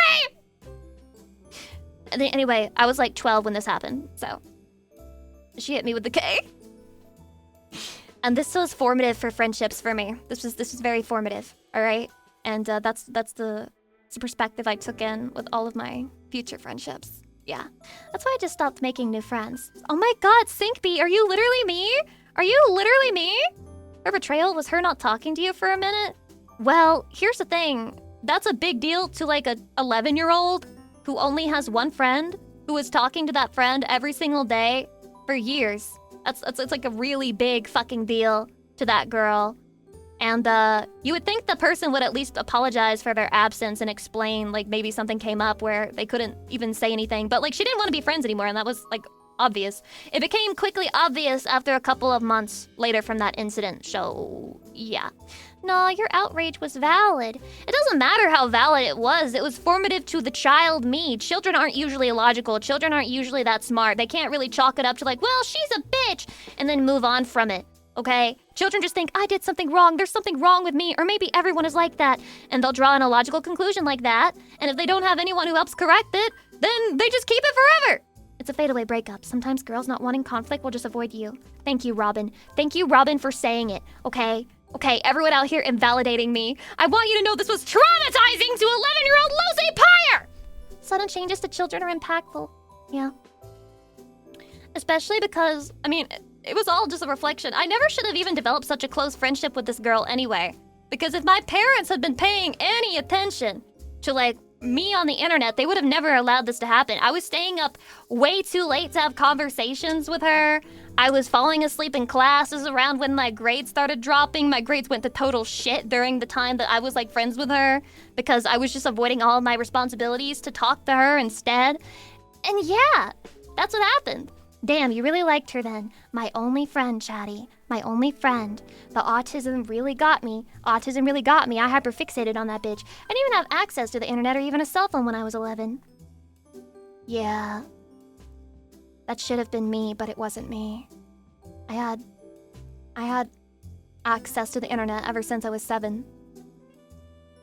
C: And then, anyway, I was, like, 12 when this happened, so. She hit me with the K. And this was formative for friendships for me. This was very formative, all right? And that's the perspective I took in with all of my future friendships. Yeah, that's why I just stopped making new friends. Oh my god, Syncbee, are you literally me? Are you literally me? Her betrayal was her not talking to you for a minute? Well, here's the thing. That's a big deal to like a 11-year-old who only has one friend who is talking to that friend every single day for years. It's like a really big fucking deal to that girl. And you would think the person would at least apologize for their absence and explain, like, maybe something came up where they couldn't even say anything. But, like, she didn't want to be friends anymore, and that was, like, obvious. It became quickly obvious after a couple of months later from that incident, so, yeah. No, your outrage was valid. It doesn't matter how valid it was formative to the child me. Children aren't usually illogical. Children aren't usually that smart. They can't really chalk it up to, like, well, she's a bitch, and then move on from it. Okay? Children just think, I did something wrong, there's something wrong with me, or maybe everyone is like that. And they'll draw an illogical conclusion like that. And if they don't have anyone who helps correct it, then they just keep it forever. It's a fadeaway breakup. Sometimes girls not wanting conflict will just avoid you. Thank you, Robin. Thank you, Robin, for saying it, okay? Okay, everyone out here invalidating me. I want you to know this was traumatizing to 11-year-old Lucy Pyre! Sudden changes to children are impactful. Yeah. Especially because, I mean... it was all just a reflection. I never should have even developed such a close friendship with this girl anyway. Because if my parents had been paying any attention to, like, me on the internet, they would have never allowed this to happen. I was staying up way too late to have conversations with her. I was falling asleep in classes around when my grades started dropping. My grades went to total shit during the time that I was, like, friends with her. Because I was just avoiding all of my responsibilities to talk to her instead. And yeah, that's what happened. Damn, you really liked her then. My only friend, Chatty. My only friend. The autism really got me. Autism really got me. I hyperfixated on that bitch. I didn't even have access to the internet or even a cell phone when I was 11. Yeah. That should have been me, but it wasn't me. I had access to the internet ever since I was 7.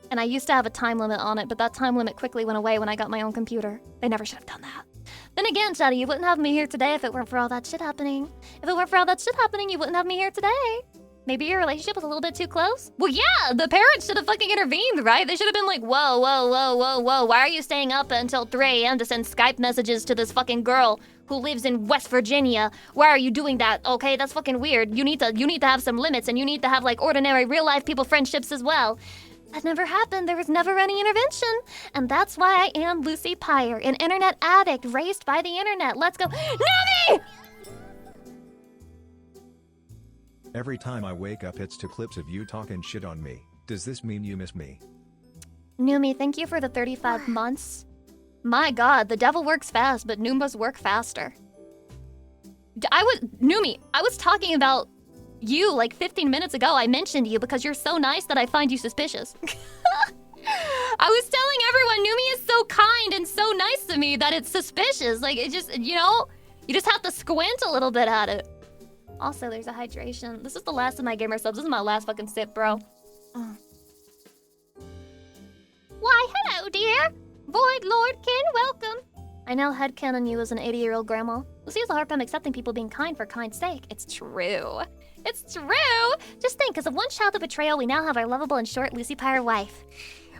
C: And I used to have a time limit on it, but that time limit quickly went away when I got my own computer. They never should have done that. Then again, Chatty, you wouldn't have me here today if it weren't for all that shit happening. If it weren't for all that shit happening, you wouldn't have me here today. Maybe your relationship was a little bit too close? Well, yeah, the parents should have fucking intervened, right? They should have been like, whoa, whoa, whoa, whoa, whoa. Why are you staying up until 3 a.m. to send Skype messages to this fucking girl who lives in West Virginia? Why are you doing that? Okay, that's fucking weird. You need to have some limits, and you need to have, like, ordinary real-life people friendships as well. That never happened. There was never any intervention. And that's why I am Lucy Pyre, an internet addict raised by the internet. Let's go. Numi!
A: Every time I wake up it's 2 clips of you talking shit on me. Does this mean you miss me?
C: Numi, thank you for the 35 months. My god, the devil works fast, but Noombas work faster. Numi, I was talking about you like 15 minutes ago. I mentioned you because you're so nice that I find you suspicious. I was telling everyone Numi is so kind and so nice to me that it's suspicious. Like, it just, you know, you just have to squint a little bit at it. Also, there's a hydration. This is the last of my gamer subs. This is my last fucking sip, bro. Why, hello, dear. Void Lordkin, welcome. I now headcanon you as an 80-year-old grandma. Lucy has a hard time accepting people being kind for kind's sake. It's true. It's true! Just think, because of one childhood betrayal, we now have our lovable and short Lucy Pyre wife.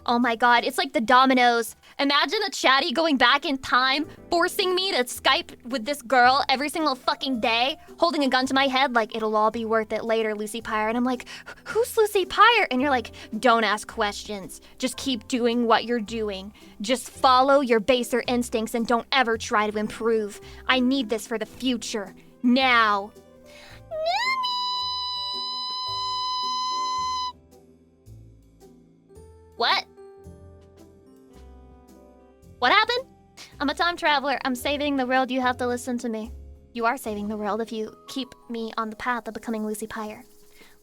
C: Oh my god, it's like the dominoes. Imagine a Chatty going back in time, forcing me to Skype with this girl every single fucking day, holding a gun to my head like, it'll all be worth it later, Lucy Pyre. And I'm like, who's Lucy Pyre? And you're like, don't ask questions. Just keep doing what you're doing. Just follow your baser instincts and don't ever try to improve. I need this for the future. Now. What? What happened? I'm a time traveler. I'm saving the world. You have to listen to me. You are saving the world if you keep me on the path of becoming Lucy Pyre.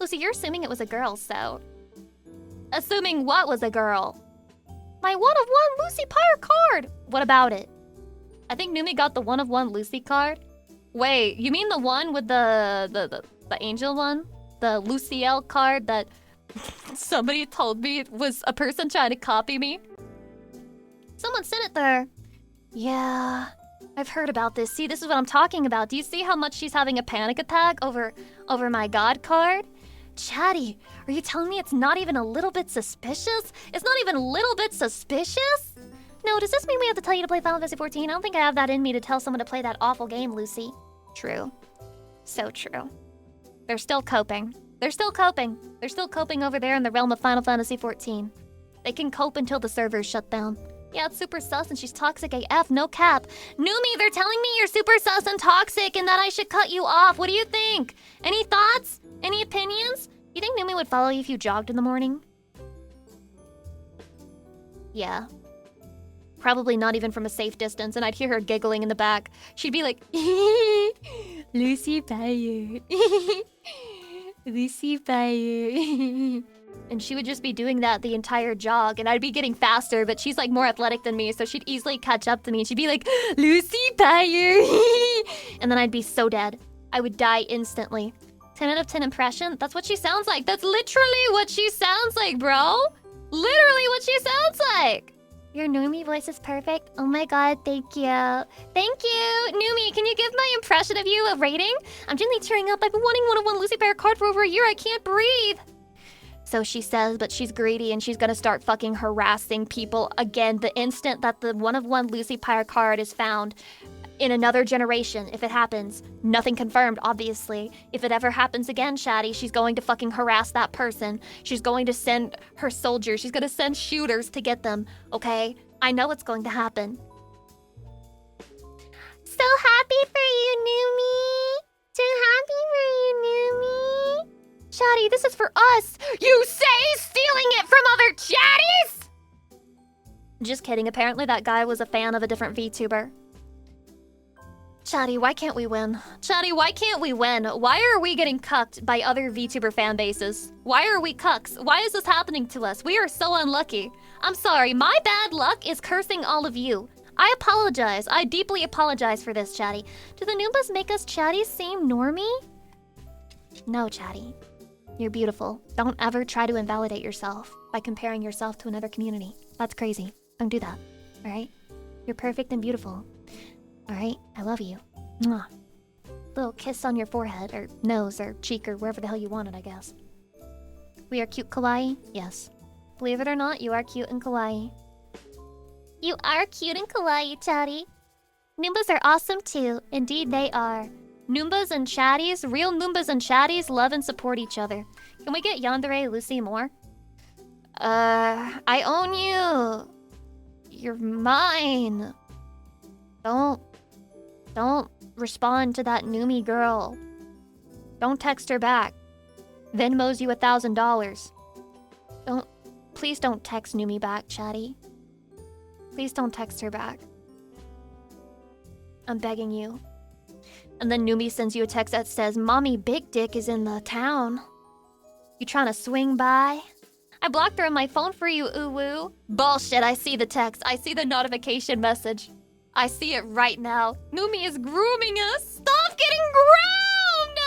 C: Lucy, you're assuming it was a girl, so... Assuming what was a girl? My one-of-one Lucy Pyre card! What about it? I think Numi got the one-of-one Lucy card. Wait, you mean the one with the angel one? The Lucielle card that somebody told me was a person trying to copy me? Someone sent it there. Yeah, I've heard about this. See, this is what I'm talking about. Do you see how much she's having a panic attack over my god card? Chatty, are you telling me it's not even a little bit suspicious? It's not even a little bit suspicious? No, does this mean we have to tell you to play Final Fantasy 14? I don't think I have that in me to tell someone to play that awful game, Lucy. True. So true. They're still coping. They're still coping. They're still coping over there in the realm of Final Fantasy 14. They can cope until the servers shut down. Yeah, it's super sus and she's toxic AF, no cap. Numi, they're telling me you're super sus and toxic and that I should cut you off. What do you think? Any thoughts? Any opinions? You think Numi would follow you if you jogged in the morning? Yeah. Probably not even from a safe distance, and I'd hear her giggling in the back. She'd be like, Lucy Pyre. Lucy Pyre. And she would just be doing that the entire jog, and I'd be getting faster, but she's like more athletic than me, so she'd easily catch up to me, and she'd be like, Lucy Pyre. And then I'd be so dead. I would die instantly. 10 out of 10 impression? That's what she sounds like. That's literally what she sounds like, bro. Literally what she sounds like. Your Numi voice is perfect. Oh my god, thank you. Thank you. Numi, can you give my impression of you a rating? I'm gently tearing up. I've been wanting one-on-one Lucy Pyre card for over a year. I can't breathe. So she says, but she's greedy and she's gonna start fucking harassing people again the instant that the one-of-one Lucy Pyre card is found. In another generation, if it happens. Nothing confirmed, obviously. If it ever happens again, Shaddy, she's going to fucking harass that person. She's going to send her soldiers. She's gonna send shooters to get them, okay? I know it's going to happen. So happy for you, Numi! So happy for you, Numi! Shaddy, this is for us! You say stealing it from other chatties?! Just kidding, apparently that guy was a fan of a different VTuber. Chatty, why can't we win? Chatty, why can't we win? Why are we getting cucked by other VTuber fan bases? Why are we cucks? Why is this happening to us? We are so unlucky. I'm sorry, my bad luck is cursing all of you. I apologize. I deeply apologize for this, Chatty. Do the Noombas make us chatties seem normie? No, Chatty. You're beautiful. Don't ever try to invalidate yourself by comparing yourself to another community. That's crazy. Don't do that, alright? You're perfect and beautiful. Alright, I love you. Mwah. Little kiss on your forehead, or nose, or cheek, or wherever the hell you want it, I guess. We are cute kawaii? Yes. Believe it or not, you are cute and kawaii. You are cute and kawaii, Chatty. Noombas are awesome too. Indeed, they are. Noombas and chatties, real Noombas and chatties love and support each other. Can we get Yandere Lucy more? I own you. You're mine. Don't respond to that Numi girl. Don't text her back. Venmo's you $1,000. Please don't text Numi back, Chatty. Please don't text her back. I'm begging you. And then Numi sends you a text that says, Mommy Big Dick is in the town. You trying to swing by? I blocked her on my phone for you, Uwu. Bullshit, I see the text. I see the notification message. I see it right now. Numi is grooming us. Stop getting groomed!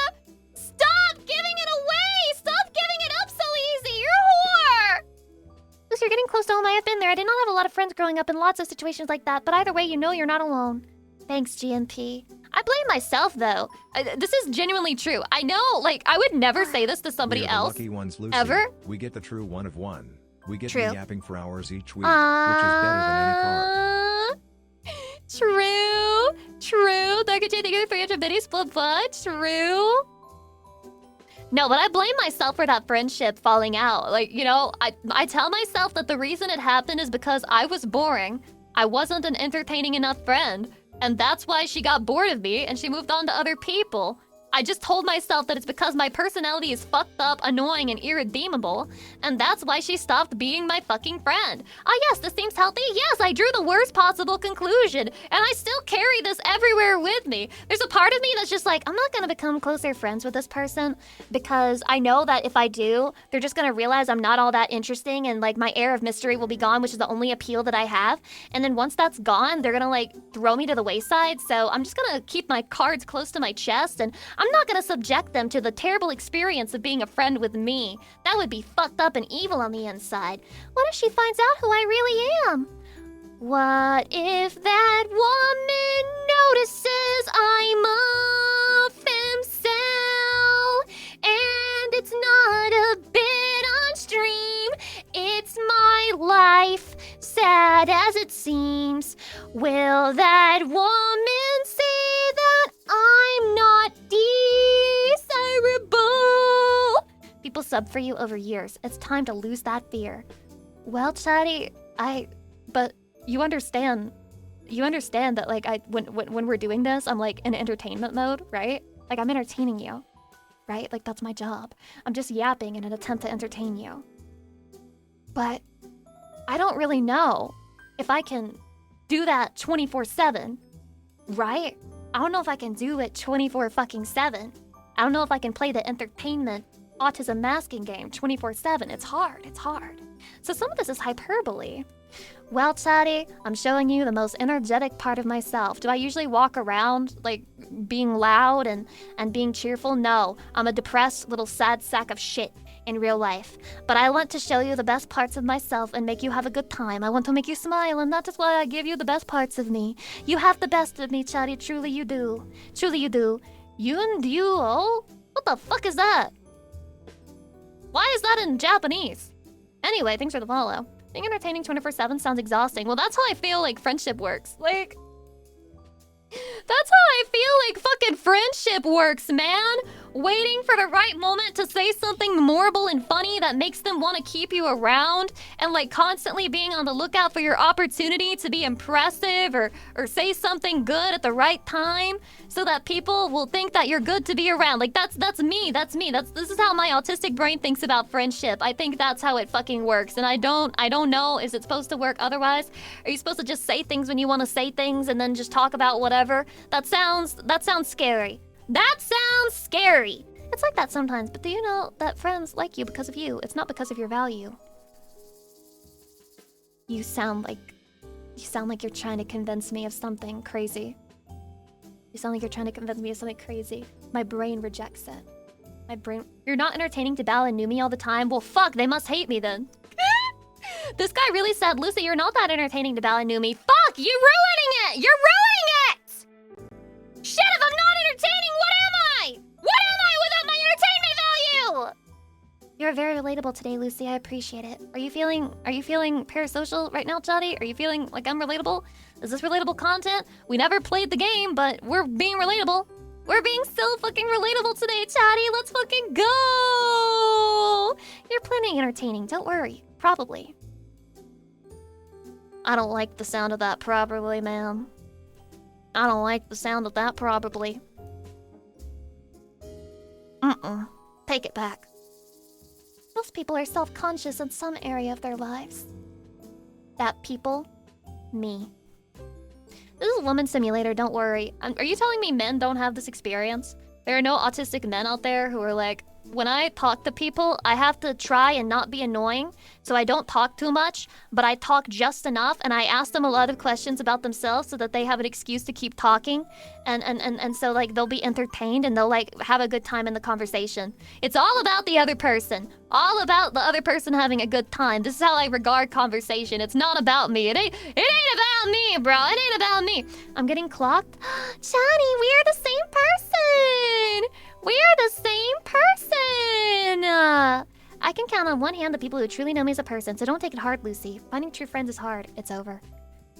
C: Stop giving it away! Stop giving it up so easy! You're a whore! Lucy, you're getting close to home. I have been there. I did not have a lot of friends growing up in lots of situations like that, but either way, you know you're not alone. Thanks, GNP. I blame myself, though. This is genuinely true. I know, like, I would never say this to somebody else.
A: Lucky ones, Lucy.
C: Ever?
A: We get the true one of one. We get
C: True.
A: the yapping for hours each week, which is better than any card.
C: True. True. Darker J, thank you for 300 biddies. Split butt. True. No, but I blame myself for that friendship falling out. Like, you know, I tell myself that the reason it happened is because I was boring. I wasn't an entertaining enough friend. And that's why she got bored of me and she moved on to other people. I just told myself that it's because my personality is fucked up, annoying, and irredeemable, and that's why she stopped being my fucking friend. Ah, yes, this seems healthy. Yes, I drew the worst possible conclusion, and I still carry this everywhere with me. There's a part of me that's just like, I'm not gonna become closer friends with this person because I know that if I do, they're just gonna realize I'm not all that interesting, and like my air of mystery will be gone, which is the only appeal that I have. And then once that's gone, they're gonna like throw me to the wayside. So I'm just gonna keep my cards close to my chest, and I'm not gonna subject them to the terrible experience of being a friend with me. That would be fucked up and evil on the inside. What if she finds out who I really am? What if that woman notices I'm a femcel? And it's not a bit on stream, it's my life, sad as it seems. Will that woman say that I'm not desirable? People sub for you over years. It's time to lose that fear. Well, Chatty, but you understand that like when we're doing this, I'm like in entertainment mode, right? Like I'm entertaining you, right? Like that's my job. I'm just yapping in an attempt to entertain you. But I don't really know if I can do that 24/7, right? I don't know if I can do it 24/7. I don't know if I can play the entertainment autism masking game 24/7. It's hard. So some of this is hyperbole. Well, Chatty, I'm showing you the most energetic part of myself. Do I usually walk around like being loud and being cheerful? No, I'm a depressed little sad sack of shit in real life. But I want to show you the best parts of myself and make you have a good time. I want to make you smile, and that is why I give you the best parts of me. You have the best of me, Chatty. Truly you do. Truly you do. Oh? What the fuck is that? Why is that in Japanese? Anyway, thanks for the follow. Being entertaining 24/7 sounds exhausting. Well, that's how I feel like friendship works. Like, that's how I feel like fucking friendship works, man. Waiting for the right moment to say something memorable and funny that makes them want to keep you around, and like constantly being on the lookout for your opportunity to be impressive or say something good at the right time so that people will think that you're good to be around. Like that's me. This is how my autistic brain thinks about friendship. I think that's how it fucking works, and I don't know, is it supposed to work otherwise? Are you supposed to just say things when you want to say things and then just talk about whatever? That sounds scary. That sounds scary. It's like that sometimes, but do you know that friends like you because of you? It's not because of your value. You sound like you're trying to convince me of something crazy. You sound like you're trying to convince me of something crazy. My brain rejects it. You're not entertaining to Bal and Numi all the time? Well, fuck, they must hate me then. This guy really said, Lucy, you're not that entertaining to Bal and Numi. Fuck, you're ruining it! You're ruining it! Shit, if I'm not entertaining, what am I? What am I without my entertainment value? You're very relatable today, Lucy. I appreciate it. Are you feeling parasocial right now, Chatty? Are you feeling like I'm relatable? Is this relatable content? We never played the game, but we're being relatable. We're being so fucking relatable today, Chatty. Let's fucking go! You're plenty entertaining, don't worry. Probably. I don't like the sound of that probably, man. I don't like the sound of that probably. Take it back. Most people are self-conscious in some area of their lives. That people? Me. This is a woman simulator, don't worry. Are you telling me men don't have this experience? There are no autistic men out there who are like, when I talk to people, I have to try and not be annoying, so I don't talk too much, but I talk just enough, and I ask them a lot of questions about themselves so that they have an excuse to keep talking, and so like they'll be entertained and they'll like have a good time in the conversation. It's all about the other person. All about the other person having a good time. This is how I regard conversation. It's not about me. It ain't about me, bro. It ain't about me. I'm getting clocked. Johnny, we're the same person. We're the same person! I can count on one hand the people who truly know me as a person, so don't take it hard, Lucy. Finding true friends is hard. It's over.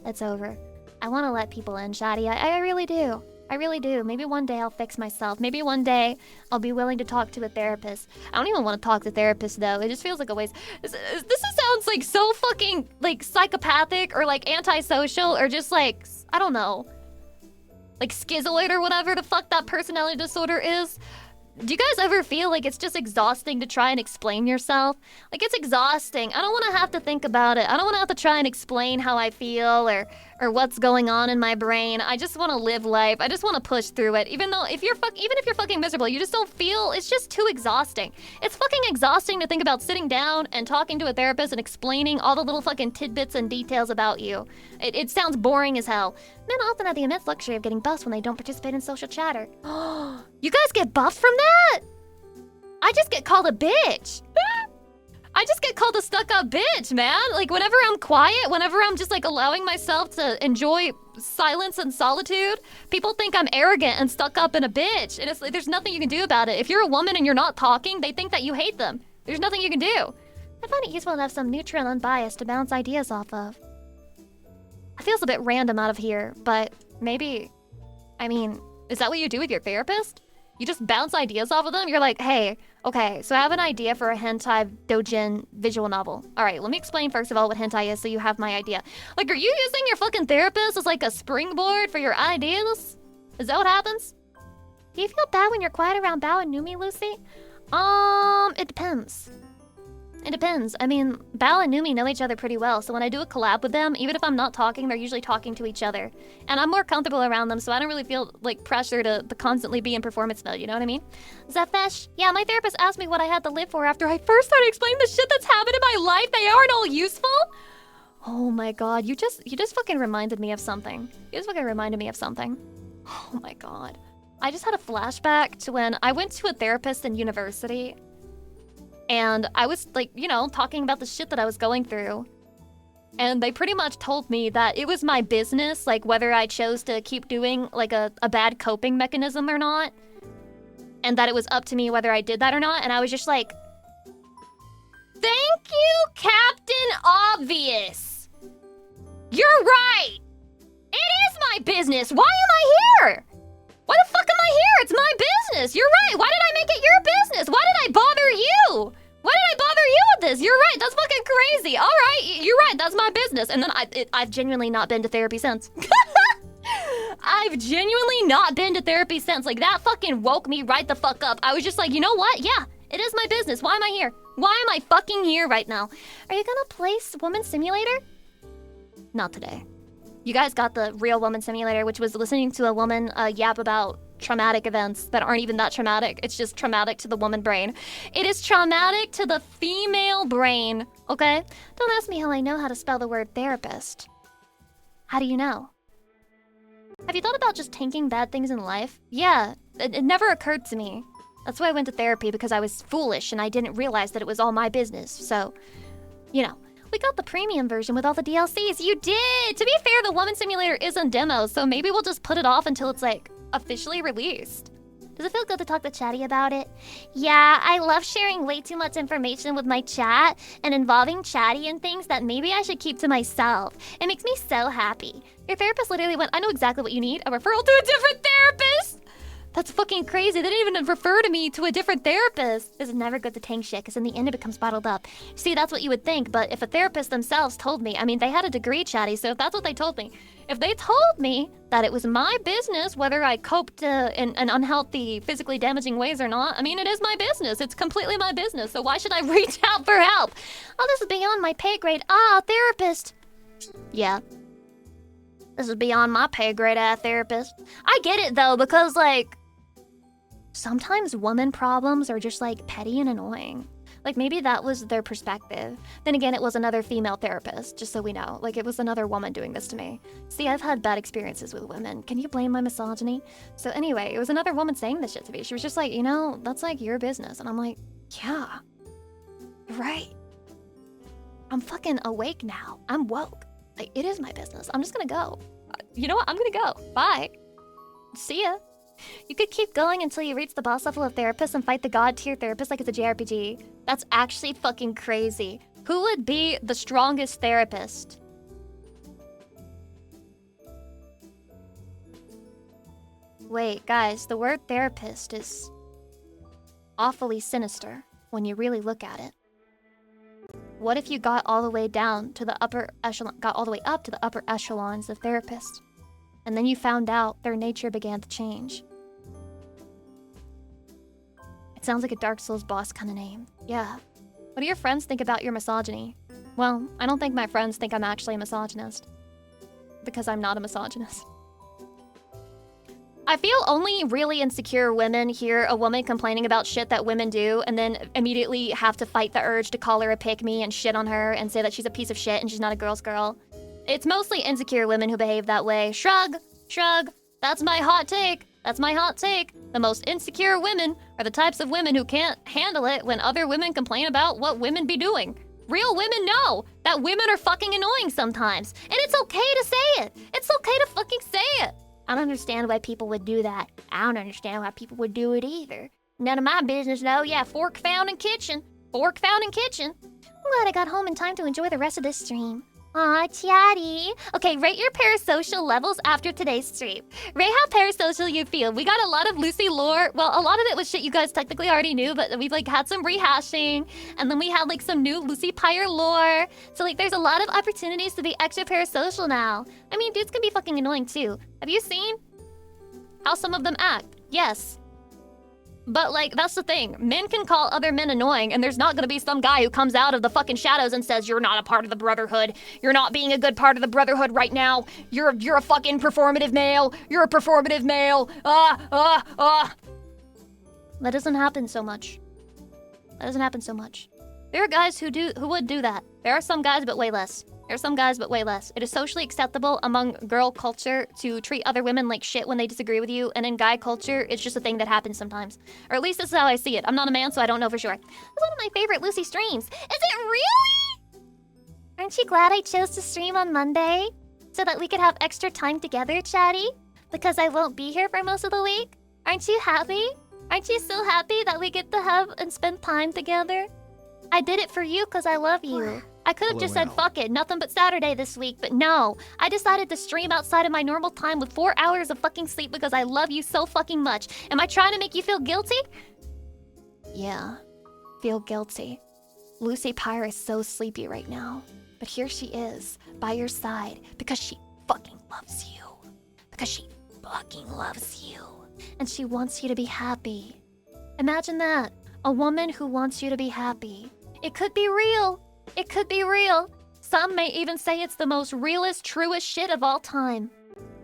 C: It's over. I want to let people in, Shadi. I really do. I really do. Maybe one day I'll fix myself. Maybe one day I'll be willing to talk to a therapist. I don't even want to talk to therapists, though. It just feels like a waste. This sounds like so fucking, like, psychopathic or, like, antisocial or just, like, I don't know. like schizoid or whatever the fuck that personality disorder is. Do you guys ever feel like it's just exhausting to try and explain yourself? Like, it's exhausting. I don't want to have to think about it. I don't want to have to try and explain how I feel or what's going on in my brain. I just want to live life. I just want to push through it. Even if you're fucking miserable, you just don't feel. It's just too exhausting. It's fucking exhausting to think about sitting down and talking to a therapist and explaining all the little fucking tidbits and details about you. It sounds boring as hell. Men often have the immense luxury of getting buffed when they don't participate in social chatter. You guys get buffed from that? I just get called a bitch. I just get called a stuck-up bitch, man. Like, whenever I'm quiet, whenever I'm just, like, allowing myself to enjoy silence and solitude, people think I'm arrogant and stuck up and a bitch. And it's like, there's nothing you can do about it. If you're a woman and you're not talking, they think that you hate them. There's nothing you can do. I find it useful to have some neutral and unbiased to bounce ideas off of. It feels a bit random out of here, but maybe... I mean, is that what you do with your therapist? You just bounce ideas off of them? You're like, hey, okay, so I have an idea for a hentai doujin visual novel. All right, let me explain first of all what hentai is so you have my idea. Like, are you using your fucking therapist as like a springboard for your ideas? Is that what happens? Do you feel bad when you're quiet around Bao and Numi, Lucy? It depends. It depends. I mean, Bao and Numi know each other pretty well, so when I do a collab with them, even if I'm not talking, they're usually talking to each other. And I'm more comfortable around them, so I don't really feel, like, pressure to constantly be in performance mode, you know what I mean? Zephesh? Yeah, my therapist asked me what I had to live for after I first started explaining the shit that's happened in my life. They aren't all useful? Oh my god, you just fucking reminded me of something. You just fucking reminded me of something. Oh my god. I just had a flashback to when I went to a therapist in university. And I was, like, you know, talking about the shit that I was going through. And they pretty much told me that it was my business, like, whether I chose to keep doing, like, a bad coping mechanism or not. And that it was up to me whether I did that or not. And I was just like, thank you, Captain Obvious. You're right. It is my business. Why am I here? Why the fuck am I here? It's my business. You're right. Why did I make it your business? Why did I bother you? Why did I bother you with this? You're right. That's fucking crazy. All right. You're right. That's my business. And then I've genuinely not been to therapy since. I've genuinely not been to therapy since. Like, that fucking woke me right the fuck up. I was just like, you know what? Yeah, it is my business. Why am I here? Why am I fucking here right now? Are you gonna play Woman Simulator? Not today. You guys got the Real Woman Simulator, which was listening to a woman yap about traumatic events that aren't even that traumatic. It's just traumatic to the woman brain. It is traumatic to the female brain, okay? Don't ask me how I know how to spell the word therapist. How do you know? Have you thought about just tanking bad things in life? Yeah, it never occurred to me. That's why I went to therapy, because I was foolish and I didn't realize that it was all my business. So, you know. We got the premium version with all the DLCs. You did! To be fair, the Woman Simulator is in demo, so maybe we'll just put it off until it's, like, officially released. Does it feel good to talk to Chatty about it? Yeah, I love sharing way too much information with my chat and involving Chatty in things that maybe I should keep to myself. It makes me so happy. Your therapist literally went, I know exactly what you need. A referral to a different therapist! That's fucking crazy. They didn't even refer to me to a different therapist. This is never good to tank shit, because in the end it becomes bottled up. See, that's what you would think, but if a therapist themselves told me, I mean, they had a degree, Chatty, so if that's what they told me, if they told me that it was my business whether I coped in unhealthy, physically damaging ways or not, I mean, it is my business. It's completely my business, so why should I reach out for help? Oh, this is beyond my pay grade. Ah, therapist. Yeah. This is beyond my pay grade, therapist. I get it, though, because, like, sometimes woman problems are just, like, petty and annoying. Like, maybe that was their perspective. Then again, it was another female therapist, just so we know. Like, it was another woman doing this to me. See, I've had bad experiences with women. Can you blame my misogyny? So anyway, it was another woman saying this shit to me. She was just like, you know, that's, like, your business. And I'm like, yeah, you're right. I'm fucking awake now. I'm woke. Like, it is my business. I'm just gonna go. You know what? I'm gonna go. Bye. See ya. You could keep going until you reach the boss level of therapist and fight the god tier therapist like it's a JRPG. That's actually fucking crazy. Who would be the strongest therapist? Wait, guys, the word therapist is awfully sinister when you really look at it. What if you got all the way down to the upper echelon, got all the way up to the upper echelons of therapists?
B: and then you found out their nature began to change. It sounds like a Dark Souls boss kind of name. Yeah. What do your friends think about your misogyny? Well, I don't think my friends think I'm actually a misogynist. Because I'm not a misogynist. I feel only really insecure women hear a woman complaining about shit that women do and then immediately have to fight the urge to call her a pick-me and shit on her and say that she's a piece of shit and she's not a girl's girl. It's mostly insecure women who behave that way. Shrug, shrug. That's my hot take. That's my hot take. The most insecure women are the types of women who can't handle it when other women complain about what women be doing. Real women know that women are fucking annoying sometimes. And it's okay to say it. It's okay to fucking say it. I don't understand why people would do that. I don't understand why people would do it either. None of my business, though. Yeah, fork found in kitchen. Fork found in kitchen. I'm glad I got home in time to enjoy the rest of this stream. Aw, chatty. Okay, rate your parasocial levels after today's stream. Rate how parasocial you feel. We got a lot of Lucy lore. Well, a lot of it was shit you guys technically already knew, but we've like had some rehashing. And then we had like some new Lucy Pyre lore. So like there's a lot of opportunities to be extra parasocial now. I mean, dudes can be fucking annoying too. Have you seen how some of them act? Yes. But, like, that's the thing. Men can call other men annoying, and there's not gonna be some guy who comes out of the fucking shadows and says, you're not a part of the Brotherhood. You're not being a good part of the Brotherhood right now. You're a fucking performative male. You're a performative male. That doesn't happen so much. That doesn't happen so much. There are guys who would do that. There are some guys, but way less. There are some guys, but way less. It is socially acceptable among girl culture to treat other women like shit when they disagree with you, and in guy culture, it's just a thing that happens sometimes. Or at least this is how I see it. I'm not a man, so I don't know for sure. It's one of my favorite Lucy streams. Is it really? Aren't you glad I chose to stream on Monday? So that we could have extra time together, chatty? Because I won't be here for most of the week? Aren't you happy? Aren't you so happy that we get to have and spend time together? I did it for you because I love you. I could have just said, fuck it, nothing but Saturday this week, but no. I decided to stream outside of my normal time with 4 hours of fucking sleep because I love you so fucking much. Am I trying to make you feel guilty? Yeah, feel guilty. Lucy Pyre is so sleepy right now. But here she is, by your side, because she fucking loves you. Because she fucking loves you. And she wants you to be happy. Imagine that. A woman who wants you to be happy. It could be real. It could be real. Some may even say it's the most realest, truest shit of all time.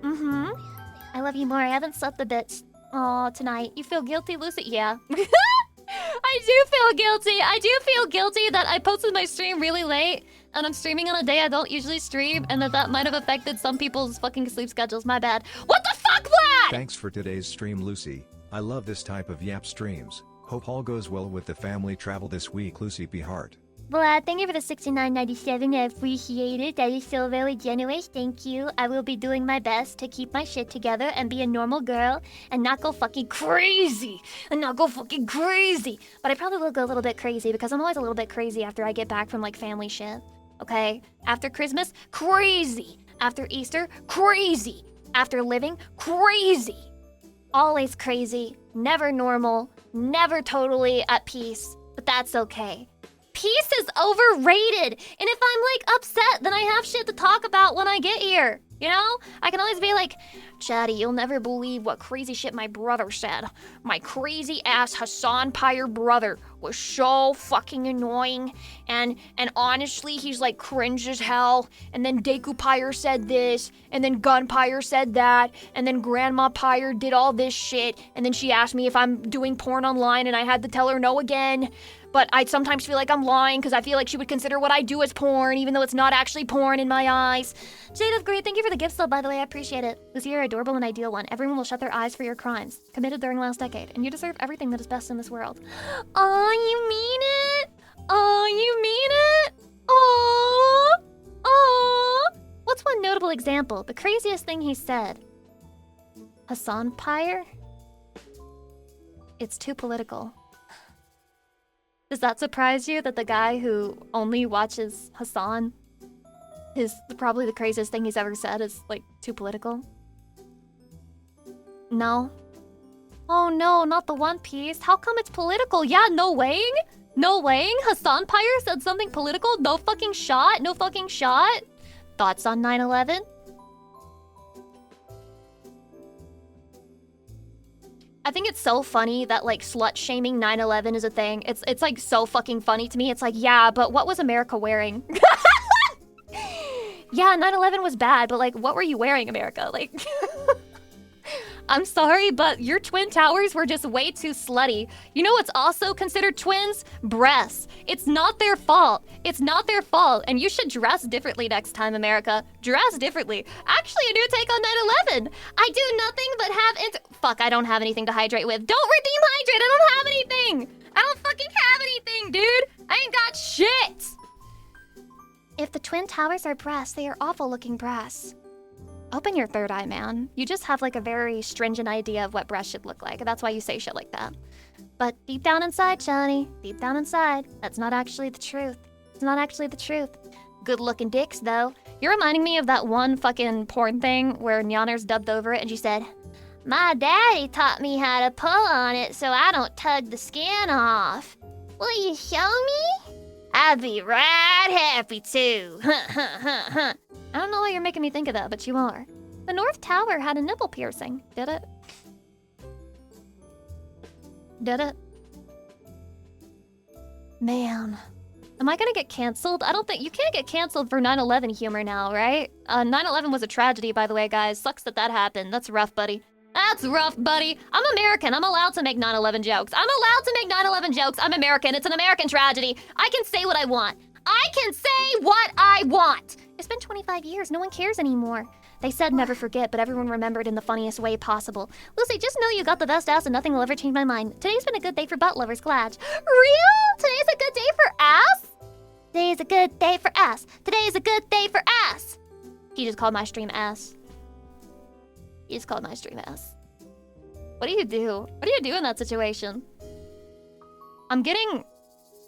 B: I love you more. I haven't slept a bit. Aw, tonight. You feel guilty, Lucy? Yeah. I do feel guilty. I do feel guilty that I posted my stream really late, and I'm streaming on a day I don't usually stream, and that might have affected some people's fucking sleep schedules. My bad. What the fuck, Vlad?
A: Thanks for today's stream, Lucy. I love this type of yap streams. Hope all goes well with the family travel this week, Lucy P. Hart.
B: Vlad, thank you for the $69.97. I appreciate it. That is so very generous. Thank you. I will be doing my best to keep my shit together and be a normal girl and not go fucking crazy. But I probably will go a little bit crazy because I'm always a little bit crazy after I get back from like family shit. Okay? After Christmas, crazy. After Easter, crazy. After living, crazy. Always crazy. Never normal. Never totally at peace. But that's okay. Peace is overrated. And if I'm like upset, then I have shit to talk about when I get here. You know? I can always be like, Chatty, you'll never believe what crazy shit my brother said. My crazy ass Hassan Pyre brother was so fucking annoying. And honestly, he's like cringe as hell. And then Deku Pyre said this. And then Gun Pyre said that. And then Grandma Pyre did all this shit. And then she asked me if I'm doing porn online and I had to tell her no again. But I sometimes feel like I'm lying because I feel like she would consider what I do as porn, even though it's not actually porn in my eyes. Jade of Great, thank you for the gift sub, by the way. I appreciate it. Lucy, you're adorable and ideal one. Everyone will shut their eyes for your crimes committed during last decade, and you deserve everything that is best in this world. Oh, you mean it? Oh, you mean it? Oh, oh. What's one notable example? The craziest thing he said. Hassan Pyre? It's too political. Does that surprise you that the guy who only watches Hassan is probably the craziest thing he's ever said is, like, too political? No? Oh no, not the One Piece. How come it's political? Yeah, no weighing? No weighing? Hassan Pyre said something political? No fucking shot? No fucking shot? Thoughts on 9/11?
C: I think it's so funny that like slut shaming 9/11 is a thing. It's like so fucking funny to me. It's like, yeah, but what was America wearing? Yeah, 9/11 was bad, but like, what were you wearing, America? Like, I'm sorry, but your twin towers were just way too slutty. You know what's also considered twins? Breasts. It's not their fault. It's not their fault. And you should dress differently next time, America. Dress differently. Actually, a new take on 9/11. I do nothing but have Fuck, I don't have anything to hydrate with. Don't redeem hydrate. I don't have anything. I don't fucking have anything, dude. I ain't got shit. If the twin towers are breasts, they are awful looking breasts. Open your third eye, man. You just have like a very stringent idea of what breasts should look like. That's why you say shit like that. But deep down inside, Johnny, deep down inside, that's not actually the truth. It's not actually the truth. Good looking dicks, though. You're reminding me of that one fucking porn thing where Nyanner's dubbed over it and she said, "My daddy taught me how to pull on it so I don't tug the skin off. Will you show me? I'd be right happy to." I don't know why you're making me think of that, but you are. The North Tower had a nipple piercing. Did it? Did it? Man. Am I gonna get canceled? I don't think... You can't get canceled for 9/11 humor now, right? 9/11 was a tragedy, by the way, guys. Sucks that that happened. That's rough, buddy. That's rough, buddy. I'm American. I'm allowed to make 9/11 jokes. I'm allowed to make 9/11 jokes. I'm American. It's an American tragedy. I can say what I want. I can say what I want. It's been 25 years. No one cares anymore. They said never forget, but everyone remembered in the funniest way possible. Lucy, just know you got the best ass and nothing will ever change my mind. Today's been a good day for butt lovers, glad. Real? Today's a good day for ass? Today's a good day for ass. Today's a good day for ass. He just called my stream ass. He just called my stream ass. What do you do? What do you do in that situation? I'm getting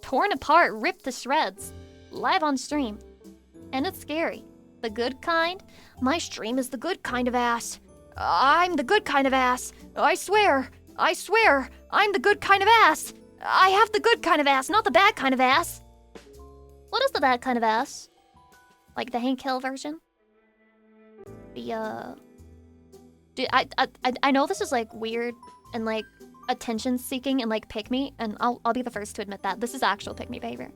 C: torn apart, ripped to shreds, live on stream. And it's scary. The good kind? My stream is the good kind of ass. I'm the good kind of ass. I swear. I swear. I'm the good kind of ass. I have the good kind of ass, not the bad kind of ass. What is the bad kind of ass? Like the Hank Hill version? Dude, I know this is like weird and like attention seeking and like pick me, and I'll be the first to admit that. This is actual pick me behavior.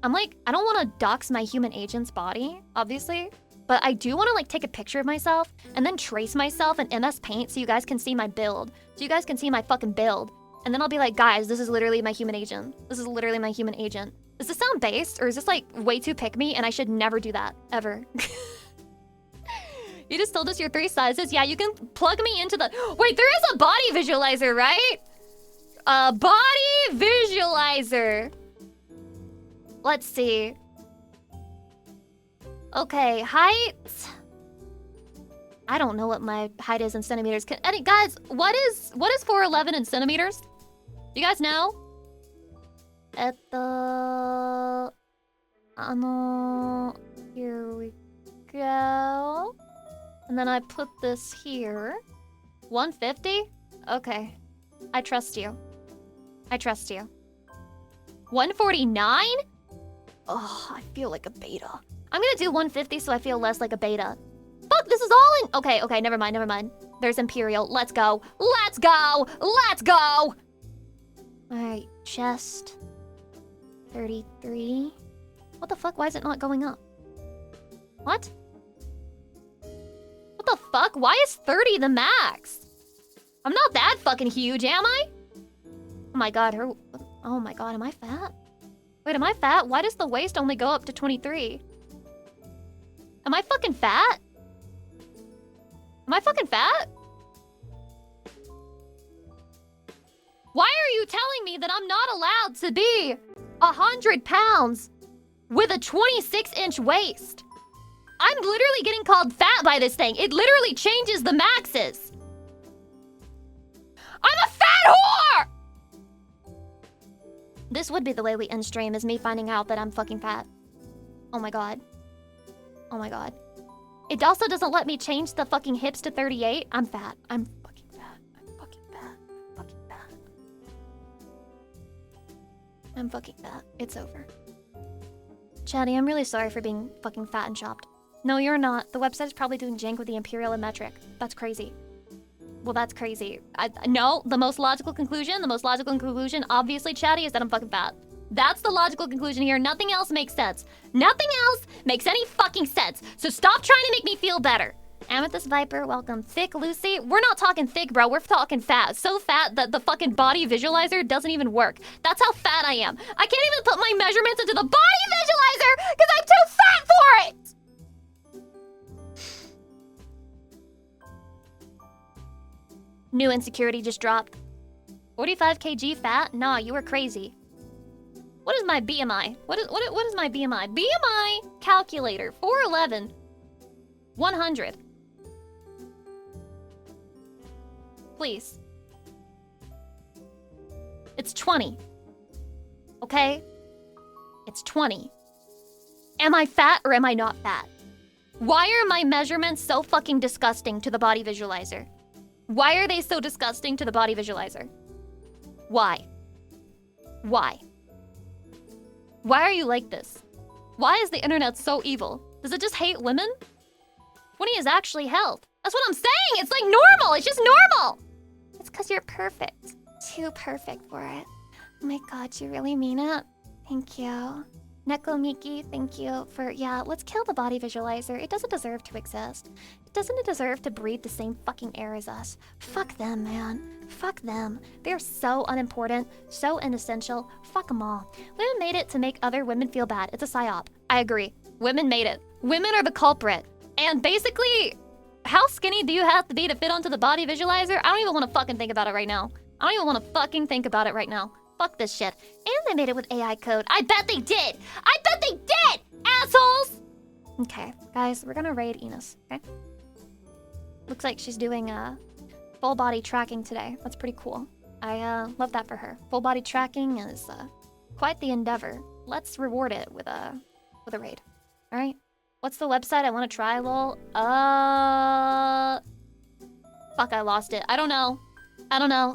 C: I'm like, I don't want to dox my human agent's body, obviously, but I do want to like take a picture of myself and then trace myself in MS Paint so you guys can see my build. So you guys can see my fucking build. And then I'll be like, guys, this is literally my human agent. This is literally my human agent. Does this sound based or is this like way too pick me and I should never do that, ever? You just told us your 3 sizes. Yeah, you can plug me into the... Wait, there is a body visualizer, right? A body visualizer. Let's see. Okay, height. I don't know what my height is in centimeters. Guys, what is 4'11" in centimeters? Do you guys know? Here we go. And then I put this here. 150? Okay. I trust you. I trust you. 149? Oh, I feel like a beta. I'm gonna do 150 so I feel less like a beta. Fuck, this is all in... Okay, never mind. There's Imperial. Let's go. Let's go! Let's go! Alright, chest. 33. What the fuck? Why is it not going up? What? What the fuck? Why is 30 the max? I'm not that fucking huge, am I? Oh my god, oh my god, am I fat? Wait, am I fat? Why does the waist only go up to 23? Am I fucking fat? Am I fucking fat? Why are you telling me that I'm not allowed to be 100 pounds with a 26-inch waist? I'm literally getting called fat by this thing. It literally changes the maxes. I'm a fat whore! This would be the way we end stream, is me finding out that I'm fucking fat. Oh my god. Oh my god. It also doesn't let me change the fucking hips to 38. I'm fat. I'm fucking fat. I'm fucking fat. I'm fucking fat. I'm fucking fat. It's over. Chatty, I'm really sorry for being fucking fat and chopped. No, you're not. The website is probably doing jank with the Imperial and metric. That's crazy. Well, that's crazy. No, the most logical conclusion, obviously, Chatty, is that I'm fucking fat. That's the logical conclusion here. Nothing else makes sense. Nothing else makes any fucking sense. So stop trying to make me feel better. Amethyst Viper, welcome. Thick Lucy. We're not talking thick, bro. We're talking fat. So fat that the fucking body visualizer doesn't even work. That's how fat I am. I can't even put my measurements into the body visualizer because I'm too fat for it. New insecurity just dropped. 45 kg fat? Nah, you were crazy. What is my BMI? What is my BMI? BMI calculator. 411. 100. Please. It's 20. Okay? It's 20. Am I fat or am I not fat? Why are my measurements so fucking disgusting to the body visualizer? Why are they so disgusting to the body visualizer? Why? Why? Why are you like this? Why is the internet so evil? Does it just hate women? 20 is actually health. That's what I'm saying! It's like normal! It's just normal! It's because you're perfect. Too perfect for it. Oh my god, you really mean it? Thank you. Nekomiki, thank you for... Yeah, let's kill the body visualizer. It doesn't deserve to exist. Doesn't it deserve to breathe the same fucking air as us? Fuck them, man. Fuck them. They're so unimportant, so inessential. Fuck them all. Women made it to make other women feel bad. It's a psyop. I agree. Women made it. Women are the culprit. And basically, how skinny do you have to be to fit onto the body visualizer? I don't even want to fucking think about it right now. I don't even want to fucking think about it right now. Fuck this shit. And they made it with AI code. I bet they did! I bet they did! Assholes! Okay, guys, we're gonna raid Enos, okay? Looks like she's doing full body tracking today. That's pretty cool. I love that for her. Full body tracking is quite the endeavor. Let's reward it with a raid. Alright? What's the website I want to try, lol? Fuck, I lost it. I don't know.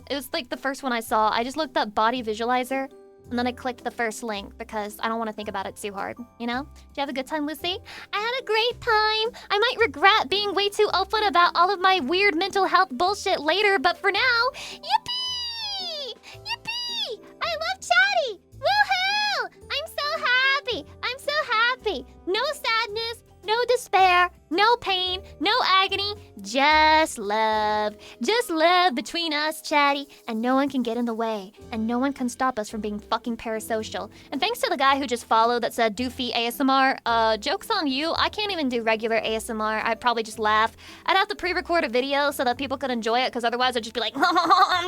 C: It was like the first one I saw. I just looked up body visualizer, and then I clicked the first link because I don't want to think about it too hard, you know? Did you have a good time, Lucy? I had a great time. I might regret being way too open about all of my weird mental health bullshit later, but for now, yippee! Yippee! I love Chatty! Woohoo! I'm so happy! I'm so happy! No sadness, no despair, no pain, no agony, just love. Just love between us, Chatty, and no one can get in the way, and no one can stop us from being fucking parasocial. And thanks to the guy who just followed that said doofy ASMR, joke's on you, I can't even do regular ASMR. I'd probably just laugh. I'd have to pre-record a video so that people could enjoy it, because otherwise I'd just be like,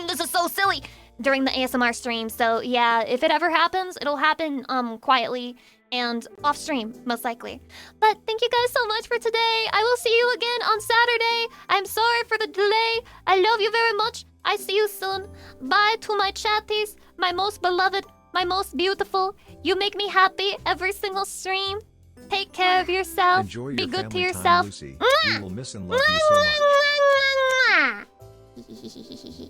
C: this is so silly, during the ASMR stream. So yeah, if it ever happens, it'll happen quietly and off stream, most likely. But thank you guys so much for today. I will see you again on Saturday. I'm sorry for the delay. I love you very much. I see you soon. Bye to my chatties, my most beloved, my most beautiful. You make me happy every single stream. Take care of yourself.
A: Enjoy your
C: Be good to
A: family
C: yourself.
A: time, Lucy. We will miss and love you so much.